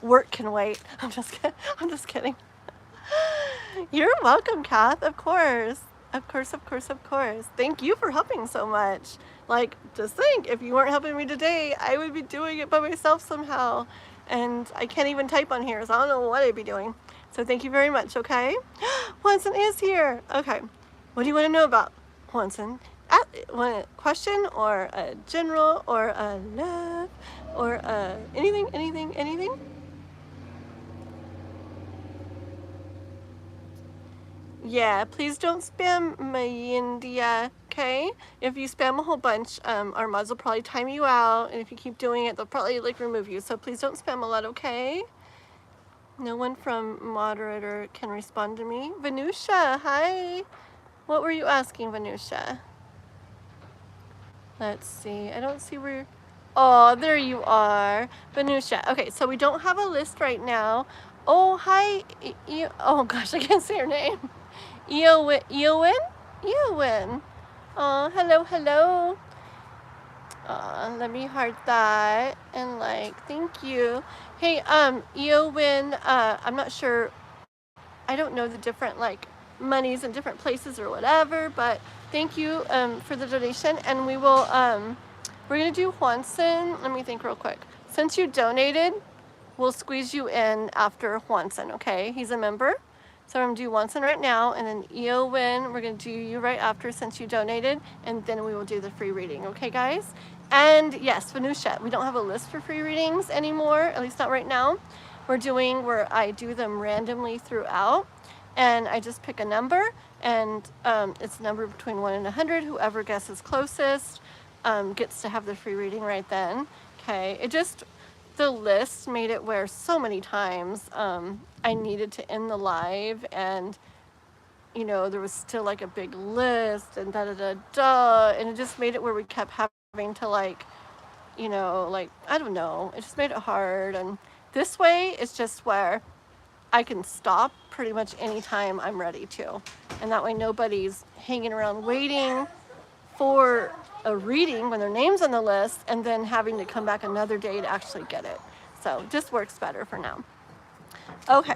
Speaker 1: work can wait? I'm just kidding. You're welcome, Kath, of course. Of course. Thank you for helping so much. Like, just think, if you weren't helping me today, I would be doing it by myself somehow. And I can't even type on here, so I don't know what I'd be doing. So thank you very much, okay? Juanson is here. Okay. What do you want to know about Juanson? Want a question or a general or a love or anything? Yeah, please don't spam my India, okay? If you spam a whole bunch, our mods will probably time you out, and if you keep doing it, they'll probably like remove you. So please don't spam a lot, okay? No one from moderator can respond to me. Venusia, hi. What were you asking, Venusia? Let's see. I don't see where. Oh, there you are, Venusia. Okay, so we don't have a list right now. Oh, hi. Oh gosh, I can't say her name. Eowyn? Oh, hello. Let me heart that and like, thank you. Hey, Eowyn, I'm not sure, I don't know the different like monies in different places or whatever, but thank you for the donation. And we will, we're gonna do Juanson. Let me think real quick. Since you donated, we'll squeeze you in after Juanson, okay? He's a member. So I'm gonna do Juanson right now, and then Eowyn, we're gonna do you right after since you donated, and then we will do the free reading, okay guys? And yes, Venusia, we don't have a list for free readings anymore, at least not right now. We're doing where I do them randomly throughout, and I just pick a number, and it's a number between 1 and 100. Whoever guesses closest gets to have the free reading right then, okay? The list made it where so many times I needed to end the live, and you know, there was still like a big list and and it just made it where we kept having to like, you know, like, I don't know, it just made it hard. And this way it's just where I can stop pretty much anytime I'm ready to, and that way nobody's hanging around waiting for a reading when their name's on the list and then having to come back another day to actually get it. So just works better for now. Okay.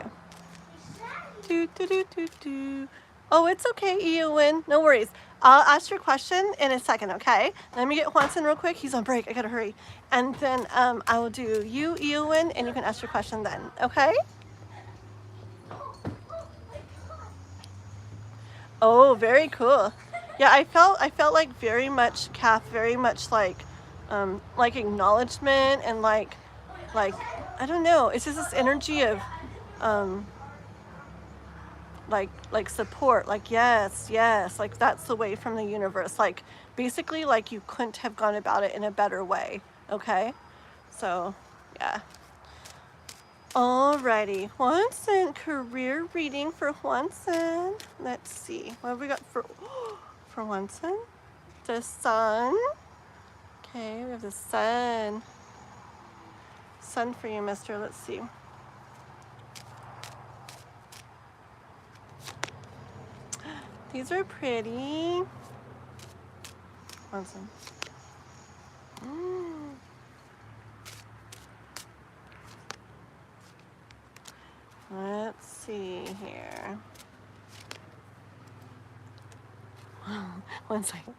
Speaker 1: Oh, it's okay, Eowyn. No worries. I'll ask your question in a second, okay? Let me get Juanson real quick. He's on break. I gotta hurry. And then I will do you, Eowyn, and you can ask your question then, okay? Oh, very cool. Yeah, I felt like very much, Kath, very much like acknowledgement and like I don't know. It's just this energy of um like support, like yes, yes, like that's the way from the universe. Like basically like you couldn't have gone about it in a better way. Okay? So, yeah. Alrighty, Juanson, career reading for Juanson. Let's see, what have we got for for Juanson? The sun. Okay, we have the sun. Sun for you, mister. Let's see. These are pretty. Juanson. Let's see here. One second.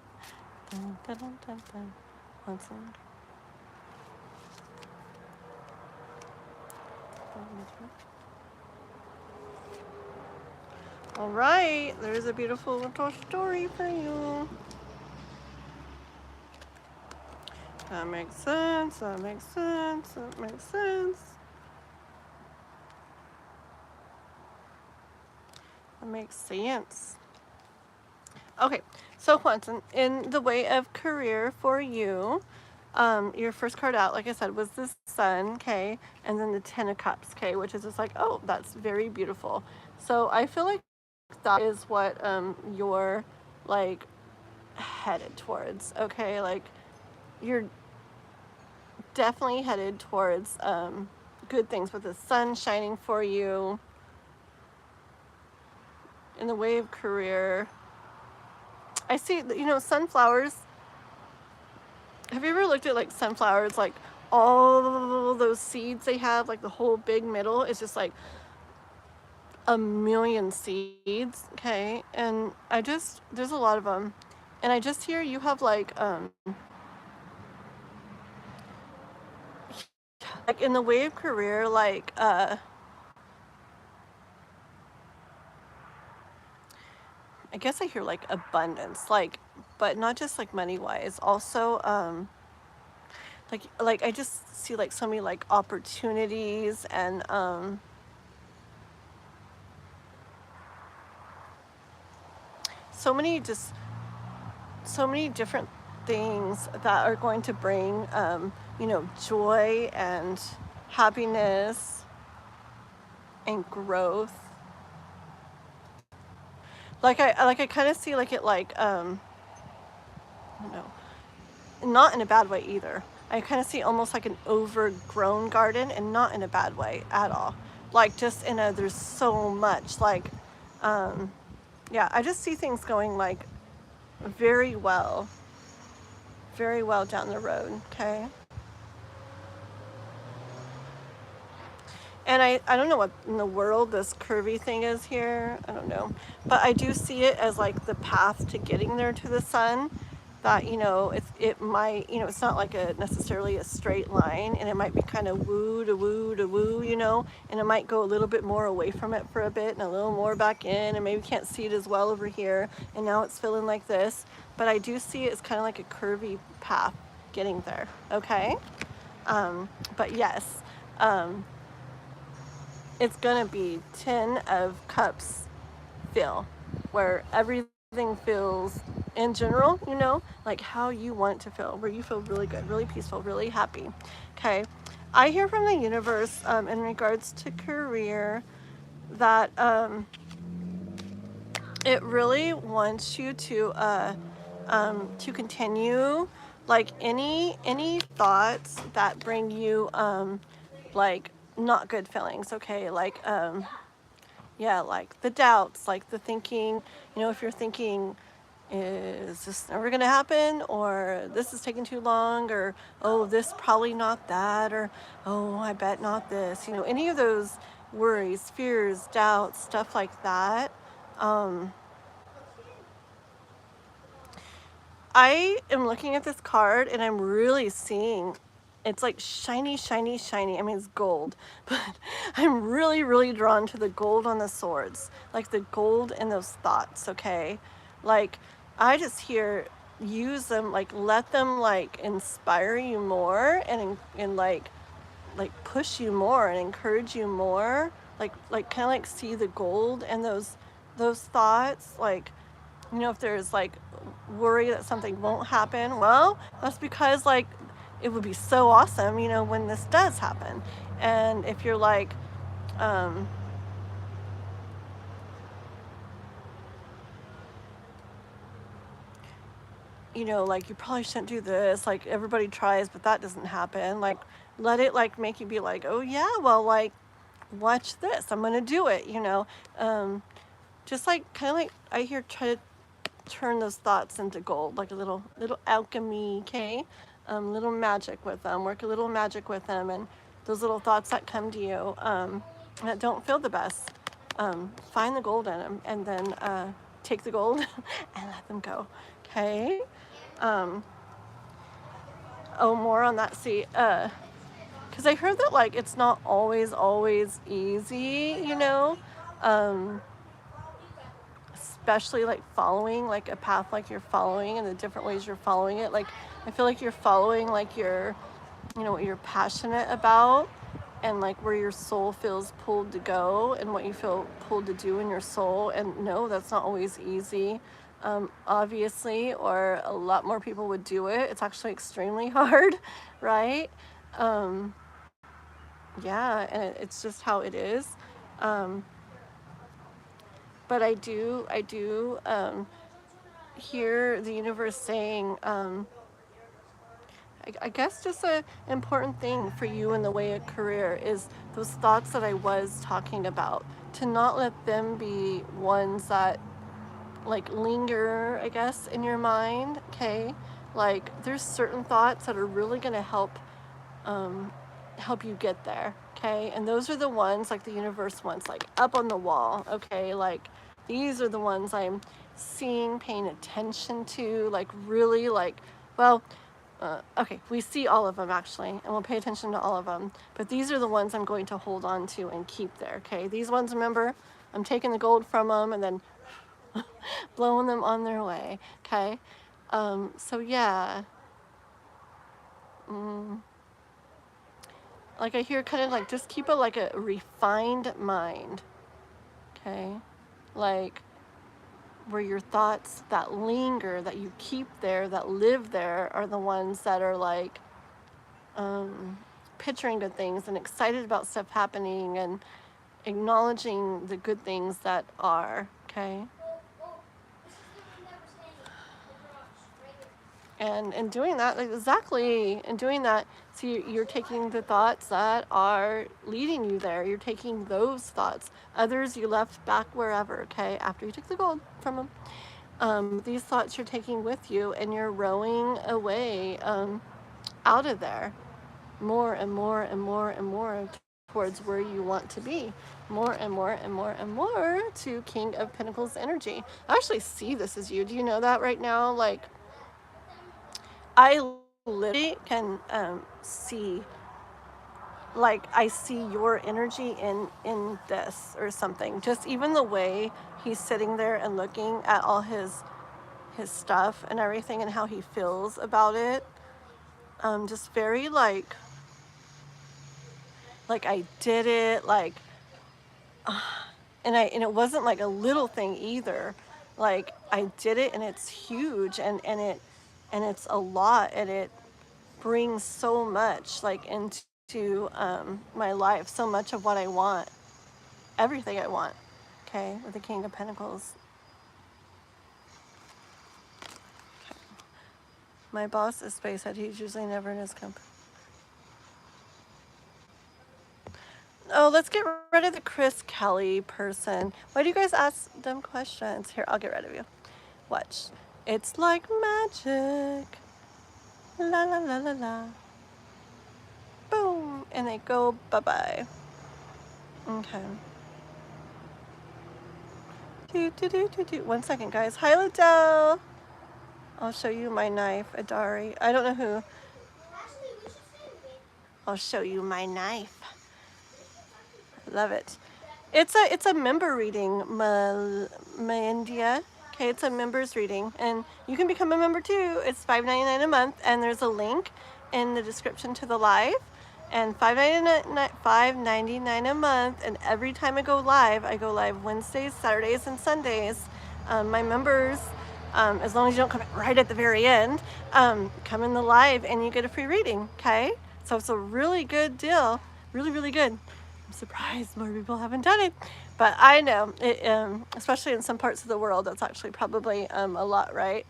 Speaker 1: Dun, dun, dun, dun, dun. One second. All right, there's a beautiful little story for you. That makes sense, that makes sense, that makes sense. That makes sense. Okay, so Quentin, in the way of career for you, your first card out, like I said, was the Sun, okay, and then the Ten of Cups, okay, which is just like, oh, that's very beautiful. So I feel like that is what you're like headed towards, okay, like you're definitely headed towards good things with the sun shining for you. In the way of career, I see, you know, sunflowers. Have you ever looked at like sunflowers, like all those seeds they have, like the whole big middle is just like a million seeds, okay? And there's a lot of them. And I just hear you have like in the way of career, like I guess I hear like abundance, like, but not just like money wise, also like I just see like so many like opportunities and so many just so many different things that are going to bring you know, joy and happiness and growth. I kind of see like it like I don't know, not in a bad way either. I kind of see almost like an overgrown garden, and not in a bad way at all. Like just in a, there's so much like yeah, I just see things going like very well down the road, okay? And I don't know what in the world this curvy thing is here. I don't know. But I do see it as like the path to getting there to the sun. That, you know, it might, you know, it's not like a necessarily a straight line, and it might be kind of woo to woo to woo, you know, and it might go a little bit more away from it for a bit and a little more back in, and maybe can't see it as well over here, and now it's feeling like this. But I do see it as kind of like a curvy path getting there, okay? But yes, it's gonna be 10 of cups feel, where everything feels in general, you know, like how you want it to feel, where you feel really good, really peaceful, really happy. Okay, I hear from the universe in regards to career that it really wants you to continue like any thoughts that bring you like not good feelings, okay, like yeah, like the doubts, like the thinking, you know, if you're thinking, is this never going to happen, or this is taking too long, or oh, this probably not that, or oh, I bet not this, you know, any of those worries, fears, doubts, stuff like that. I am looking at this card and I'm really seeing it's like shiny, shiny, shiny. I mean, it's gold, but I'm really, really drawn to the gold on the swords, like the gold in those thoughts, okay? Like, I just hear use them, like let them like inspire you more and like push you more and encourage you more, like kind of like see the gold and those thoughts, like, you know, if there's like worry that something won't happen, well, that's because like it would be so awesome, you know, when this does happen. And if you're like, you know, like you probably shouldn't do this, like everybody tries, but that doesn't happen. Like, let it like make you be like, oh yeah, well, like, watch this, I'm gonna do it, you know. Just like kind of like I hear try to turn those thoughts into gold, like a little alchemy, okay? Little magic with them, work a little magic with them, and those little thoughts that come to you that don't feel the best, find the gold in them, and then take the gold and let them go, okay? Oh, more on that. See, because I heard that like it's not always easy, you know. Especially like following like a path like you're following and the different ways you're following it. Like, I feel like you're following like your, you know, what you're passionate about and like where your soul feels pulled to go and what you feel pulled to do in your soul. And no, that's not always easy, obviously, or a lot more people would do it. It's actually extremely hard, right? Yeah, and it's just how it is. But I do hear the universe saying, I guess just an important thing for you in the way of career is those thoughts that I was talking about, to not let them be ones that like linger, I guess, in your mind, okay? Like, there's certain thoughts that are really gonna help you get there, okay? And those are the ones, like the universe wants, like up on the wall, okay? Like, these are the ones I'm seeing, paying attention to, like really like, well, okay, we see all of them actually, and we'll pay attention to all of them, but these are the ones I'm going to hold on to and keep there, okay? These ones, remember, I'm taking the gold from them and then blowing them on their way, okay? So yeah, like I hear kind of like just keep like a refined mind, okay? Like where your thoughts that linger, that you keep there, that live there, are the ones that are like picturing good things and excited about stuff happening and acknowledging the good things that are, okay? And in doing that, like exactly, in doing that, so you're taking the thoughts that are leading you there. You're taking those thoughts. Others you left back wherever, okay, after you took the gold from them. These thoughts you're taking with you, and you're rowing away out of there, more and more and more and more towards where you want to be, more and more and more and more to King of Pentacles energy. I actually see this as you. Do you know that right now? Like, I literally can see, like, I see your energy in this or something. Just even the way he's sitting there and looking at all his stuff and everything and how he feels about it. Just very like I did it, like, and it wasn't like a little thing either. Like, I did it and it's huge and it's a lot, and it brings so much like into my life, so much of what I want, everything I want, okay, with the King of Pentacles. Okay. My boss is Spacehead. He's usually never in his company. Oh, let's get rid of the Chris Kelly person. Why do you guys ask dumb questions? Here, I'll get rid of you. Watch. It's like magic. La la la la la. Boom. And they go bye-bye. Okay. Do. 1 second, guys. Hi, Liddell. I'll show you my knife, Adari. I don't know who. I'll show you my knife. I love it. It's a member reading, India. Okay, it's a members reading, and you can become a member too. It's $5.99 a month, and there's a link in the description to the live. And $5.99 a month, and every time I go live Wednesdays, Saturdays, and Sundays. My members, as long as you don't come right at the very end, come in the live and you get a free reading, okay? So it's a really good deal, really, really good. I'm surprised more people haven't done it, but I know, it, especially in some parts of the world, that's actually probably a lot, right?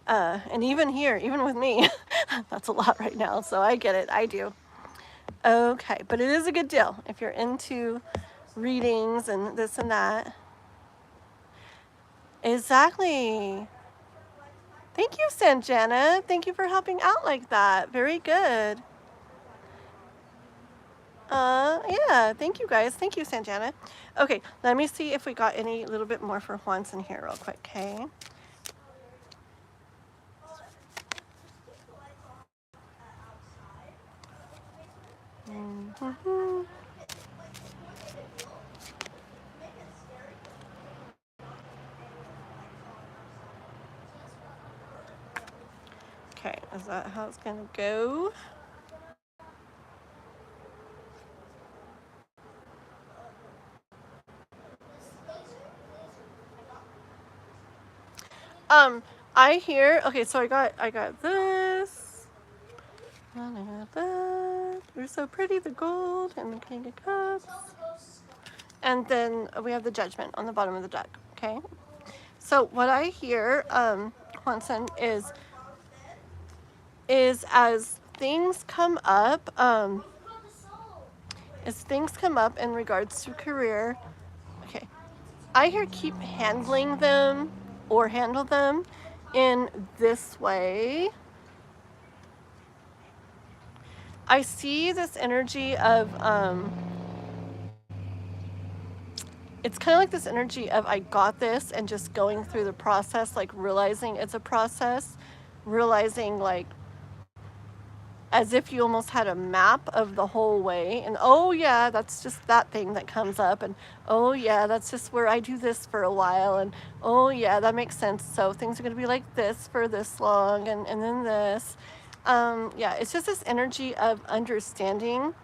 Speaker 1: And even here, even with me, that's a lot right now, so I get it, I do. Okay, but it is a good deal if you're into readings and this and that. Exactly. Thank you, Sanjana. Thank you for helping out like that. Very good. Yeah, thank you guys. Thank you, Sanjana. Okay, let me see if we got any little bit more for Juanson here real quick, okay? Mm-hmm. Okay, is that how it's gonna go? I hear, okay, so I got this. And I got that. They're so pretty, the gold and the King of Cups. And then we have the Judgment on the bottom of the deck, okay? So what I hear, Juanson, is as things come up, in regards to career, okay, I hear keep handling them or handle them in this way. I see this energy of, it's kind of like this energy of I got this and just going through the process, like realizing it's a process, realizing like as if you almost had a map of the whole way, and oh yeah, that's just that thing that comes up, and oh yeah, that's just where I do this for a while, and oh yeah, that makes sense, so things are going to be like this for this long, and then this. Yeah, it's just this energy of understanding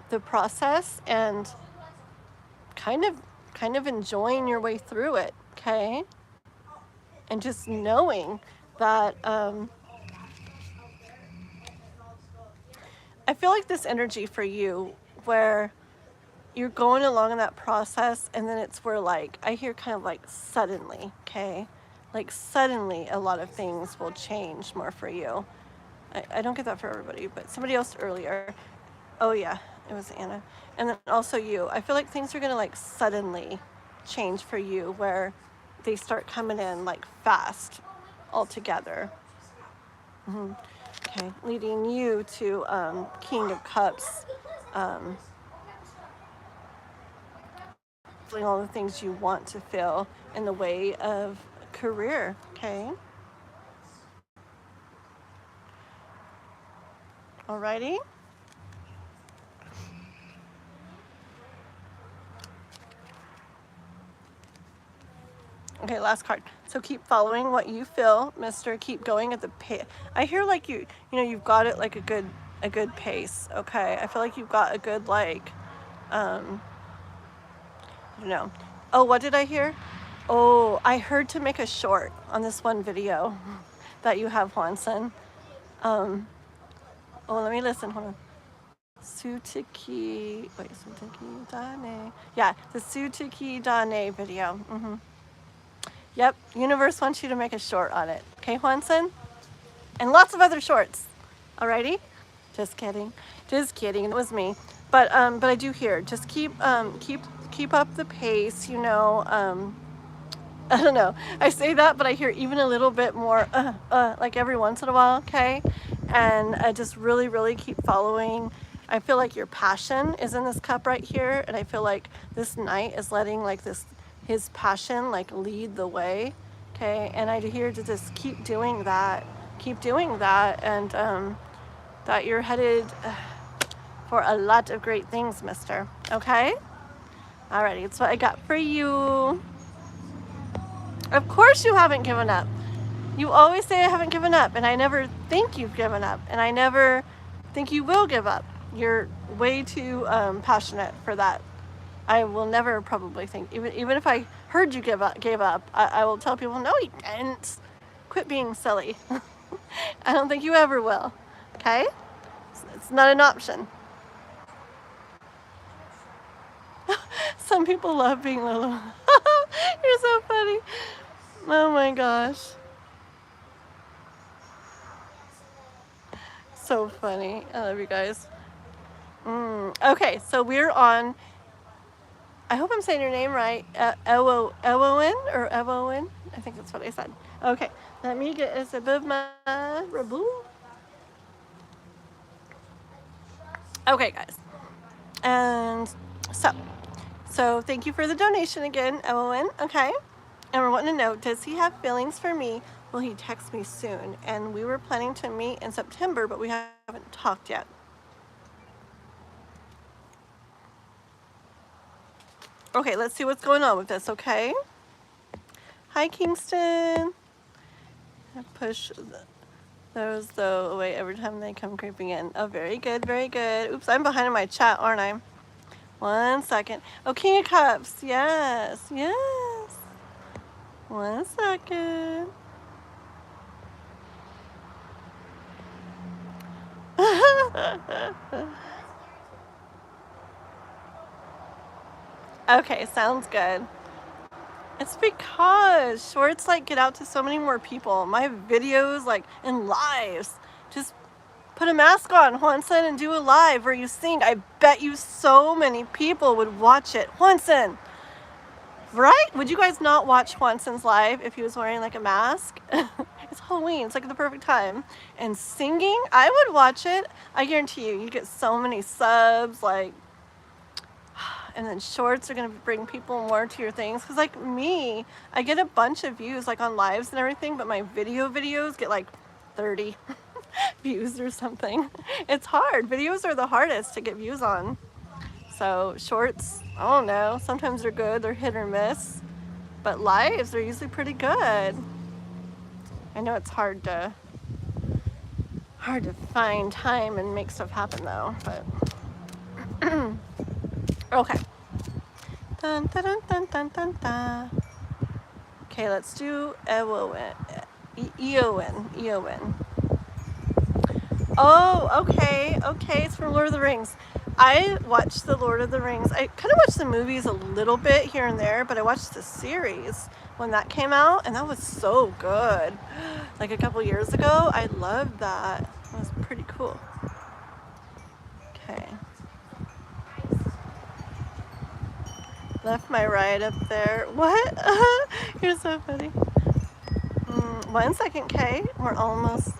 Speaker 1: the process and kind of enjoying your way through it, okay? And just knowing that I feel like this energy for you where you're going along in that process, and then it's where like I hear kind of like suddenly, okay? Like suddenly a lot of things will change more for you. I don't get that for everybody, but somebody else earlier. Oh yeah, it was Anna. And then also you. I feel like things are gonna like suddenly change for you where they start coming in like fast altogether. Mm-hmm. Okay, leading you to King of Cups. Feeling all the things you want to feel in the way of career, okay? Alrighty. Okay, last card. So keep following what you feel, mister. Keep going at the pace. I hear like you know, you've got it like a good pace, okay? I feel like you've got a good like, I don't know. Oh, what did I hear? Oh, I heard to make a short on this one video that you have, Juanson. Oh, let me listen, hold on. Sutiki Dane. Yeah, the Sutiki Dane video. Mm-hmm. Yep, universe wants you to make a short on it. Okay, Juanson? And lots of other shorts. Alrighty? Just kidding. Just kidding. It was me. But I do hear. Just keep up the pace, you know. I don't know. I say that, but I hear even a little bit more like every once in a while, okay? And I just really, really keep following. I feel like your passion is in this cup right here, and I feel like this knight is letting like his passion like lead the way, okay? And I hear to just keep doing that, and that you're headed, for a lot of great things, mister. Okay? Alrighty, it's what I got for you. Of course you haven't given up. You always say I haven't given up, and I never think you've given up, and I never think you will give up. You're way too passionate for that. I will never probably think, even if I heard you gave up, I will tell people, no, you didn't. Quit being silly. I don't think you ever will. Okay? It's not an option. Some people love being little. You're so funny. Oh my gosh. So funny. I love you guys. Okay, so we're on, I hope I'm saying your name right, Ewoin or Ewoin? I think that's what I said. Okay, let me get this above my raboom. Okay, guys. And so thank you for the donation again, Ewoin. Okay. And we're wanting to know, does he have feelings for me? Will he text me soon? And we were planning to meet in September, but we haven't talked yet. Okay, let's see what's going on with this, okay? Hi, Kingston. I push those, though, away every time they come creeping in. Oh, very good, very good. Oops, I'm behind in my chat, aren't I? 1 second. Oh, King of Cups. Yes, yes. 1 second. Okay, sounds good. It's because shorts like get out to so many more people. My videos, like in lives, just put a mask on, Juanson, and do a live where you sing. I bet you so many people would watch it. Juanson, right? Would you guys not watch Juanson's live if he was wearing like a mask? It's Halloween, it's like the perfect time. And singing, I would watch it. I guarantee you, you'd get so many subs, like, and then shorts are gonna bring people more to your things. Cause like me, I get a bunch of views like on lives and everything, but my videos get like 30 views or something. It's hard. Videos are the hardest to get views on. So shorts, I don't know, sometimes they're good, they're hit or miss, but lives are usually pretty good. I know it's hard to find time and make stuff happen though, but okay. Dun, dun, dun, dun, dun, dun, dun. Okay, let's do Eowyn. Oh, okay, it's from Lord of the Rings. I watched the Lord of the Rings. I kind of watched the movies a little bit here and there, but I watched the series when that came out, and that was so good. Like a couple years ago, I loved that. It was pretty cool. Okay. Left my right up there. What? You're so funny. 1 second, Kay. We're almost.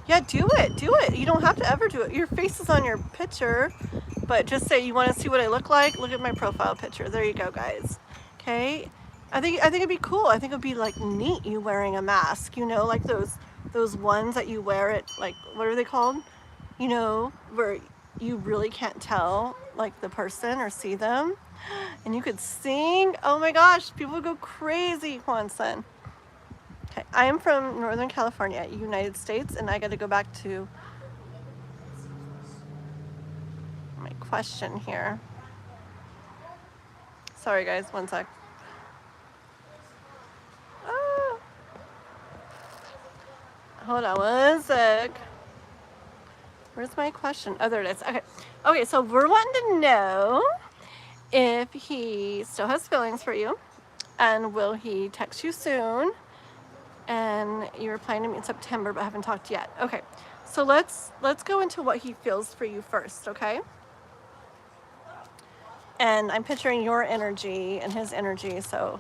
Speaker 1: Yeah, do it. You don't have to ever do it. Your face is on your picture, but just say you want to see what I look like. Look at my profile picture. There you go, guys. Okay. I think it'd be cool. I think it'd be like neat you wearing a mask. You know, like those ones that you wear at, like, what are they called? You know, where you really can't tell like the person or see them, and you could sing. Oh my gosh, people would go crazy, Juanson. Okay, I am from Northern California, United States, and I got to go back to my question here. Sorry guys, 1 sec. Hold on 1 sec. Where's my question? Oh, there it is. Okay, so we're wanting to know if he still has feelings for you, and will he text you soon? And you were planning to meet in September, but haven't talked yet. Okay, so let's go into what he feels for you first, okay? And I'm picturing your energy and his energy, so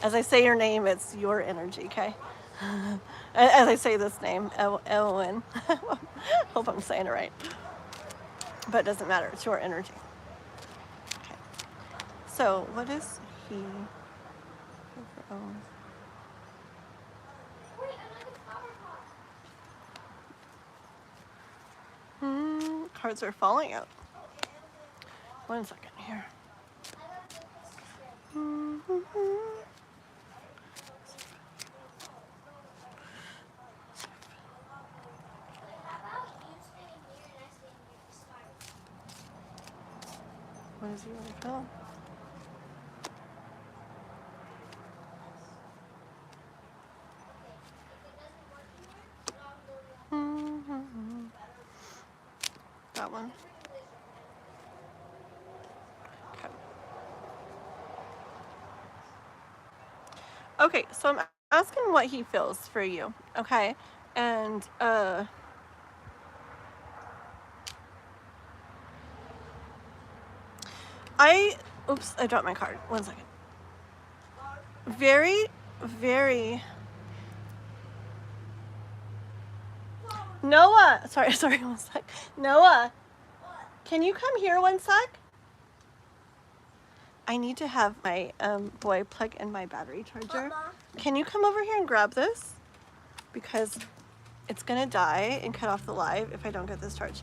Speaker 1: as I say your name, it's your energy, okay? As I say this name, Eowyn. Hope I'm saying it right. But it doesn't matter, it's your energy. Okay. So, what is he? cards are falling out. One second here. What does he really feel? That one. Okay. Okay, so I'm asking what he feels for you, okay? And oops, I dropped my card. One second. Very, very Noah, sorry, one sec. Noah, can you come here one sec? I need to have my boy plug in my battery charger. Can you come over here and grab this? Because it's gonna die and cut off the live if I don't get this charged.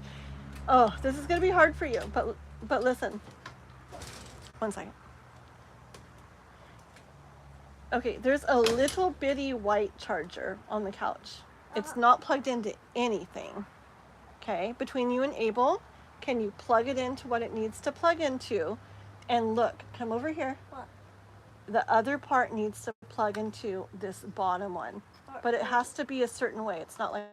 Speaker 1: Oh, this is gonna be hard for you, but listen. One second. Okay, there's a little bitty white charger on the couch. It's not plugged into anything. Okay, between you and Abel, can you plug it into what it needs to plug into? And look, come over here.
Speaker 2: What?
Speaker 1: The other part needs to plug into this bottom one. But it has to be a certain way. It's not like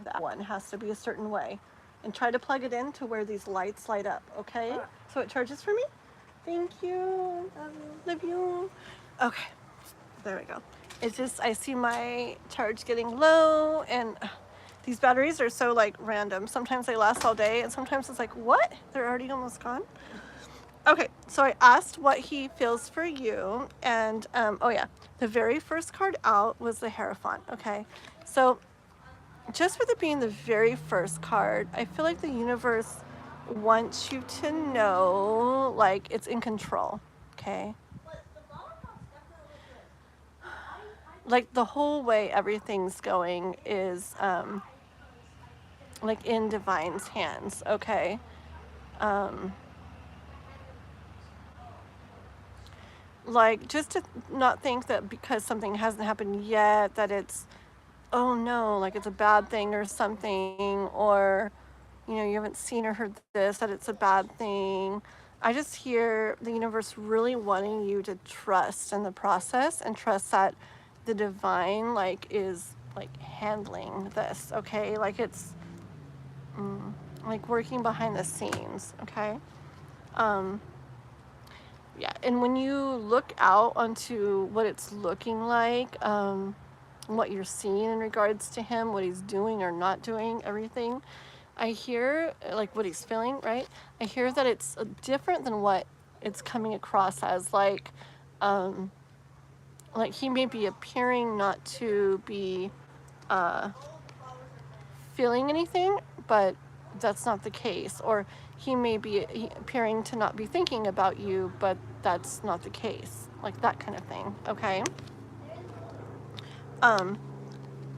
Speaker 1: that one. It has to be a certain way. And try to plug it in to where these lights light up, okay? So it charges for me? Thank you. Love you. Okay, there we go. It's just, I see my charge getting low, and these batteries are so like random. Sometimes they last all day, and sometimes it's like, what? They're already almost gone? Okay, so I asked what he feels for you, and oh yeah, the very first card out was the Hierophant, okay? So just with it being the very first card, I feel like the universe wants you to know, like, it's in control, okay? Like, the whole way everything's going is, like, in Divine's hands, okay? Like, just to not think that because something hasn't happened yet, that it's, oh no, like it's a bad thing or something, or, you know, you haven't seen or heard this, that it's a bad thing. I just hear the universe really wanting you to trust in the process and trust that the divine, like, is, like, handling this, okay? Like, it's, like, working behind the scenes, okay? Yeah, and when you look out onto what it's looking like, what you're seeing in regards to him, what he's doing or not doing, everything, I hear, like, what he's feeling, right? I hear that it's different than what it's coming across as, like he may be appearing not to be feeling anything, but that's not the case. Or he may be appearing to not be thinking about you, but that's not the case. Like, that kind of thing, okay?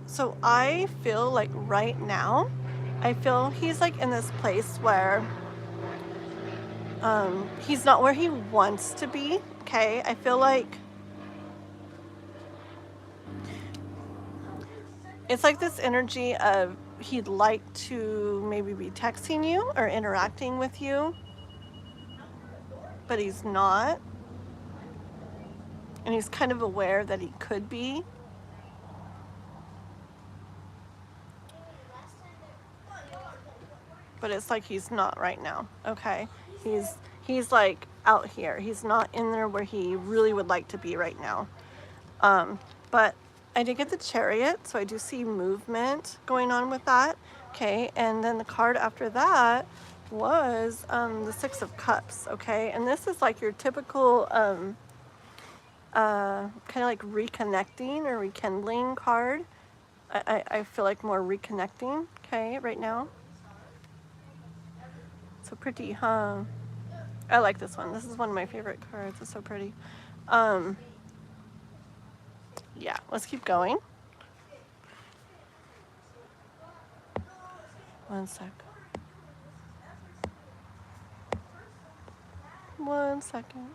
Speaker 1: So I feel like right now, I feel he's, like, in this place where he's not where he wants to be, okay? I feel like it's like this energy of he'd like to maybe be texting you or interacting with you, but he's not. And he's kind of aware that he could be. But it's like he's not right now, okay? He's like out here. He's not in there where he really would like to be right now. But I did get the Chariot, so I do see movement going on with that, okay? And then the card after that was the Six of Cups, okay? And this is like your typical kind of like reconnecting or rekindling card. I feel like more reconnecting, okay, right now. So pretty, huh? I like this one. This is one of my favorite cards. It's so pretty. Yeah, let's keep going. One sec. 1 second.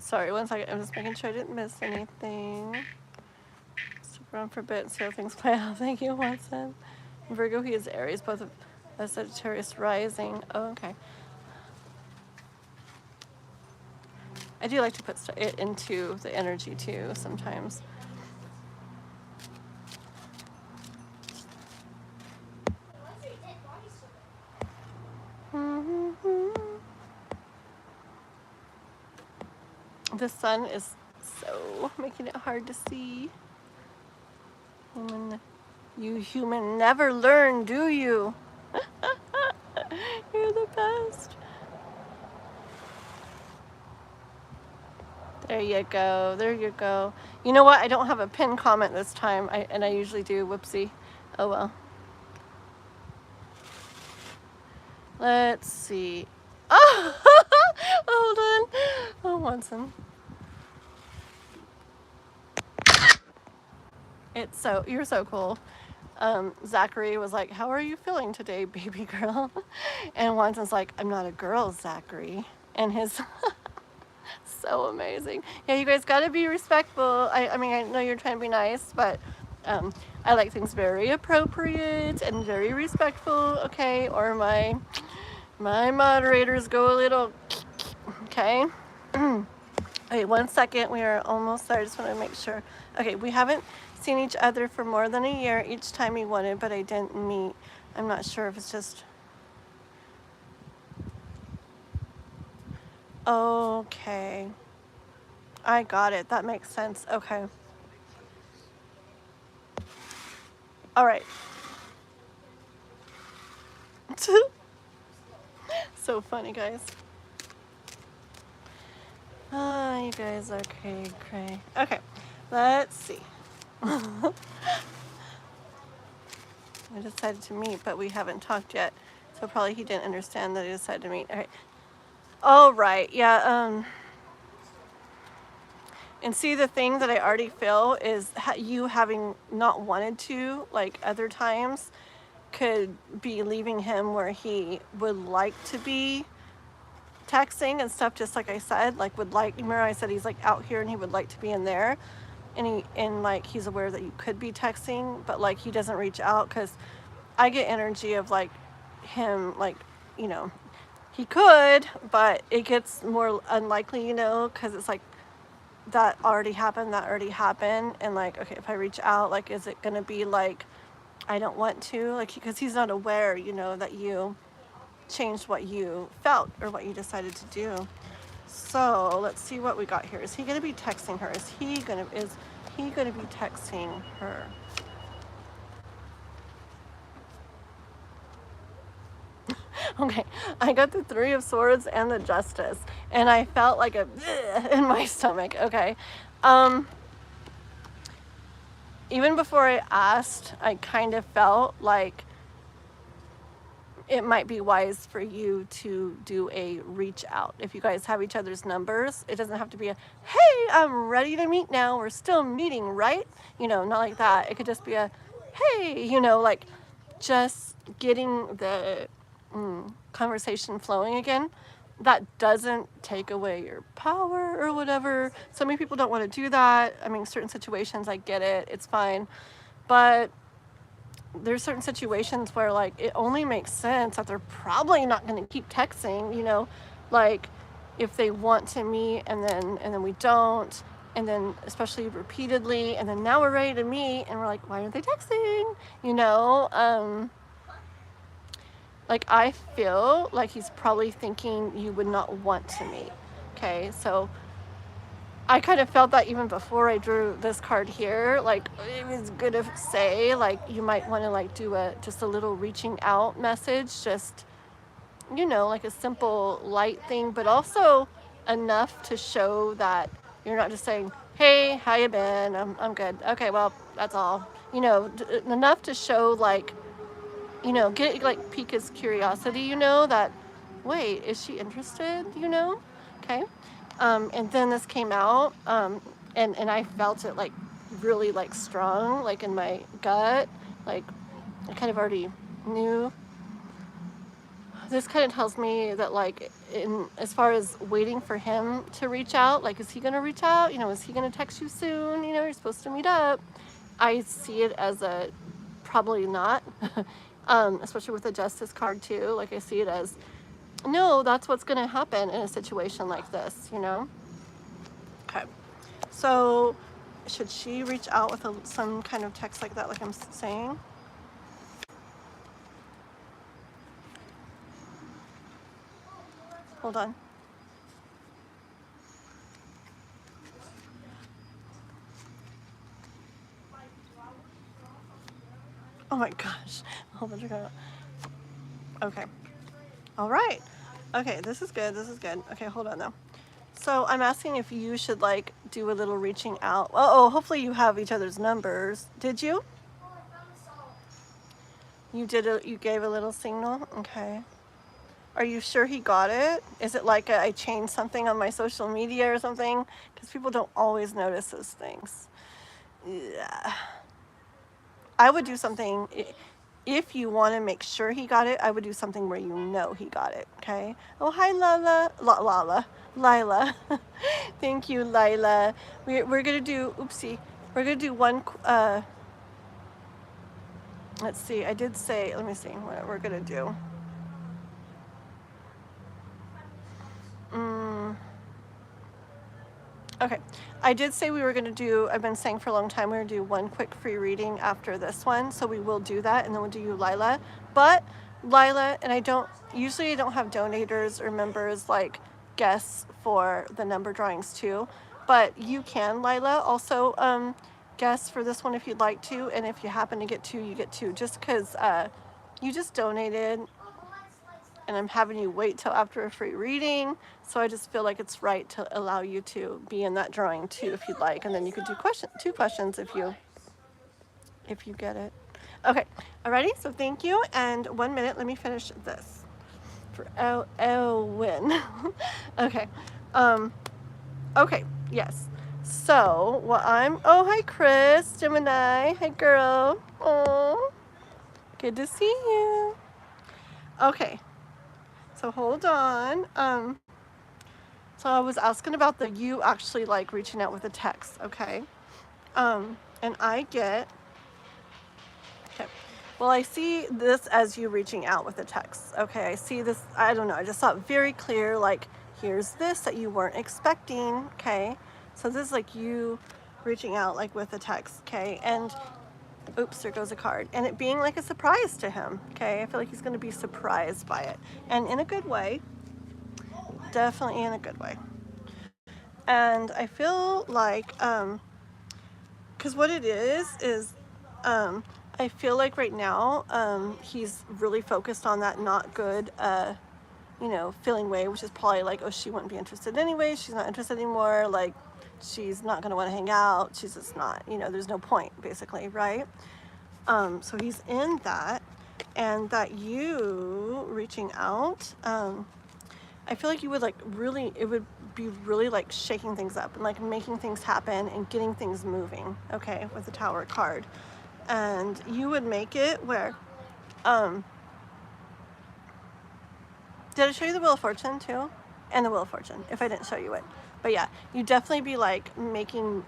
Speaker 1: Sorry, 1 second. I'm just making sure I didn't miss anything. Stick around for a bit and see how things play out. Thank you, Watson. Virgo, he is Aries, both of a Sagittarius rising. Oh, okay. I do like to put it into the energy too sometimes. The sun is so making it hard to see. You human never learn, do you? You're the best. There you go. There you go. You know what? I don't have a pinned comment this time. I usually do. Whoopsie. Oh well. Let's see. Oh, hold on. Oh, Watson. You're so cool. Zachary was like, how are you feeling today, baby girl? And Watson's like, I'm not a girl, Zachary. And his, so amazing. Yeah, you guys gotta be respectful. I mean, I know you're trying to be nice, but I like things very appropriate and very respectful, okay? Or my moderators go a little, okay? Okay, 1 second, we are almost there. I just want to make sure. Okay, we haven't seen each other for more than a year. Each time we wanted, but I didn't meet. I'm not sure if it's just... Okay. I got it. That makes sense. Okay. All right. So funny, guys. You guys are cray. Okay, let's see. We decided to meet, but we haven't talked yet. So probably he didn't understand that I decided to meet. All right. All right, yeah. And see, the thing that I already feel is you having not wanted to, like other times, could be leaving him where he would like to be texting and stuff, just like I said, like remember I said he's like out here and he would like to be in there, and like he's aware that you could be texting, but like he doesn't reach out, because I get energy of like him, like, you know, he could, but it gets more unlikely, you know, because it's like that already happened, and like, okay, if I reach out, like, is it gonna be like I don't want to, like, because he's not aware, you know, that you changed what you felt or what you decided to do. So let's see what we got here. Is he gonna be texting her? Is he gonna be texting her? Okay, I got the Three of Swords and the Justice, and I felt like a in my stomach. Okay, even before I asked, I kind of felt like it might be wise for you to do a reach out. If you guys have each other's numbers, it doesn't have to be a, hey, I'm ready to meet now, we're still meeting, right? You know, not like that. It could just be a, hey, you know, like just getting the conversation flowing again. That doesn't take away your power or whatever. So many people don't want to do that. I mean, certain situations, I get it, it's fine. But there's certain situations where like it only makes sense that they're probably not going to keep texting, you know, like if they want to meet and then we don't, and then especially repeatedly, and then now we're ready to meet and we're like, why aren't they texting, you know? Like I feel like he's probably thinking you would not want to meet. Okay, so I kind of felt that even before I drew this card here, like it was good to say, like you might want to like do just a little reaching out message, just, you know, like a simple light thing, but also enough to show that you're not just saying, hey, how you been? I'm good. Okay, well, that's all. You know, enough to show like, you know, pique his curiosity, you know, that, wait, is she interested, you know? Okay. And then this came out, and I felt it like really like strong, like in my gut, like I kind of already knew. This kind of tells me that, like, in as far as waiting for him to reach out, like, is he gonna reach out? You know, is he gonna text you soon? You know, you're supposed to meet up. I see it as a probably not, especially with the justice card too. Like, I see it as no, that's what's gonna happen in a situation like this, you know? Okay. So, should she reach out with some kind of text like that, like I'm saying? Hold on. Oh my gosh. A whole bunch of okay. All right. Okay, this is good. This is good. Okay, hold on though. So I'm asking if you should like do a little reaching out. Oh, hopefully you have each other's numbers. Did you? You gave a little signal? Okay. Are you sure he got it? Is it like I changed something on my social media or something? Because people don't always notice those things. Yeah. I would do something, if you want to make sure he got it, I would do something where you know he got it, okay? Oh, hi, Lila. Thank you, Lila. We're going to do, oopsie, we're going to do one, let's see, I did say, let me see what we're going to do. Okay, I did say we were going to do, I've been saying for a long time, we we're going to do one quick free reading after this one, so we will do that, and then we'll do you, Lila. But Lila, and I don't have donators or members like guests for the number drawings too, but you can, Lila, also guess for this one if you'd like to, and if you happen to get two, you get two, just because you just donated, and I'm having you wait till after a free reading, so I just feel like it's right to allow you to be in that drawing too if you'd like, and then you could do two questions if you get it. Okay, alrighty, so thank you, and 1 minute, let me finish this for Owen. Okay, okay, yes, so what oh, hi Chris, Gemini, hi girl, oh, good to see you. Okay, so hold on. So I was asking about you actually like reaching out with a text, okay? And I get, okay. Well, I see this as you reaching out with a text, okay? I see this, I don't know, I just saw it very clear, like, here's this that you weren't expecting, okay? So this is like you reaching out like with a text, okay? And oops, there goes a card. And it being like a surprise to him, okay? I feel like he's going to be surprised by it. And in a good way. Definitely in a good way. And I feel like, because what it is, I feel like right now, he's really focused on that not good, you know, feeling way, which is probably like, oh, she wouldn't be interested anyway. She's not interested anymore. Like, she's not going to want to hang out. She's just not, you know, there's no point, basically, right? So he's in that, and that you reaching out, I feel like you would like really, it would be really like shaking things up and like making things happen and getting things moving, okay, with the Tower card. And you would make it where, did I show you the Wheel of Fortune too? And the Wheel of Fortune, if I didn't show you it. But yeah, you definitely be like making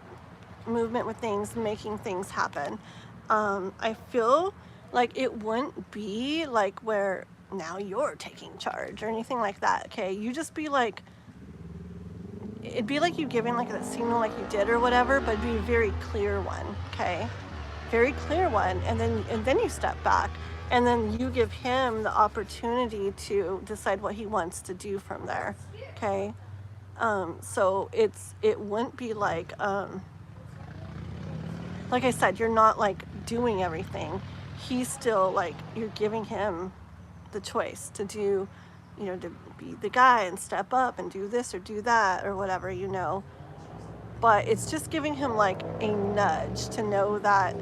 Speaker 1: movement with things, making things happen. I feel like it wouldn't be like where now you're taking charge or anything like that, okay? You just be like, it'd be like you giving like that signal like you did or whatever, but it'd be a very clear one, okay? Very clear one, and then you step back, and then you give him the opportunity to decide what he wants to do from there, okay? So it wouldn't be like I said, you're not like doing everything. He's still like, you're giving him the choice to do, you know, to be the guy and step up and do this or do that or whatever, you know. But it's just giving him like a nudge to know that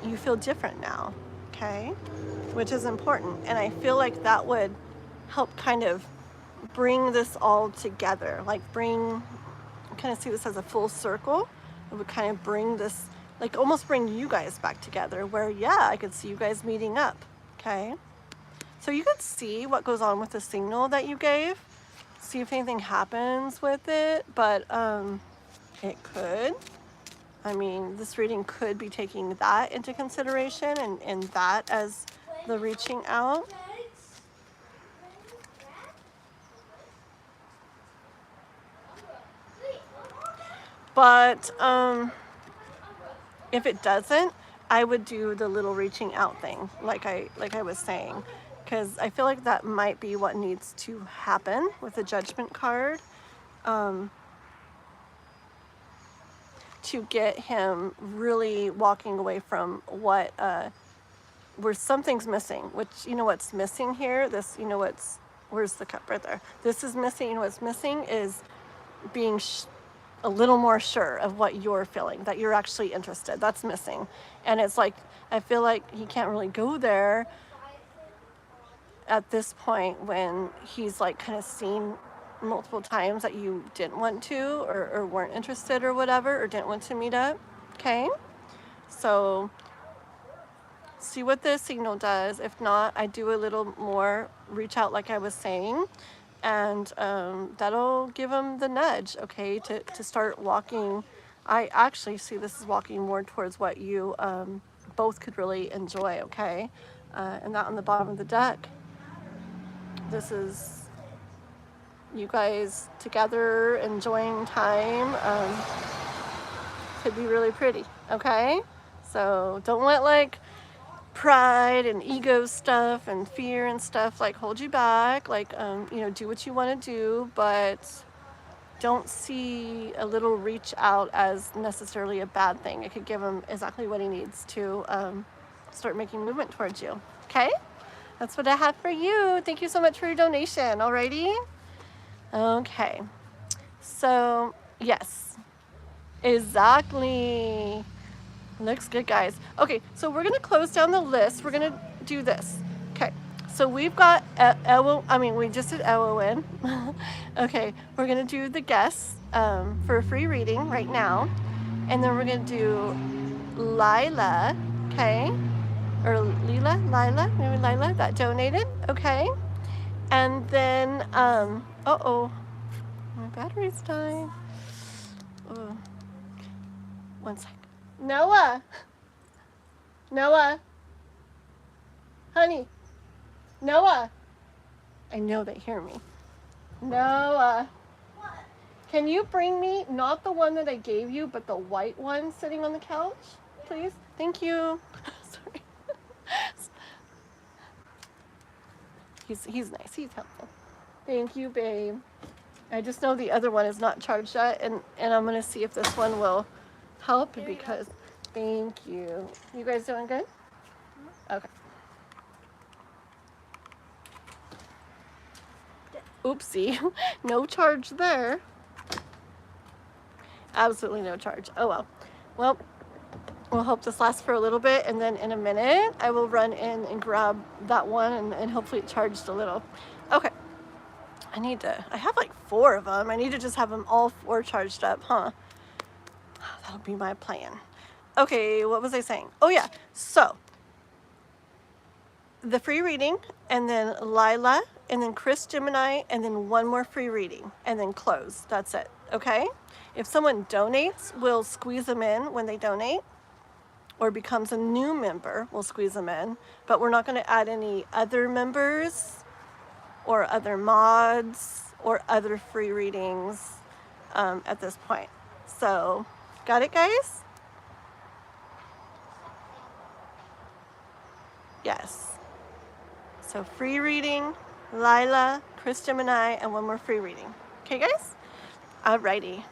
Speaker 1: you feel different now, okay? Which is important. And I feel like that would help kind of bring this all together, like bring kind of see this as a full circle. It would kind of bring this, like almost bring you guys back together where, yeah, I could see you guys meeting up, okay? So you could see what goes on with the signal that you gave, see if anything happens with it, but it could. I mean, this reading could be taking that into consideration and that as the reaching out. But if it doesn't, I would do the little reaching out thing, like I was saying, because I feel like that might be what needs to happen with the Judgment card, to get him really walking away from what where something's missing. Which, you know what's missing here? This, you know what's, where's the cup? Right there. This is missing. You know what's missing is being a little more sure of what you're feeling, that you're actually interested. That's missing. And it's like, I feel like he can't really go there at this point when he's like kind of seen multiple times that you didn't want to or weren't interested or whatever, or didn't want to meet up. Okay, so see what this signal does. If not, I do a little more reach out like I was saying, and that'll give them the nudge, okay, to start walking. I actually see this is walking more towards what you both could really enjoy, okay? And that on the bottom of the deck, this is you guys together enjoying time. Could be really pretty, okay? So don't let like pride and ego stuff and fear and stuff like hold you back. Like you know, do what you want to do, but don't see a little reach out as necessarily a bad thing. It could give him exactly what he needs to start making movement towards you. Okay, that's what I have for you. Thank you so much for your donation. Alrighty. Okay, so yes, exactly. Looks good, guys. Okay, so we're gonna close down the list. We're gonna do this. Okay, so we've got we just did Eowyn. Okay, we're gonna do the guests for a free reading right now, and then we're gonna do Lila, okay, or Lila, maybe Lila that donated, okay, and then my battery's dying. Oh. One sec. Noah, honey, Noah. I know they hear me. Noah, what? Can you bring me not the one that I gave you, but the white one sitting on the couch, please? Thank you. Sorry. He's nice. He's helpful. Thank you, babe. I just know the other one is not charged yet, and I'm gonna see if this one will help because thank you. You guys doing good? Okay. Oopsie. No charge there. Absolutely no charge. Oh well. Well, we'll hope this lasts for a little bit, and then in a minute I will run in and grab that one and hopefully it charged a little. Okay. I have like 4 of them. I need to just have them all 4 charged up, huh? That'll be my plan. Okay, what was I saying? Oh yeah, so the free reading, and then Lila, and then Chris Gemini, and then one more free reading, and then close. That's it, okay? If someone donates, we'll squeeze them in when they donate, or becomes a new member, we'll squeeze them in, but we're not gonna add any other members, or other mods, or other free readings at this point. So, got it, guys? Yes. So free reading, Lila, Chris Gemini, and one more free reading. Okay, guys? Alrighty.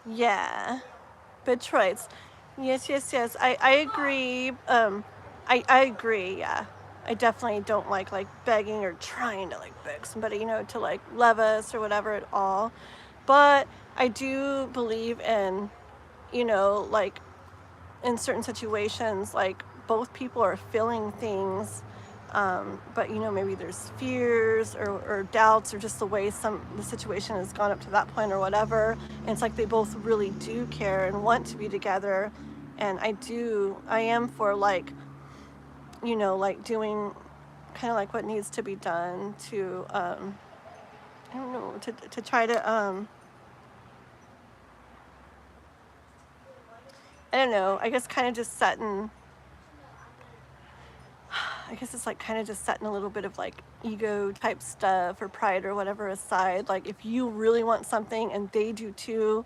Speaker 1: Yeah. Betroids. Yes. I agree. I agree, yeah. I definitely don't like begging or trying to beg somebody, to love us or whatever at all. But I do believe in, in certain situations, both people are feeling things But you know, maybe there's fears or doubts, or just the way the situation has gone up to that point or whatever. And it's like they both really do care and want to be together. And I am for like, you know, like doing kind of like what needs to be done to, I don't know, to try to, I don't know, I guess kind of just setting, I guess it's like kind of just setting a little bit of like ego type stuff or pride or whatever aside. Like if you really want something and they do too,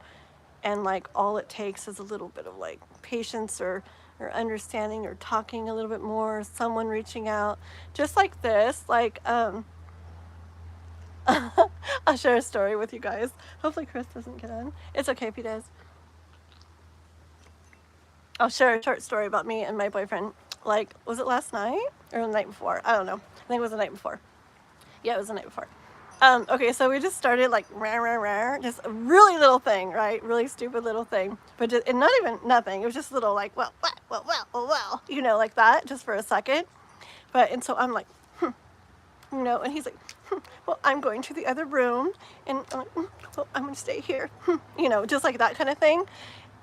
Speaker 1: and like all it takes is a little bit of like patience or understanding or talking a little bit more, someone reaching out, just like this, like I'll share a story with you guys. Hopefully Chris doesn't get on. It's okay if he does. I'll share a short story about me and my boyfriend. Like, was it last night or the night before? I don't know. I think it was the night before. Yeah, it was the night before. Okay, so we just started like rah, rah, rah, just a really little thing, right? Really stupid little thing, but just, and not even nothing. It was just little like, well, you know, like that, just for a second. And so I'm like, you know, and he's like, well, I'm going to the other room, and I'm like, well, I'm gonna stay here, you know, just like that kind of thing.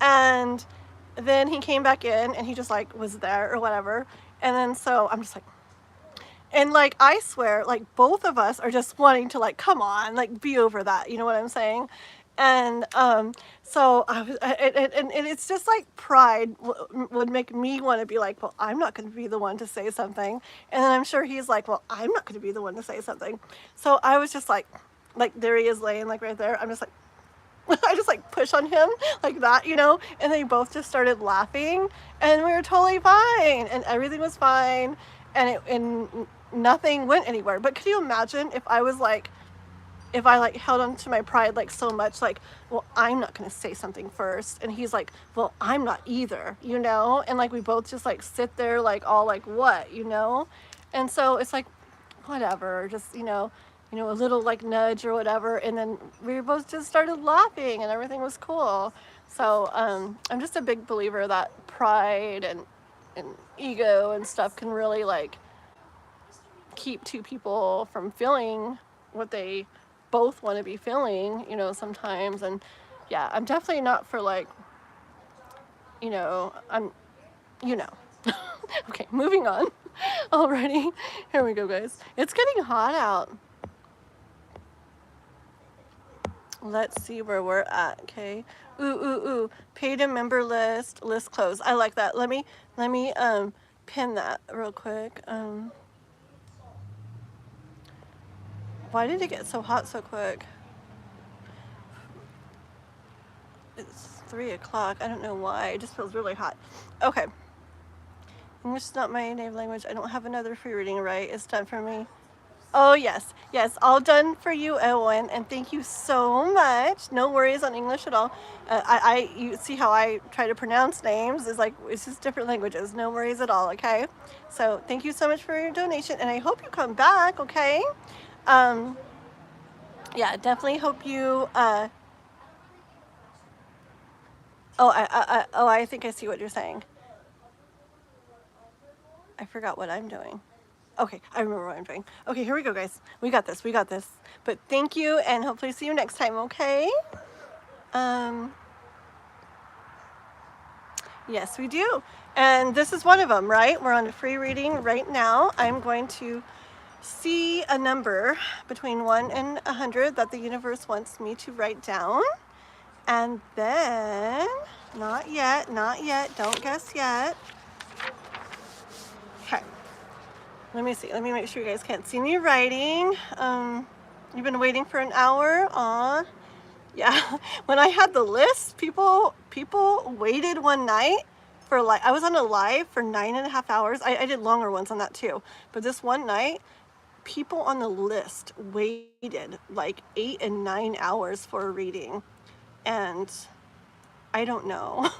Speaker 1: And then he came back in, and he just like was there or whatever. And then so I'm just like, and like I swear, like both of us are just wanting to like, come on, like be over that, you know what I'm saying? And so I was, and it's just like pride would make me want to be like, well, I'm not going to be the one to say something. And then I'm sure he's like, well, I'm not going to be the one to say something. So I was just like there he is laying like right there. I'm just like, I just like push on him like that, you know, and they both just started laughing, and we were totally fine, and everything was fine, and nothing went anywhere. But could you imagine if I was like, if I like held on to my pride like so much, like, well, I'm not going to say something first, and he's like, well, I'm not either, you know, and like we both just like sit there like all like what, you know. And so it's like whatever, just you know, a little like nudge or whatever, and then we both just started laughing and everything was cool. So I'm just a big believer that pride and ego and stuff can really like keep two people from feeling what they both want to be feeling, you know, sometimes. And yeah, I'm definitely not for like, you know, okay, moving on. Already, here we go, guys. It's getting hot out. Let's see where we're at. Okay. Ooh. Paid a member list closed. I like that. Let me pin that real quick. Why did it get so hot so quick? It's 3 o'clock. I don't know why. It just feels really hot. Okay. English is not my native language. I don't have another free reading, right? It's done for me. Oh, yes, all done for you, Owen, and thank you so much. No worries on English at all. You see how I try to pronounce names, is like, it's just different languages. No worries at all, okay? So thank you so much for your donation, and I hope you come back, okay? Yeah, definitely hope you, I think I see what you're saying. I forgot what I'm doing. Okay, I remember what I'm doing. Okay, here we go, guys. We got this. But thank you, and hopefully see you next time, okay? Yes, we do. And this is one of them, right? We're on a free reading right now. I'm going to see a number between 1 and 100 that the universe wants me to write down. And then, not yet, don't guess yet. Okay. Let me see. Let me make sure you guys can't see me writing. You've been waiting for an hour. Aw. Yeah. When I had the list, people waited one night for like, I was on a live for 9.5 hours. I did longer ones on that too. But this one night, people on the list waited like 8 and 9 hours for a reading. And I don't know.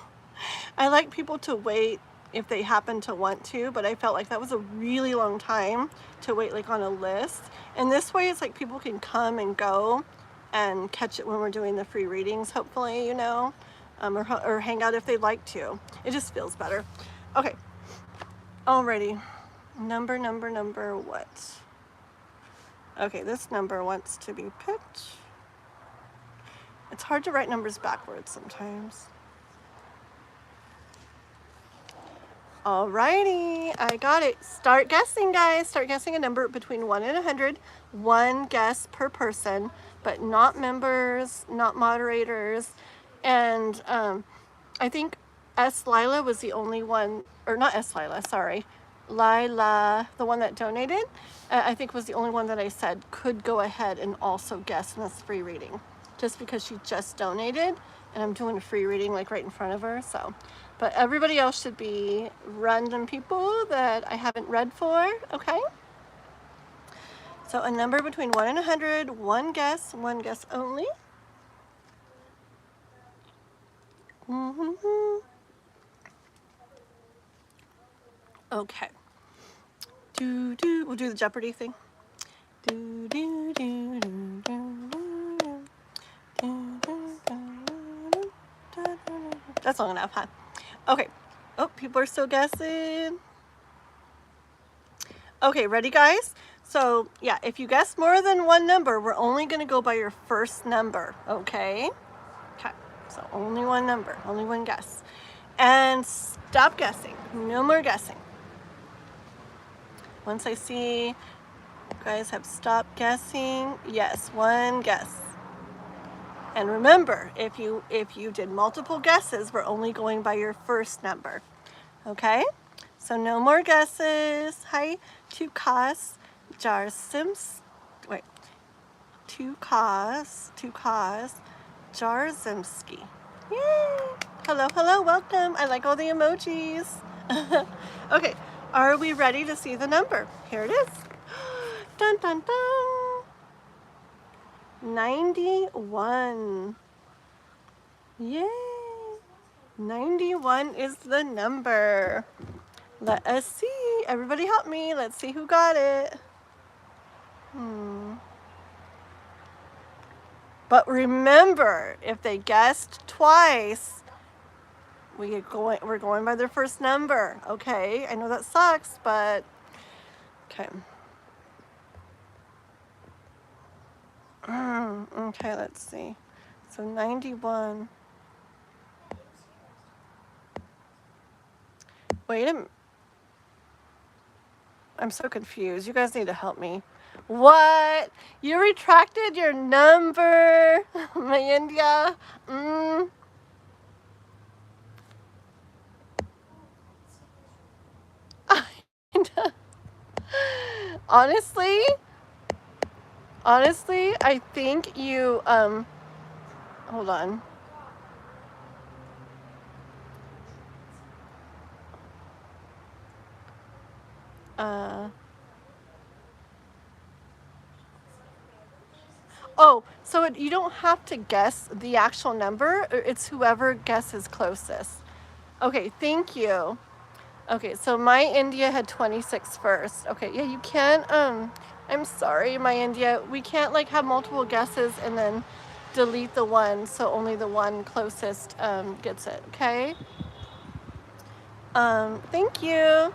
Speaker 1: I like people to wait if they happen to want to, but I felt like that was a really long time to wait like on a list. And this way it's like people can come and go and catch it when we're doing the free readings, hopefully, you know, or hang out if they'd like to. It just feels better. Okay, alrighty. Number what? Okay, this number wants to be picked. It's hard to write numbers backwards sometimes. Alrighty, I got it. Start guessing, guys. Start guessing a number between 1 and 100. One guess per person, but not members, not moderators. And I think S. Lila was the only one, or not S. Lila, sorry. Lila, the one that donated, I think was the only one that I said could go ahead and also guess in this free reading. Just because she just donated, and I'm doing a free reading like right in front of her, so. But everybody else should be random people that I haven't read for, okay? So a number between 1 and 100, one guess only. Okay. We'll do the Jeopardy thing. That's long enough, huh? Okay. Oh, people are still guessing. Okay, ready, guys? So, yeah, if you guess more than one number, we're only going to go by your first number, okay? Okay, so only one number, only one guess. And stop guessing. No more guessing. Once I see you guys have stopped guessing, yes, one guess. And remember, if you did multiple guesses, we're only going by your first number. Okay? So no more guesses. Hi, Tukas Jarsims. Wait. Tukas Jarzymski. Yay! Hello, hello, welcome. I like all the emojis. Okay, are we ready to see the number? Here it is. Dun dun dun. 91. Yay! 91 is the number. Let us see. Everybody help me. Let's see who got it. But remember, if they guessed twice, we're going by their first number. Okay, I know that sucks, but okay. Okay, let's see. So 91. Wait a minute. I'm so confused. You guys need to help me. What? You retracted your number, my India? Honestly, I think you, hold on. Oh, so you don't have to guess the actual number. It's whoever guesses closest. Okay, thank you. Okay, so my India had 26 first. Okay, yeah, you can't, I'm sorry, my India. We can't like have multiple guesses and then delete the one, so only the one closest gets it, okay? Thank you. Yeah,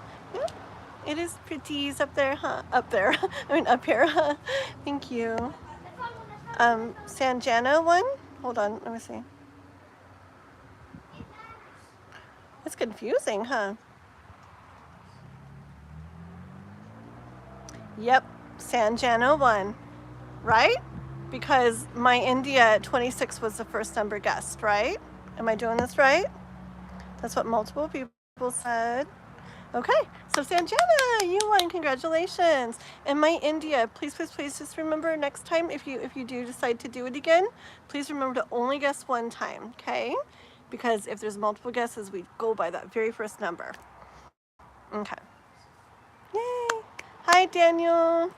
Speaker 1: it is pretties up there, huh? Up there. I mean, up here, huh? Thank you. Sanjana one? Hold on, let me see. It's confusing, huh? Yep, Sanjana one, right? Because my India 26 was the first number guessed, right? Am I doing this right? That's what multiple people said. Okay, so Sanjana, you won, congratulations. And my India, please just remember next time if you do decide to do it again, please remember to only guess one time, okay? Because if there's multiple guesses, we go by that very first number. Okay. Yay. Hi, Daniel.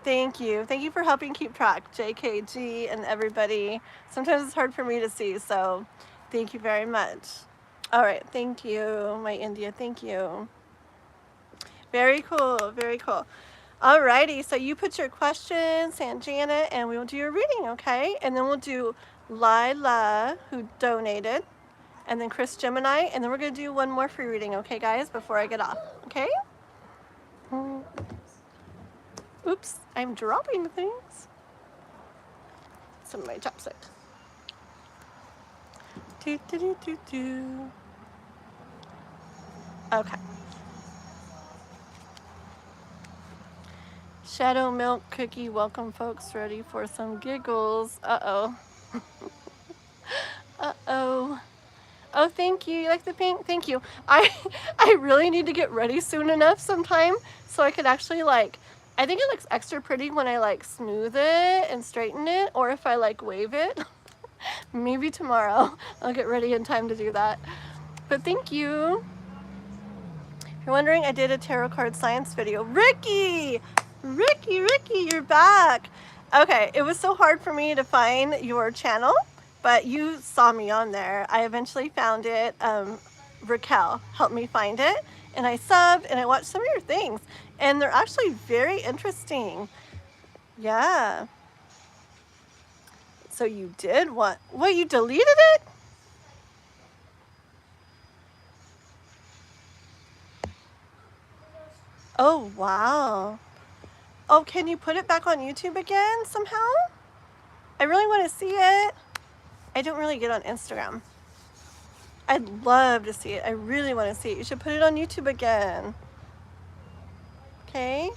Speaker 1: Thank you. Thank you for helping keep track, JKG and everybody. Sometimes it's hard for me to see, so thank you very much. All right, thank you, my India, thank you. Very cool, very cool. All righty, so you put your questions, Sanjana, and we will do your reading, okay? And then we'll do Lila, who donated, and then Chris Gemini, and then we're going to do one more free reading, okay, guys, before I get off, okay? Oops, I'm dropping things. Some of my chopstick. Do, do, do, do, do. Okay. Shadow Milk Cookie, welcome folks, ready for some giggles. Uh-oh. Uh-oh. Oh, thank you. You like the pink? Thank you. I really need to get ready soon enough sometime so I could actually like, I think it looks extra pretty when I like smooth it and straighten it, or if I like wave it. Maybe tomorrow. I'll get ready in time to do that. But thank you. If you're wondering, I did a tarot card science video. Ricky, you're back. Okay, it was so hard for me to find your channel, but you saw me on there. I eventually found it. Raquel helped me find it, and I subbed and I watched some of your things, and they're actually very interesting. Yeah. So you did what? What, you deleted it? Oh, wow. Oh, can you put it back on YouTube again somehow? I really want to see it. I don't really get on Instagram. I'd love to see it. I really want to see it. You should put it on YouTube again. Okay?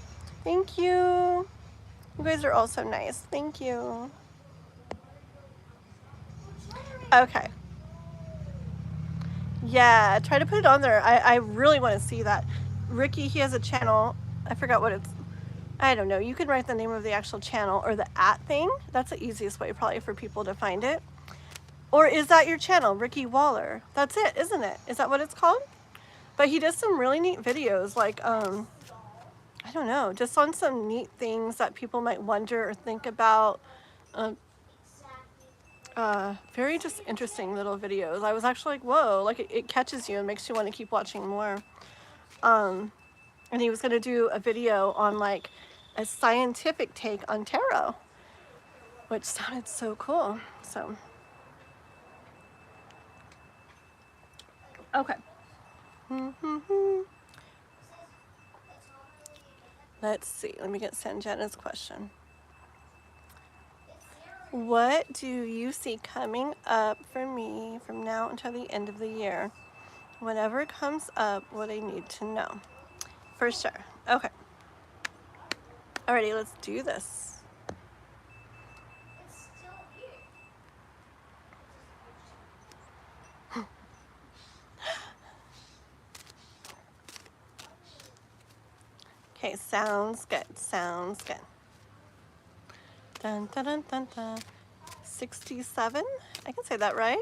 Speaker 1: Thank you. You guys are all so nice. Thank you. Okay. Yeah, try to put it on there. I really want to see that. Ricky, he has a channel. I forgot what it's. I don't know. You can write the name of the actual channel or the @ thing. That's the easiest way probably for people to find it. Or is that your channel, Ricky Waller? That's it, isn't it? Is that what it's called? But he does some really neat videos, like, I don't know, just on some neat things that people might wonder or think about. Very just interesting little videos. I was actually like, whoa, like it catches you and makes you want to keep watching more. And he was going to do a video on like a scientific take on tarot, which sounded so cool. So, okay. Let's see. Let me get Sanjana's question. What do you see coming up for me from now until the end of the year? Whatever comes up, what I need to know. For sure. Okay. Alrighty, let's do this. Okay, sounds good. Sounds good. Dun, dun, dun, dun, dun. 67? I can say that right.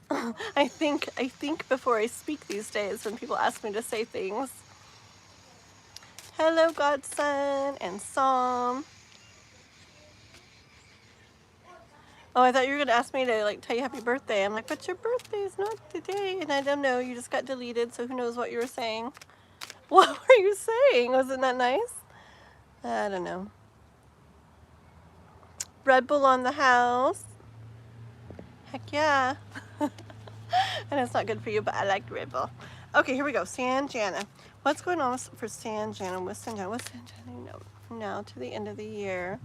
Speaker 1: I think before I speak these days when people ask me to say things. Hello, Godson and Psalm. Oh, I thought you were gonna ask me to like tell you happy birthday. I'm like, but your birthday is not today, and I don't know. You just got deleted, so who knows what you were saying? What were you saying? Wasn't that nice? I don't know. Red Bull on the house. Heck yeah. And it's not good for you, but I like Red Bull. Okay, here we go. Sanjana. What's going on for Sanjana? What's Sanjana know now to the end of the year?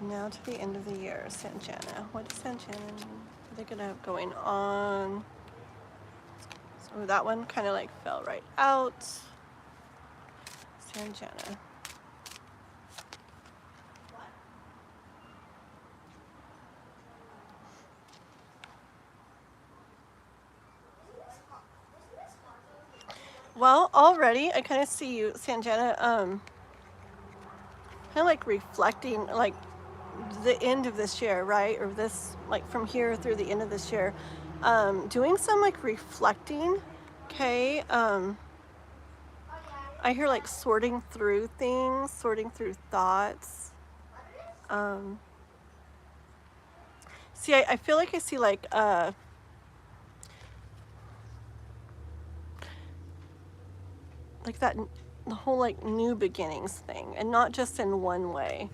Speaker 1: Now to the end of the year, Sanjana. What is Sanjana? What are they gonna have going on? So that one kind of like fell right out. Sanjana. Well, already I kind of see you, Sanjana, kind of like reflecting like the end of this year, right? Or this, like from here through the end of this year, doing some like reflecting, okay? I hear like sorting through things, sorting through thoughts. See, I feel like I see like, like that, the whole like new beginnings thing, and not just in one way.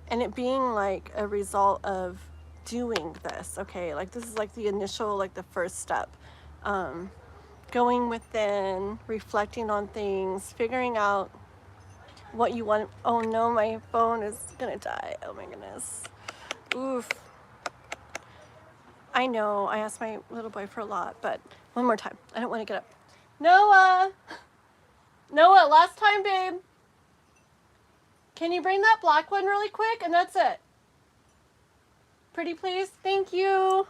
Speaker 1: and it being like a result of doing this, okay? Like this is like the initial, like the first step. Going within, reflecting on things, figuring out what you want. Oh no, my phone is gonna die. Oh my goodness. Oof. I know, I asked my little boy for a lot, but one more time. I don't want to get up. Noah! Noah, last time, babe. Can you bring that black one really quick? And that's it. Pretty please? Thank you.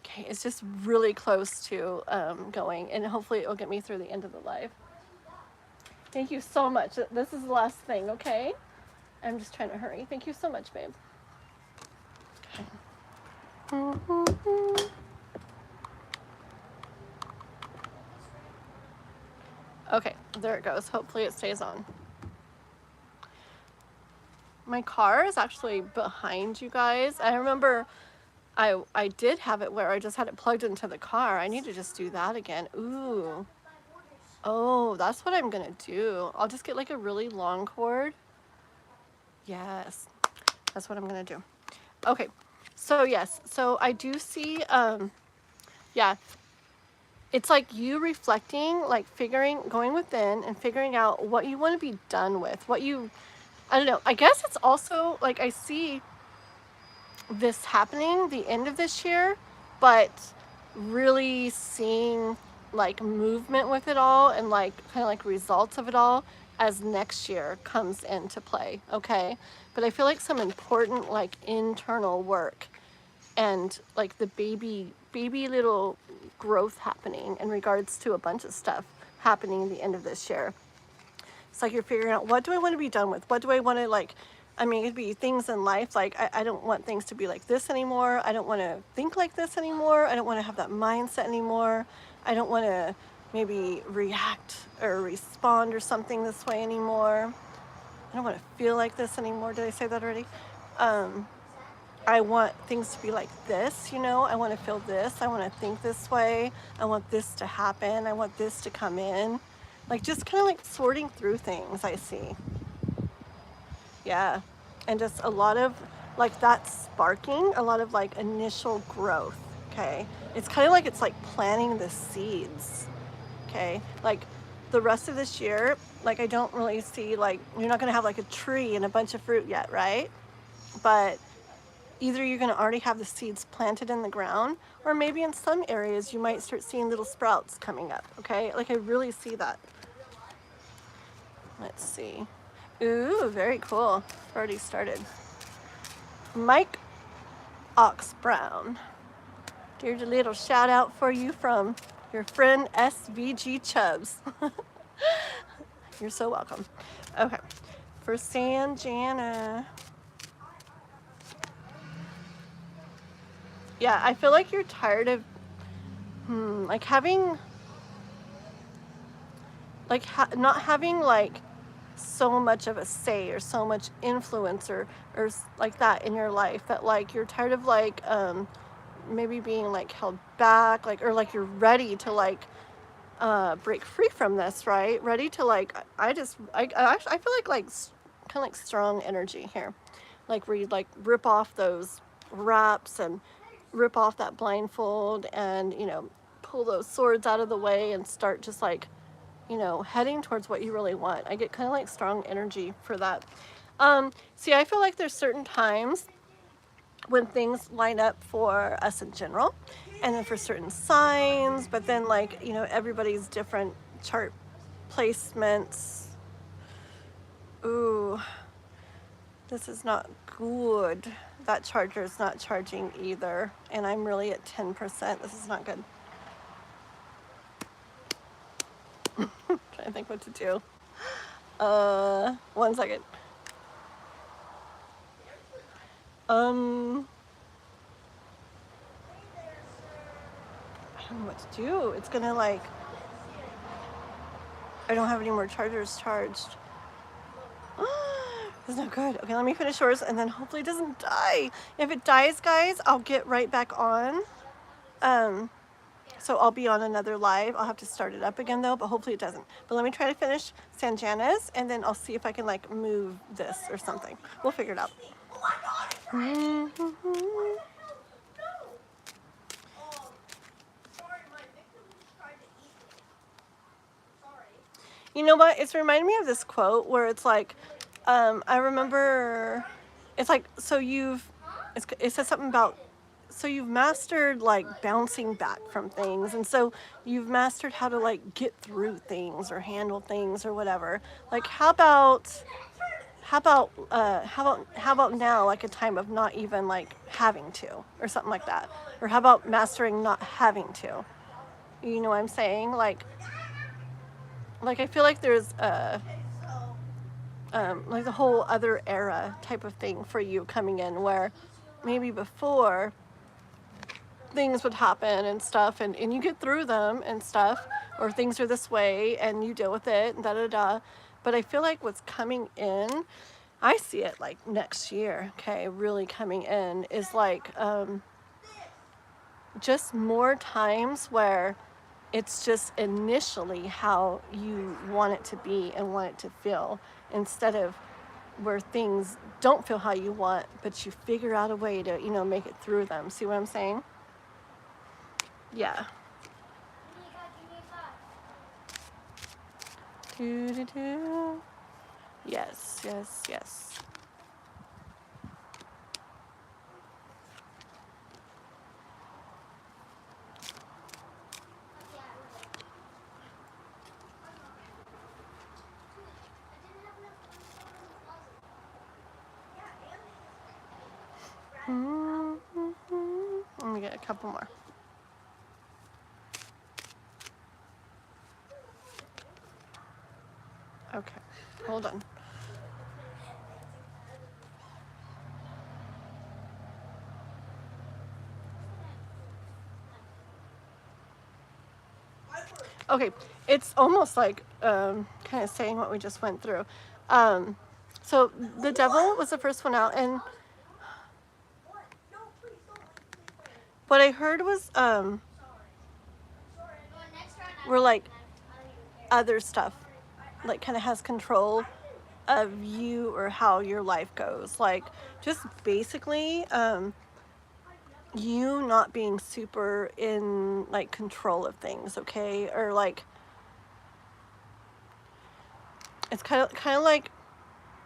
Speaker 1: Okay, it's just really close to going, and hopefully it'll get me through the end of the live. Thank you so much. This is the last thing, okay? I'm just trying to hurry. Thank you so much, babe. Okay. Okay, there it goes. Hopefully it stays on. My car is actually behind you guys. I remember I did have it where I just had it plugged into the car. I need to just do that again. Ooh. Oh, that's what I'm gonna do. I'll just get like a really long cord. Yes, that's what I'm gonna do. Okay, so yes, so I do see, yeah, it's like you reflecting, like going within and figuring out what you want to be done with, I don't know, I guess it's also like I see this happening the end of this year, but really seeing like movement with it all and like kind of like results of it all as next year comes into play, okay? But I feel like some important like internal work and like the baby little growth happening in regards to a bunch of stuff happening at the end of this year. It's like you're figuring out, what do I want to be done with? What do I want to like, I mean, it'd be things in life, like I don't want things to be like this anymore. I don't want to think like this anymore. I don't want to have that mindset anymore. I don't want to maybe react or respond or something this way anymore. I don't want to feel like this anymore. Did I say that already? I want things to be like this, you know? I want to feel this. I want to think this way. I want this to happen. I want this to come in. Like just kind of like sorting through things, I see. Yeah, and just a lot of like that sparking, a lot of like initial growth, okay? It's kind of like it's like planting the seeds, okay? Like the rest of this year, like I don't really see like, you're not gonna have like a tree and a bunch of fruit yet, right? But either you're gonna already have the seeds planted in the ground, or maybe in some areas you might start seeing little sprouts coming up, okay? Like I really see that. Let's see. Ooh, very cool. Already started. Mike Ox Brown. Here's a little shout out for you from your friend SVG Chubbs. You're so welcome. Okay. For Sanjana. Yeah, I feel like you're tired of like having like not having like so much of a say or so much influence or like that in your life, that like you're tired of like maybe being like held back, like, or like you're ready to like break free from this, right? Ready to like, I feel like kind of like strong energy here, like where you like rip off those wraps and rip off that blindfold and, you know, pull those swords out of the way and start just like, you know, heading towards what you really want. I get kind of like strong energy for that. See, I feel like there's certain times when things line up for us in general, and then for certain signs, but then like, you know, everybody's different chart placements. Ooh, this is not good. That charger is not charging either, and I'm really at 10%. This is not good. Trying to think what to do. 1 second. I don't know what to do. It's gonna like, I don't have any more chargers charged. It's not good. Okay, let me finish yours and then hopefully it doesn't die. If it dies, guys, I'll get right back on. So I'll be on another live. I'll have to start it up again though, but hopefully it doesn't. But let me try to finish Sanjana's and then I'll see if I can like move this or something. We'll figure it out. You know what? It's reminding me of this quote where it's like, I remember, it's like, it says something about, so you've mastered like bouncing back from things, and so you've mastered how to like get through things or handle things or whatever. Like, how about now, like a time of not even like having to, or something like that, or how about mastering not having to? You know what I'm saying? Like I feel like there's like the whole other era type of thing for you coming in, where maybe before things would happen and stuff, and you get through them and stuff, or things are this way and you deal with it and da da da. But I feel like what's coming in, I see it like next year, okay, really coming in, is like just more times where it's just initially how you want it to be and want it to feel, instead of where things don't feel how you want, but you figure out a way to, make it through them. See what I'm saying? Yeah. Do. Yes, yes, yes. Let me get a couple more. Okay, hold on. Okay, it's almost like kind of saying what we just went through. So the devil was the first one out, and what I heard was we're like other stuff, like kind of has control of you or how your life goes. Like just basically you not being super in like control of things, okay? Or like it's kind of like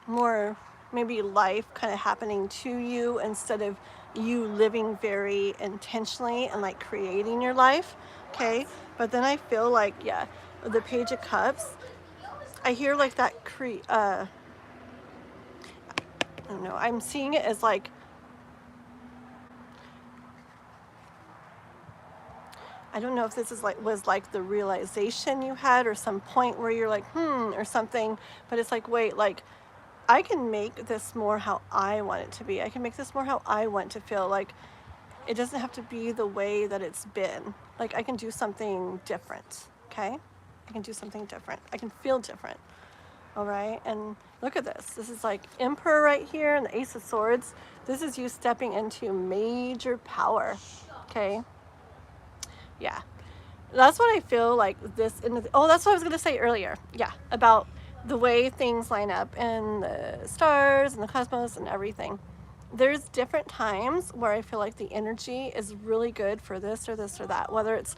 Speaker 1: more maybe life kind of happening to you instead of you living very intentionally and like creating your life, okay? But then I feel like, yeah, the Page of Cups, I hear like that I don't know, I'm seeing it as like, I don't know if this was like the realization you had, or some point where you're like or something, but it's like, wait, like I can make this more how I want it to be. I can make this more how I want to feel. Like it doesn't have to be the way that it's been. Like I can do something different, okay? I can do something different. I can feel different, all right? And look at this. This is like Emperor right here and the Ace of Swords. This is you stepping into major power, okay? Yeah. That's what I feel like this, that's what I was going to say earlier. Yeah, about the way things line up and the stars and the cosmos and everything. There's different times where I feel like the energy is really good for this or this or that, whether it's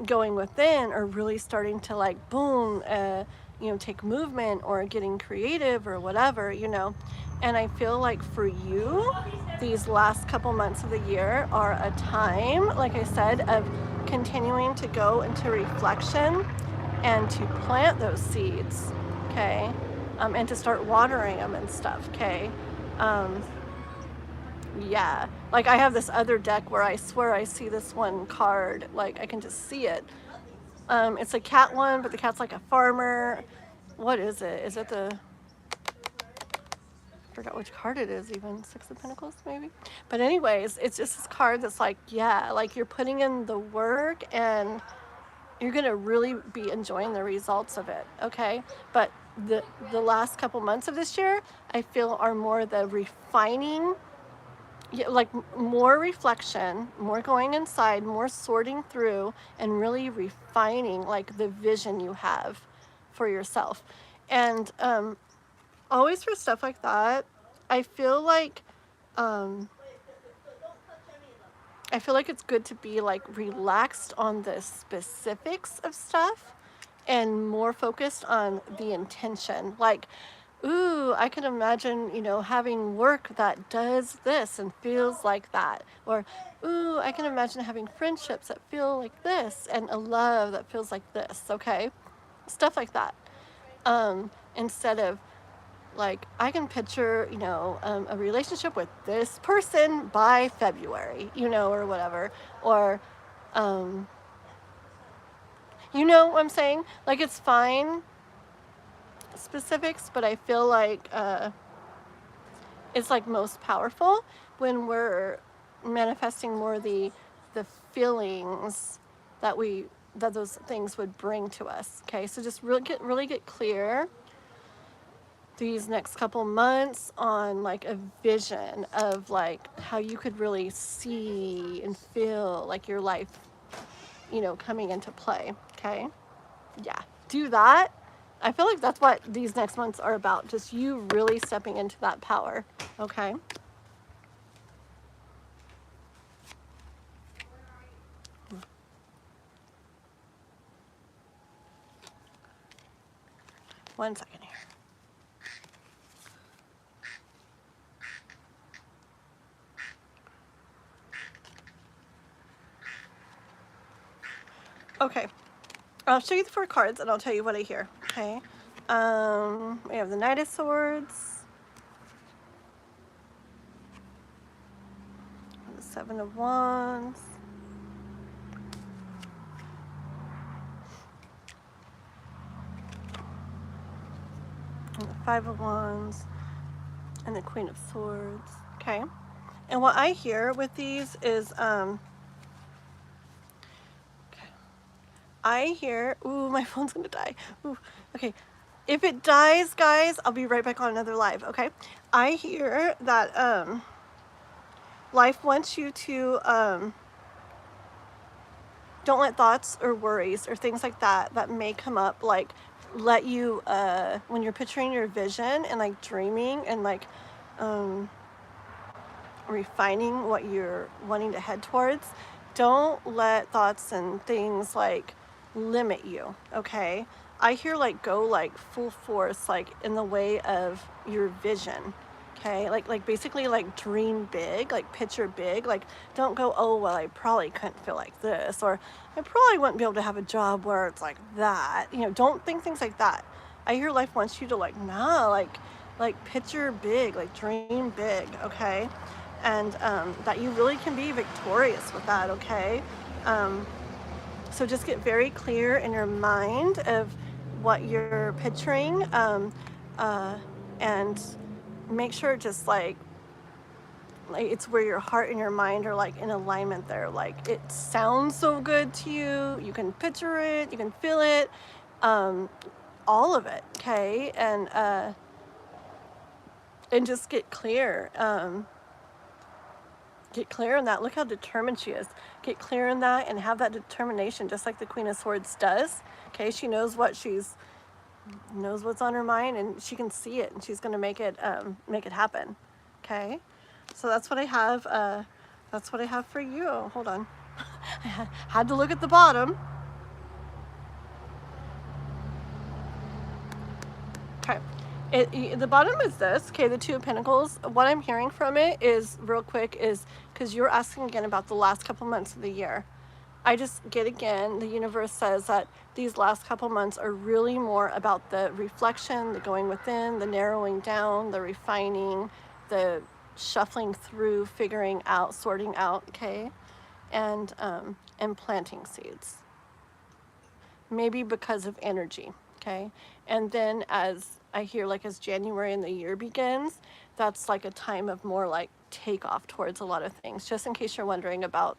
Speaker 1: going within or really starting to like boom, take movement or getting creative or whatever, And I feel like for you, these last couple months of the year are a time, like I said, of continuing to go into reflection and to plant those seeds, okay? And to start watering them and stuff, okay? Yeah, like I have this other deck where I swear I see this one card, like I can just see it. It's a cat one, but the cat's like a farmer. What is it? Is it I forgot which card it is even. Six of Pentacles, maybe? But anyways, it's just this card that's like, yeah, like you're putting in the work and you're going to really be enjoying the results of it, okay? But the last couple months of this year, I feel are more the refining, like more reflection, more going inside, more sorting through, and really refining like the vision you have for yourself. And always for stuff like that, I feel like I feel like it's good to be like relaxed on the specifics of stuff and more focused on the intention. Like, ooh, I can imagine, you know, having work that does this and feels like that. Or, ooh, I can imagine having friendships that feel like this and a love that feels like this, okay? Stuff like that. Instead of like, I can picture, you know, a relationship with this person by February, you know, or whatever. Or, um, you know what I'm saying? Like, it's fine, specifics, but I feel like it's like most powerful when we're manifesting more the feelings that those things would bring to us. Okay, so just really get clear these next couple months on like a vision of like how you could really see and feel like your life, you know, coming into play. Okay, yeah, do that. I feel like that's what these next months are about, just you really stepping into that power. Okay. One second here. Okay, I'll show you the 4 cards and I'll tell you what I hear. Okay, we have the Knight of Swords, the 7 of Wands, and the 5 of Wands, and the Queen of Swords. Okay, and what I hear with these is I hear, ooh, my phone's gonna die. Ooh, okay. If it dies, guys, I'll be right back on another live, okay? I hear that life wants you to don't let thoughts or worries or things like that may come up, like let you when you're picturing your vision and like dreaming and like refining what you're wanting to head towards, don't let thoughts and things like limit you. Okay, I hear like go like full force like in the way of your vision. Okay, like basically like dream big, like picture big. Like don't go, oh well, I probably couldn't feel like this, or I probably wouldn't be able to have a job where it's like that. You know, don't think things like that. I hear life wants you to like, nah, like picture big, like dream big. Okay, and that you really can be victorious with that. Okay, so just get very clear in your mind of what you're picturing, and make sure just like it's where your heart and your mind are like in alignment there. Like it sounds so good to you, you can picture it, you can feel it, all of it. Okay, and just get clear. Get clear in that. Look how determined she is. Get clear in that and have that determination, just like the Queen of Swords does. Okay, she knows what's on her mind, and she can see it, and she's going to make it happen. Okay, so that's what I have. That's what I have for you. Hold on, I had to look at the bottom. Okay. The bottom is this, okay, the 2 of Pentacles. What I'm hearing from it is, real quick, is because you're asking again about the last couple months of the year. I just get again, the universe says that these last couple months are really more about the reflection, the going within, the narrowing down, the refining, the shuffling through, figuring out, sorting out, okay, and planting seeds. Maybe because of energy, okay? And then as I hear, like as January and the year begins, that's like a time of more like takeoff towards a lot of things, just in case you're wondering about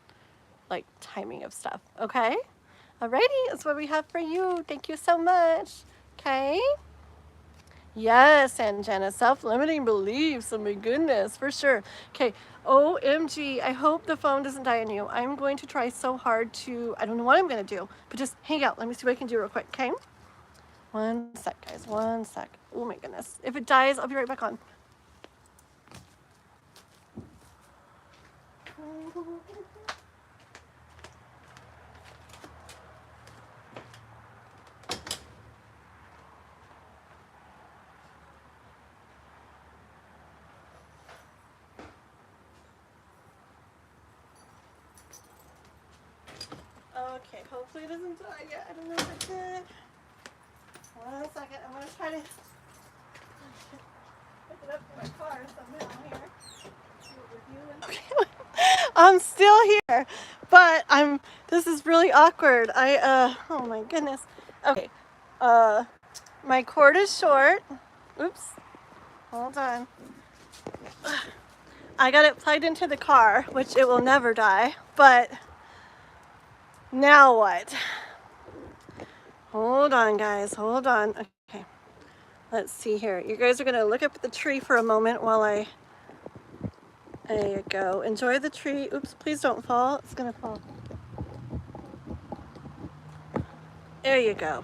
Speaker 1: like timing of stuff, okay? Alrighty, that's what we have for you. Thank you so much, okay? Yes, and Jenna, self-limiting beliefs, oh my goodness, for sure. Okay, OMG, I hope the phone doesn't die on you. I'm going to try so hard to, I don't know what I'm going to do, but just hang out. Let me see what I can do real quick, okay? One sec, guys, one sec. Oh my goodness. If it dies, I'll be right back on. Okay, hopefully it doesn't die yet. I don't know if it did. 1 second, I'm gonna try to pick it up from my car somehow here. See what we're doing. Okay, I'm still here, but this is really awkward. Oh my goodness. Okay, my cord is short. Oops, hold on. I got it plugged into the car, which it will never die, but now what? Hold on, guys, hold on. Okay, let's see here. You guys are gonna look up at the tree for a moment while there you go. Enjoy the tree. Oops, please don't fall. It's gonna fall. There you go.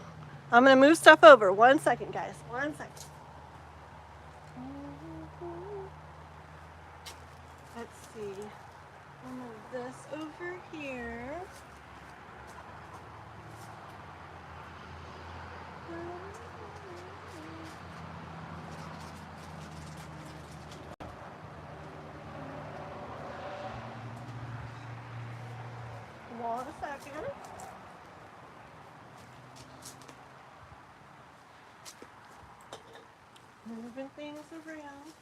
Speaker 1: I'm gonna move stuff over. 1 second, guys. 1 second. Let's see. I'll move this over here. Hold a second. Moving things around.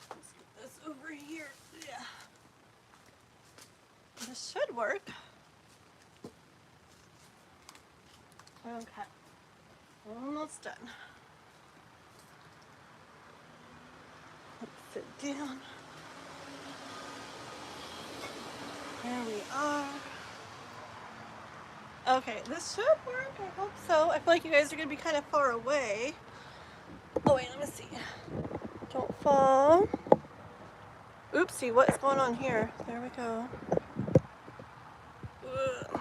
Speaker 1: Let's get this over here. Yeah. This should work. Okay. Almost done. Let's sit down. There we are. Okay, this should work. I hope so. I feel like you guys are going to be kind of far away. Oh, wait, let me see. Don't fall. Oopsie, what is going on here? There we go. Ugh.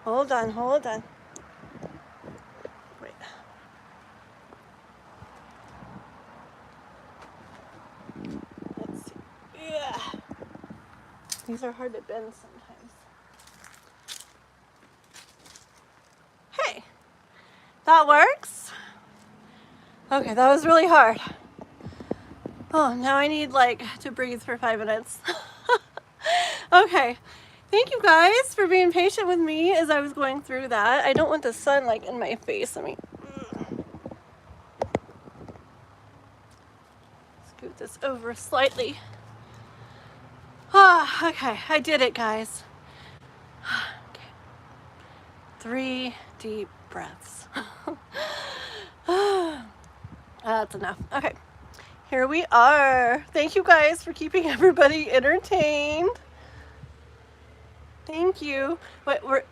Speaker 1: Hold on, hold on. Wait. Let's see. Yeah. These are hard to bend sometimes. Hey, that works. Okay, that was really hard. Oh, now I need to breathe for 5 minutes. Okay, thank you guys for being patient with me as I was going through that. I don't want the sun in my face. Scoot this over slightly. Ah, okay, I did it, guys. Okay. 3 deep breaths. That's enough. Okay, here we are. Thank you guys for keeping everybody entertained. Thank you.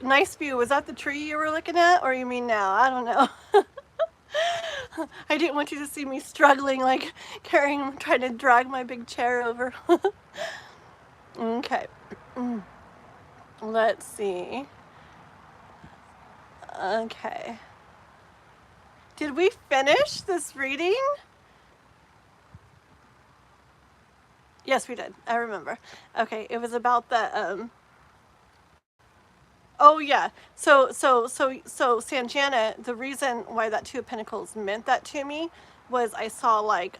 Speaker 1: Nice view. Was that the tree you were looking at, or you mean now? I don't know. I didn't want you to see me struggling, trying to drag my big chair over. Okay. Let's see. Okay. Did we finish this reading? Yes, we did. I remember. Okay, it was about the oh yeah. So Sanjana, the reason why that 2 of Pentacles meant that to me was I saw more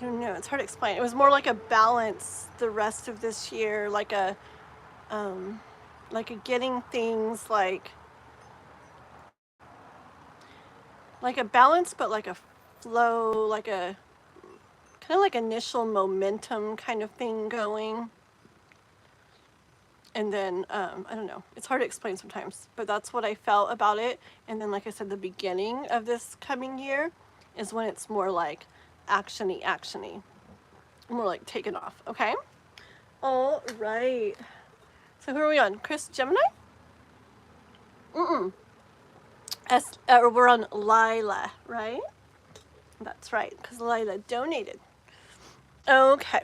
Speaker 1: I don't know, it's hard to explain. It was more like a balance the rest of this year, like a getting things like a balance, but like a flow, like a kind of like initial momentum kind of thing going. And then, I don't know, it's hard to explain sometimes, but that's what I felt about it. And then, like I said, the beginning of this coming year is when it's more like actiony, more like taking off, okay? All right. So who are we on? Chris Gemini? We're on Lila, right? That's right, because Lila donated. Okay.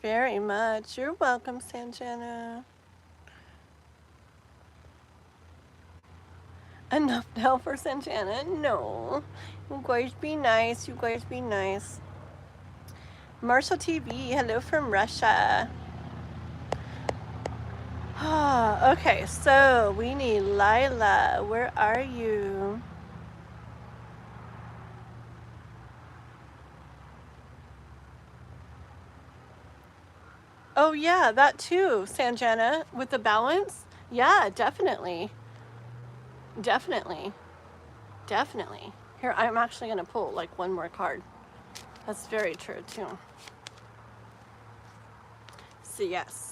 Speaker 1: Very much. You're welcome, Sanjana. Enough now for Santana. No. You guys be nice. You guys be nice. Marshall TV, hello from Russia. Okay, so we need Lila. Where are you? Oh yeah, that too, Sanjana, with the balance. Yeah, definitely. Definitely. Definitely. Here, I'm actually gonna pull like one more card. That's very true too. So yes.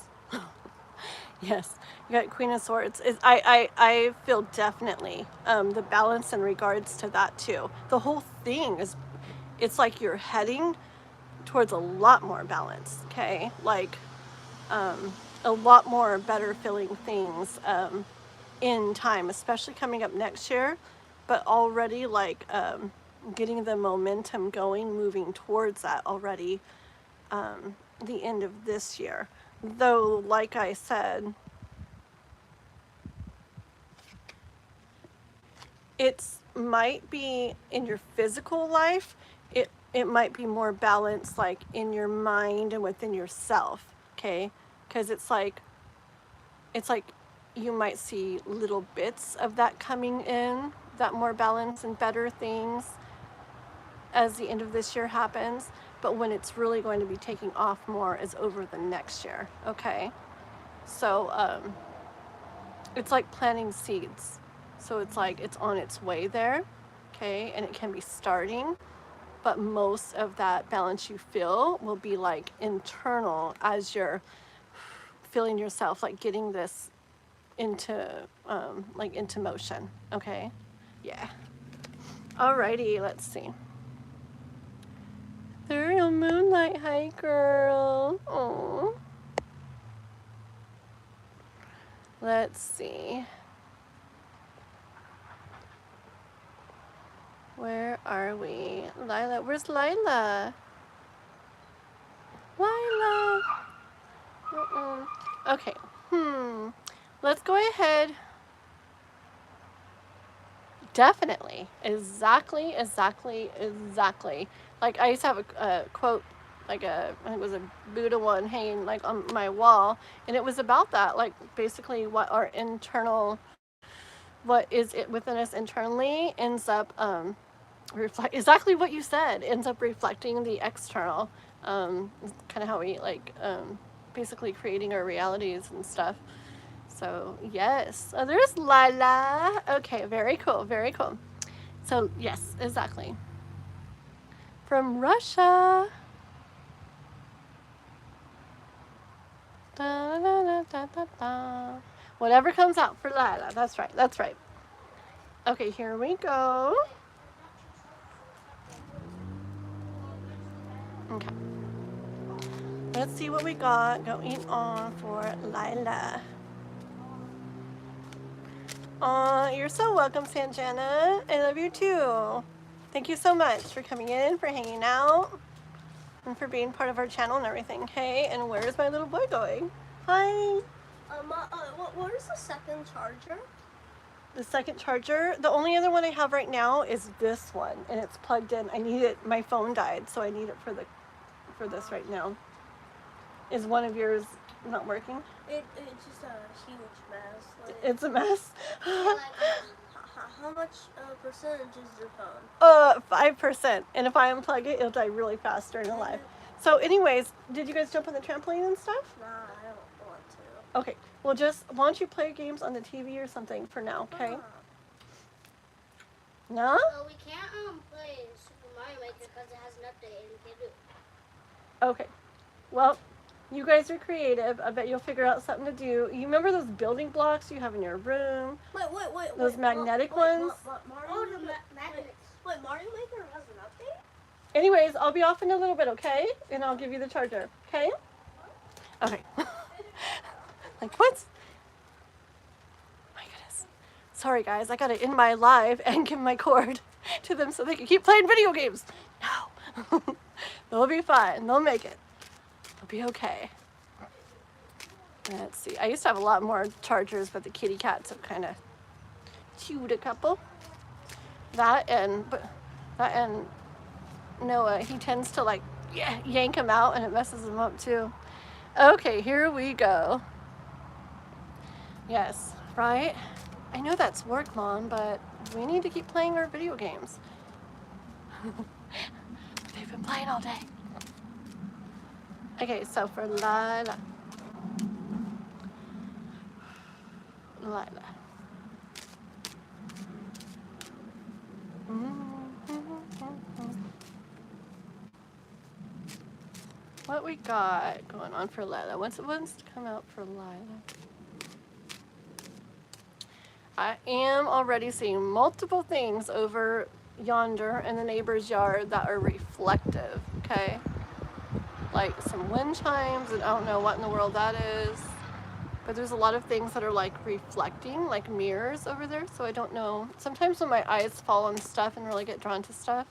Speaker 1: Yes, you got Queen of Swords. I feel definitely the balance in regards to that too. The whole thing is, it's like you're heading towards a lot more balance, okay? Like a lot more better feeling things in time, especially coming up next year, but already like getting the momentum going, moving towards that already the end of this year. Though, like I said, it's might be in your physical life, it might be more balanced like in your mind and within yourself, okay? Because it's like you might see little bits of that coming in, that more balance and better things as the end of this year happens, but when it's really going to be taking off more is over the next year, okay? So it's like planting seeds. So it's like it's on its way there, okay? And it can be starting, but most of that balance you feel will be like internal as you're feeling yourself like getting this into into motion, okay? Yeah. Alrighty, let's see. The real moonlight, hi girl. Oh. Let's see. Where are we? Lila, where's Lila? Lila. Okay. Let's go ahead. Definitely. Exactly. Like I used to have a quote, like I think it was a Buddha one hanging like on my wall, and it was about that, like basically what our internal, what is it within us internally ends up reflect exactly what you said, ends up reflecting the external. Kind of how we like basically creating our realities and stuff. So yes, oh, there's Lila. Okay, very cool, very cool. So yes, exactly. From Russia. Da, da, da, da, da. Whatever comes out for Lila. That's right, that's right. Okay, here we go. Okay. Let's see what we got going on for Lila. You're so welcome, Sanjana. I love you too. Thank you so much for coming in, for hanging out, and for being part of our channel and everything, okay? And where's my little boy going? Hi.
Speaker 2: What is the second charger?
Speaker 1: The second charger, the only other one I have right now is this one, and it's plugged in. I need it, my phone died, so I need it for this right now. Is one of yours not working?
Speaker 2: It's just a huge mess. Like,
Speaker 1: it's a mess.
Speaker 2: How much percentage is your phone?
Speaker 1: 5%. And if I unplug it, it'll die really fast during the live. So anyways, did you guys jump on the trampoline and stuff?
Speaker 2: Nah, I don't want to.
Speaker 1: Okay. Well, just, why don't you play games on the TV or something for now, okay? No?
Speaker 3: Well, we can't play Super Mario Maker because it has an update and we can't do it.
Speaker 1: Okay. Well, you guys are creative. I bet you'll figure out something to do. You remember those building blocks you have in your room?
Speaker 2: Wait.
Speaker 1: Those magnetic ones?
Speaker 3: Magnets.
Speaker 2: Wait, Mario Maker has an update?
Speaker 1: Anyways, I'll be off in a little bit, okay? And I'll give you the charger, okay? Okay. Like, what? My goodness. Sorry, guys. I gotta end my live and give my cord to them so they can keep playing video games. No. They'll be fine. They'll make it. It'll be okay. Let's see. I used to have a lot more chargers, but the kitty cats have kind of cute a couple. That and Noah, he tends to like yank him out and it messes him up too. Okay, here we go. Yes, right? I know that's work, Mom, but we need to keep playing our video games. They've been playing all day. Okay, so for Lila. What we got going on for Lila? What's to come out for Lila? I am already seeing multiple things over yonder in the neighbor's yard that are reflective, okay? Like some wind chimes, and I don't know what in the world that is. But there's a lot of things that are like reflecting, like mirrors over there, so I don't know. Sometimes when my eyes fall on stuff and really get drawn to stuff,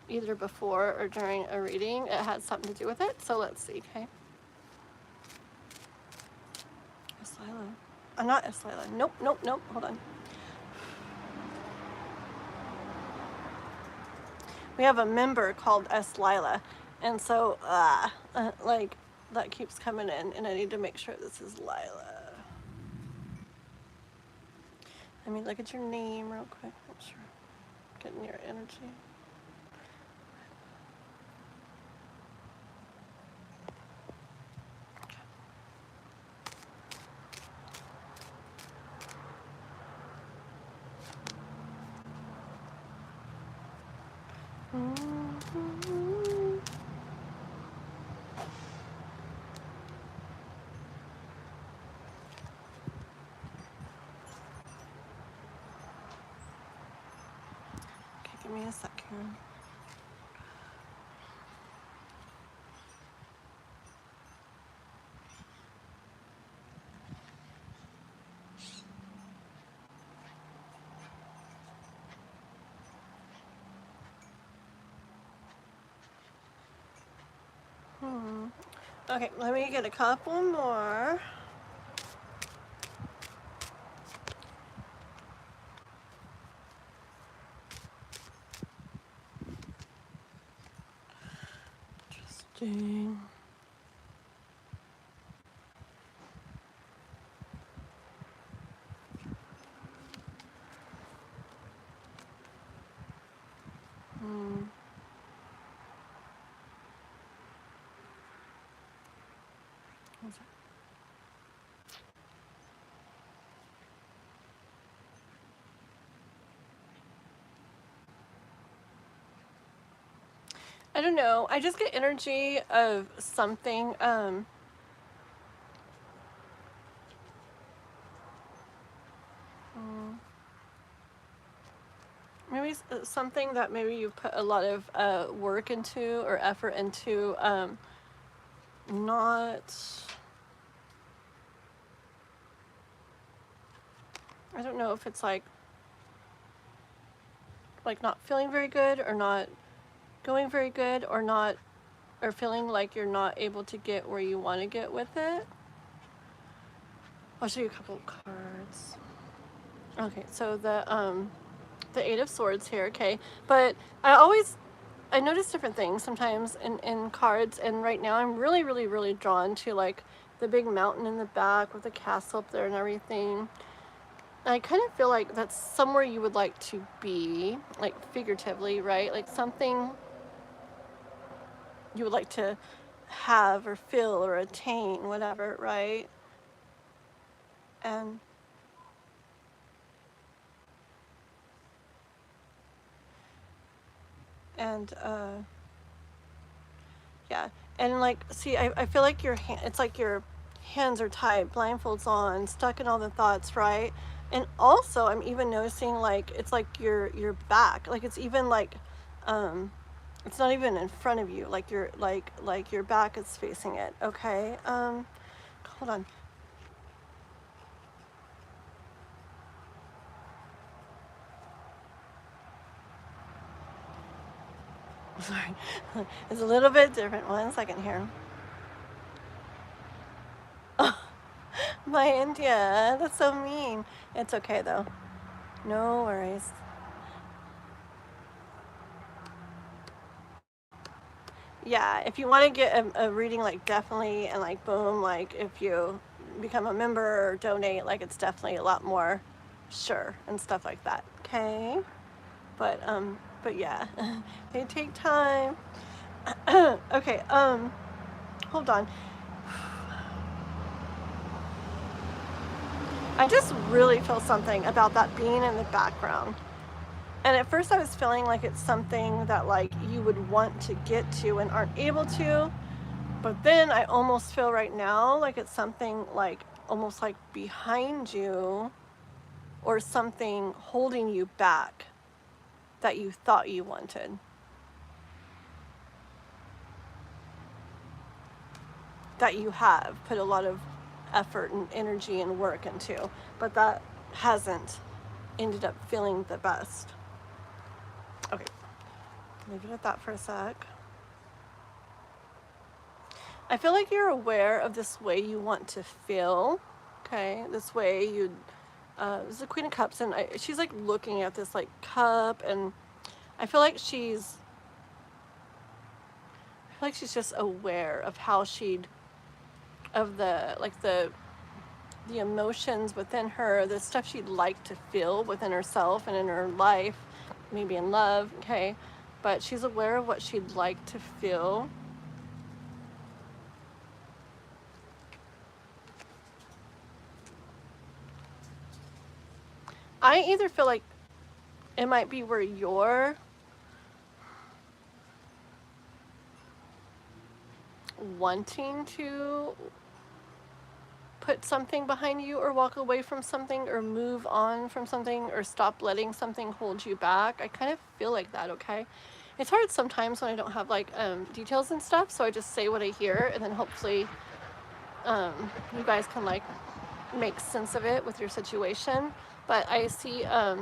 Speaker 1: either before or during a reading, it has something to do with it. So let's see, okay? Eslila. Not Eslila. Nope, nope, nope. Hold on. We have a member called Eslila, and so like that keeps coming in, and I need to make sure this is Lila. Let me look at your name real quick. Make sure I'm getting your energy. Give me a second. Okay, let me get a couple more. Interesting. I don't know. I just get energy of something. Maybe something that maybe you put a lot of work into or effort into. Not. I don't know if it's like not feeling very good or not going very good or not, or feeling like you're not able to get where you want to get with it. I'll show you a couple of cards. Okay, so the Eight of Swords here, okay? But I notice different things sometimes in cards, and right now I'm really, really, really drawn to like the big mountain in the back with the castle up there and everything. I kind of feel like that's somewhere you would like to be, like figuratively, right? Like something you would like to have or feel or attain, whatever, right? And yeah, and like, see, I feel like it's like your hands are tied, blindfolds on, stuck in all the thoughts, right? And also, I'm even noticing like it's like your back, like it's even like, it's not even in front of you, like your your back is facing it. Okay, hold on. Sorry, it's a little bit different. 1 second here. Oh, my India, that's so mean. It's okay though. No worries. Yeah, if you want to get a reading, like definitely, and like boom, like if you become a member or donate, like it's definitely a lot more sure and stuff like that. Okay, but yeah, they take time. Okay, hold on. I just really feel something about that being in the background. And at first I was feeling like it's something that like you would want to get to and aren't able to. But then I almost feel right now like it's something like almost like behind you or something holding you back that you thought you wanted. That you have put a lot of effort and energy and work into, but that hasn't ended up feeling the best. Okay, leave it at that for a sec. I feel like you're aware of this way you want to feel. Okay, this way you. This is the Queen of Cups, and she's like looking at this like cup, and I feel like she's just aware of how she'd, of the like the emotions within her, the stuff she'd like to feel within herself and in her life, maybe in love. Okay, but she's aware of what she'd like to feel. I either feel like it might be where you're wanting to put something behind you or walk away from something or move on from something or stop letting something hold you back. I kind of feel like that. Okay, it's hard sometimes when I don't have like details and stuff, so I just say what I hear, and then hopefully you guys can like make sense of it with your situation. But I see I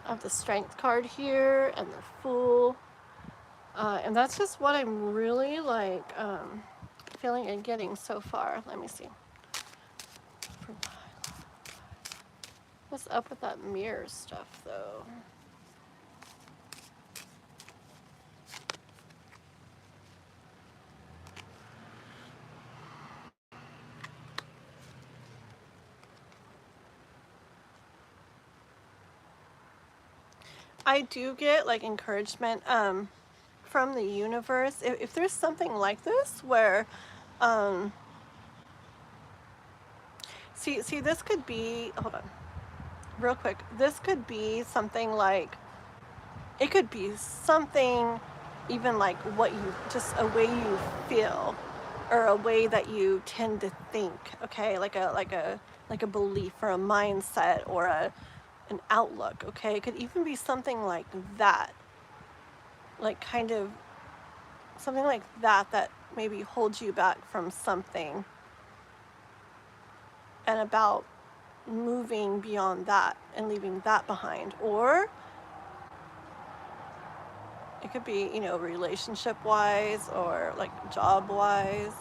Speaker 1: have the Strength card here and the Fool, and that's just what I'm really like feeling and getting so far. Let me see. What's up with that mirror stuff though? I do get like encouragement from the universe. If there's something like this where see this could be, hold on real quick, this could be something like, it could be something even like what you, just a way you feel or a way that you tend to think. Okay, like a belief or a mindset or an outlook. Okay, it could even be something like that, like kind of something like that maybe holds you back from something, and about moving beyond that and leaving that behind. Or it could be, relationship wise or like job wise,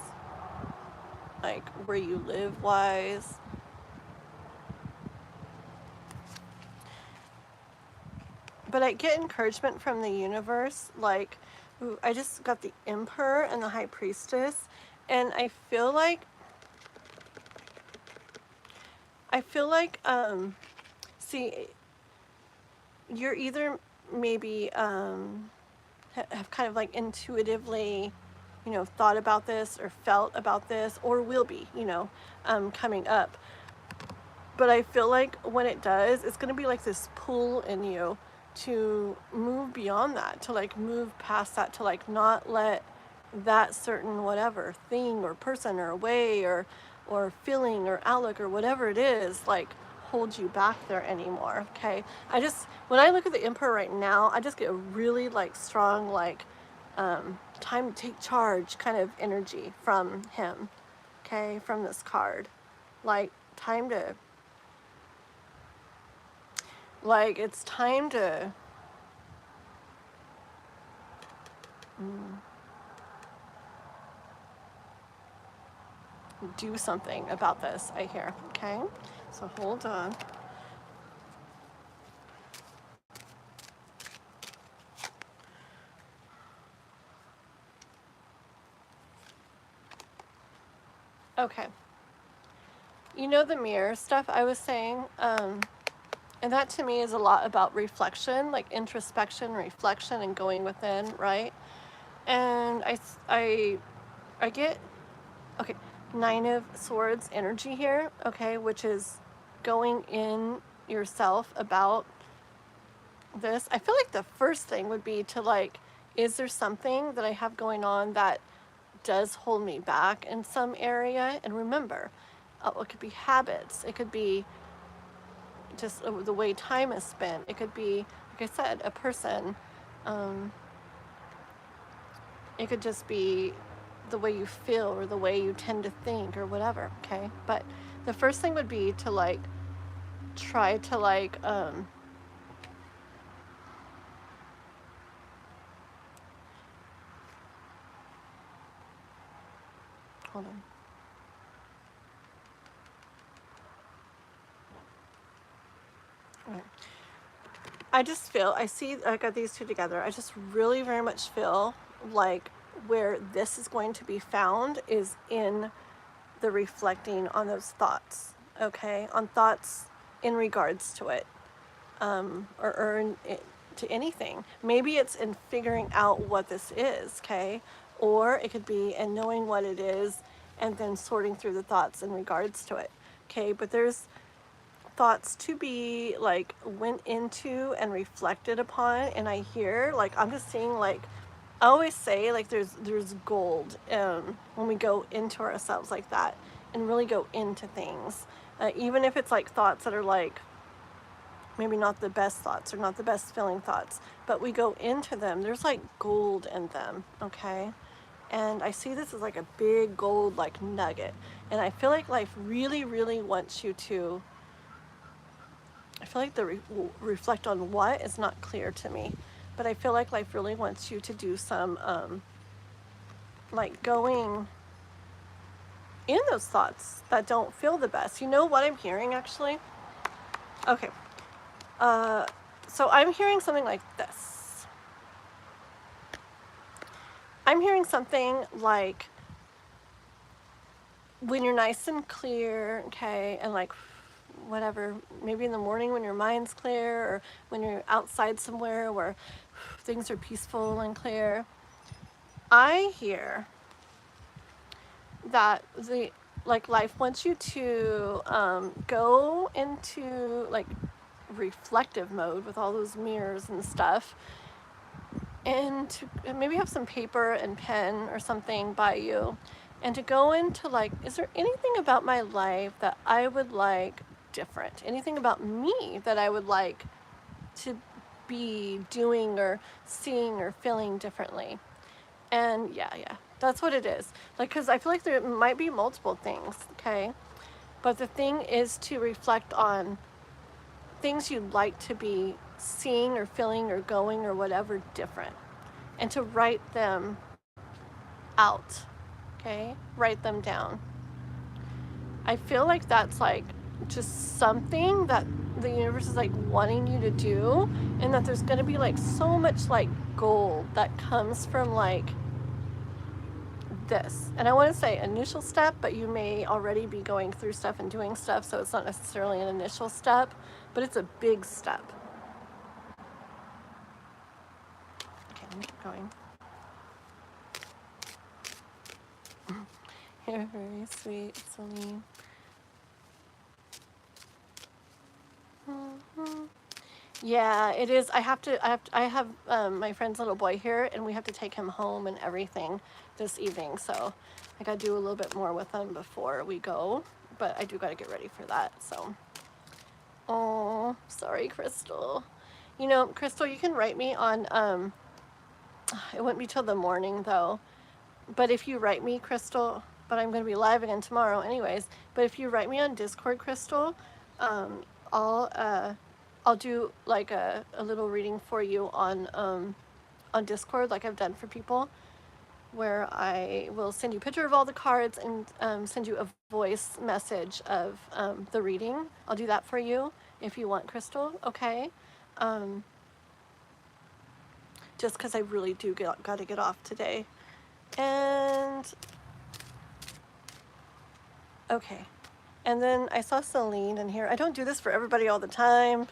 Speaker 1: like where you live wise. But I get encouragement from the universe. Like, ooh, I just got the Emperor and the High Priestess, and I feel like see, you're either maybe have kind of like intuitively, thought about this or felt about this, or will be, coming up. But I feel like when it does, it's going to be like this pull in you to move beyond that, to like move past that, to like not let that certain whatever thing or person or way or feeling or outlook or whatever it is, like hold you back there anymore. Okay, when I look at the Emperor right now, I just get a really like strong like time to take charge kind of energy from him. Okay, from this card, like time to, like it's time to do something about this, I hear. Okay, so hold on. Okay. You know the mirror stuff I was saying? And that to me is a lot about reflection, like introspection, reflection, and going within, right? And I get, okay, Nine of Swords energy here, okay, which is going in yourself about this. I feel like the first thing would be to like, is there something that I have going on that does hold me back in some area? And remember, it could be habits, it could be just the way time is spent, it could be, like I said, a person, it could just be the way you feel or the way you tend to think or whatever, okay? But the first thing would be to like try to like hold on. All right. I just feel, I see, I got these two together. I just really very much feel like where this is going to be found is in the reflecting on those thoughts, okay? On thoughts in regards to it, or in it, to anything. Maybe it's in figuring out what this is, okay? Or it could be in knowing what it is and then sorting through the thoughts in regards to it, okay? But there's thoughts to be like went into and reflected upon, and I hear like, I'm just seeing like, I always say like there's gold when we go into ourselves like that and really go into things, even if it's like thoughts that are like maybe not the best thoughts or not the best feeling thoughts, but we go into them, there's like gold in them, okay? And I see this as like a big gold like nugget, and I feel like life really really wants you to, I feel like the reflect on what is not clear to me, but I feel like life really wants you to do some like going in those thoughts that don't feel the best. You know what I'm hearing actually? Okay. So I'm hearing something like this. I'm hearing something like when you're nice and clear, okay, and like whatever, maybe in the morning when your mind's clear, or when you're outside somewhere where things are peaceful and clear. I hear that the like life wants you to go into like reflective mode with all those mirrors and stuff, and to maybe have some paper and pen or something by you, and to go into like, is there anything about my life that I would like different? Anything about me that I would like to be doing or seeing or feeling differently? And yeah, that's what it is. Like, because I feel like there might be multiple things, okay? But the thing is to reflect on things you'd like to be seeing or feeling or going or whatever different, and to write them out, okay? Write them down. I feel like that's like just something that the universe is like wanting you to do, and that there's going to be like so much like gold that comes from like this. And I want to say initial step, but you may already be going through stuff and doing stuff, so it's not necessarily an initial step, but it's a big step. Okay, let me keep going. You're very sweet, Celine. Yeah, it is. I have my friend's little boy here, and we have to take him home and everything this evening. So I got to do a little bit more with him before we go, but I do got to get ready for that. So, oh, sorry, Crystal. You know, Crystal, you can write me on. It wouldn't be till the morning though, but if you write me, Crystal, but I'm going to be live again tomorrow, anyways. But if you write me on Discord, Crystal, I'll do like a little reading for you on Discord, like I've done for people, where I will send you a picture of all the cards and send you a voice message of the reading. I'll do that for you if you want, Crystal, okay? Just because I really do got to get off today. And Okay. And then I saw Celine in here. I don't do this for everybody all the time,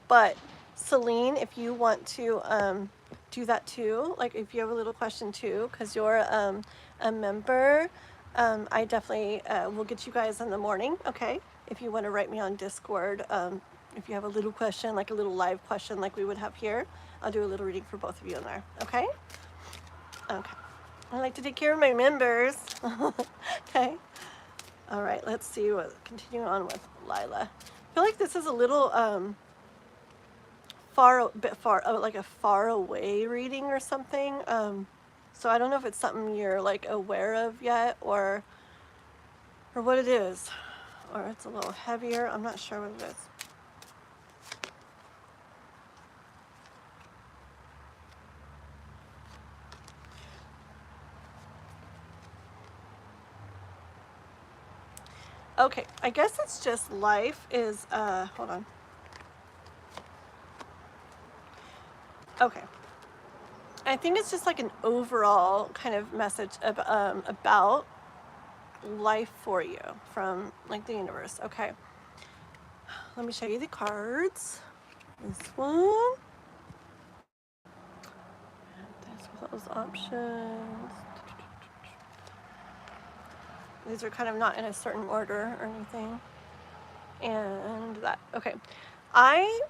Speaker 1: but Celine, if you want to do that too, like if you have a little question too, because you're a member, I definitely will get you guys in the morning, okay? If you want to write me on Discord, if you have a little question, like a little live question like we would have here, I'll do a little reading for both of you in there, okay? Okay. I like to take care of my members. Okay. All right, let's see what, continue on with Lila. I feel like this is a little like a far away reading or something. So I don't know if it's something you're like aware of yet or what it is. Or it's a little heavier. I'm not sure what it is. Okay, I guess it's just life is, hold on. Okay. I think it's just like an overall kind of message of, about life for you from like the universe. Okay. Let me show you the cards. This one. This with those options. These are kind of not in a certain order or anything. And that, okay. I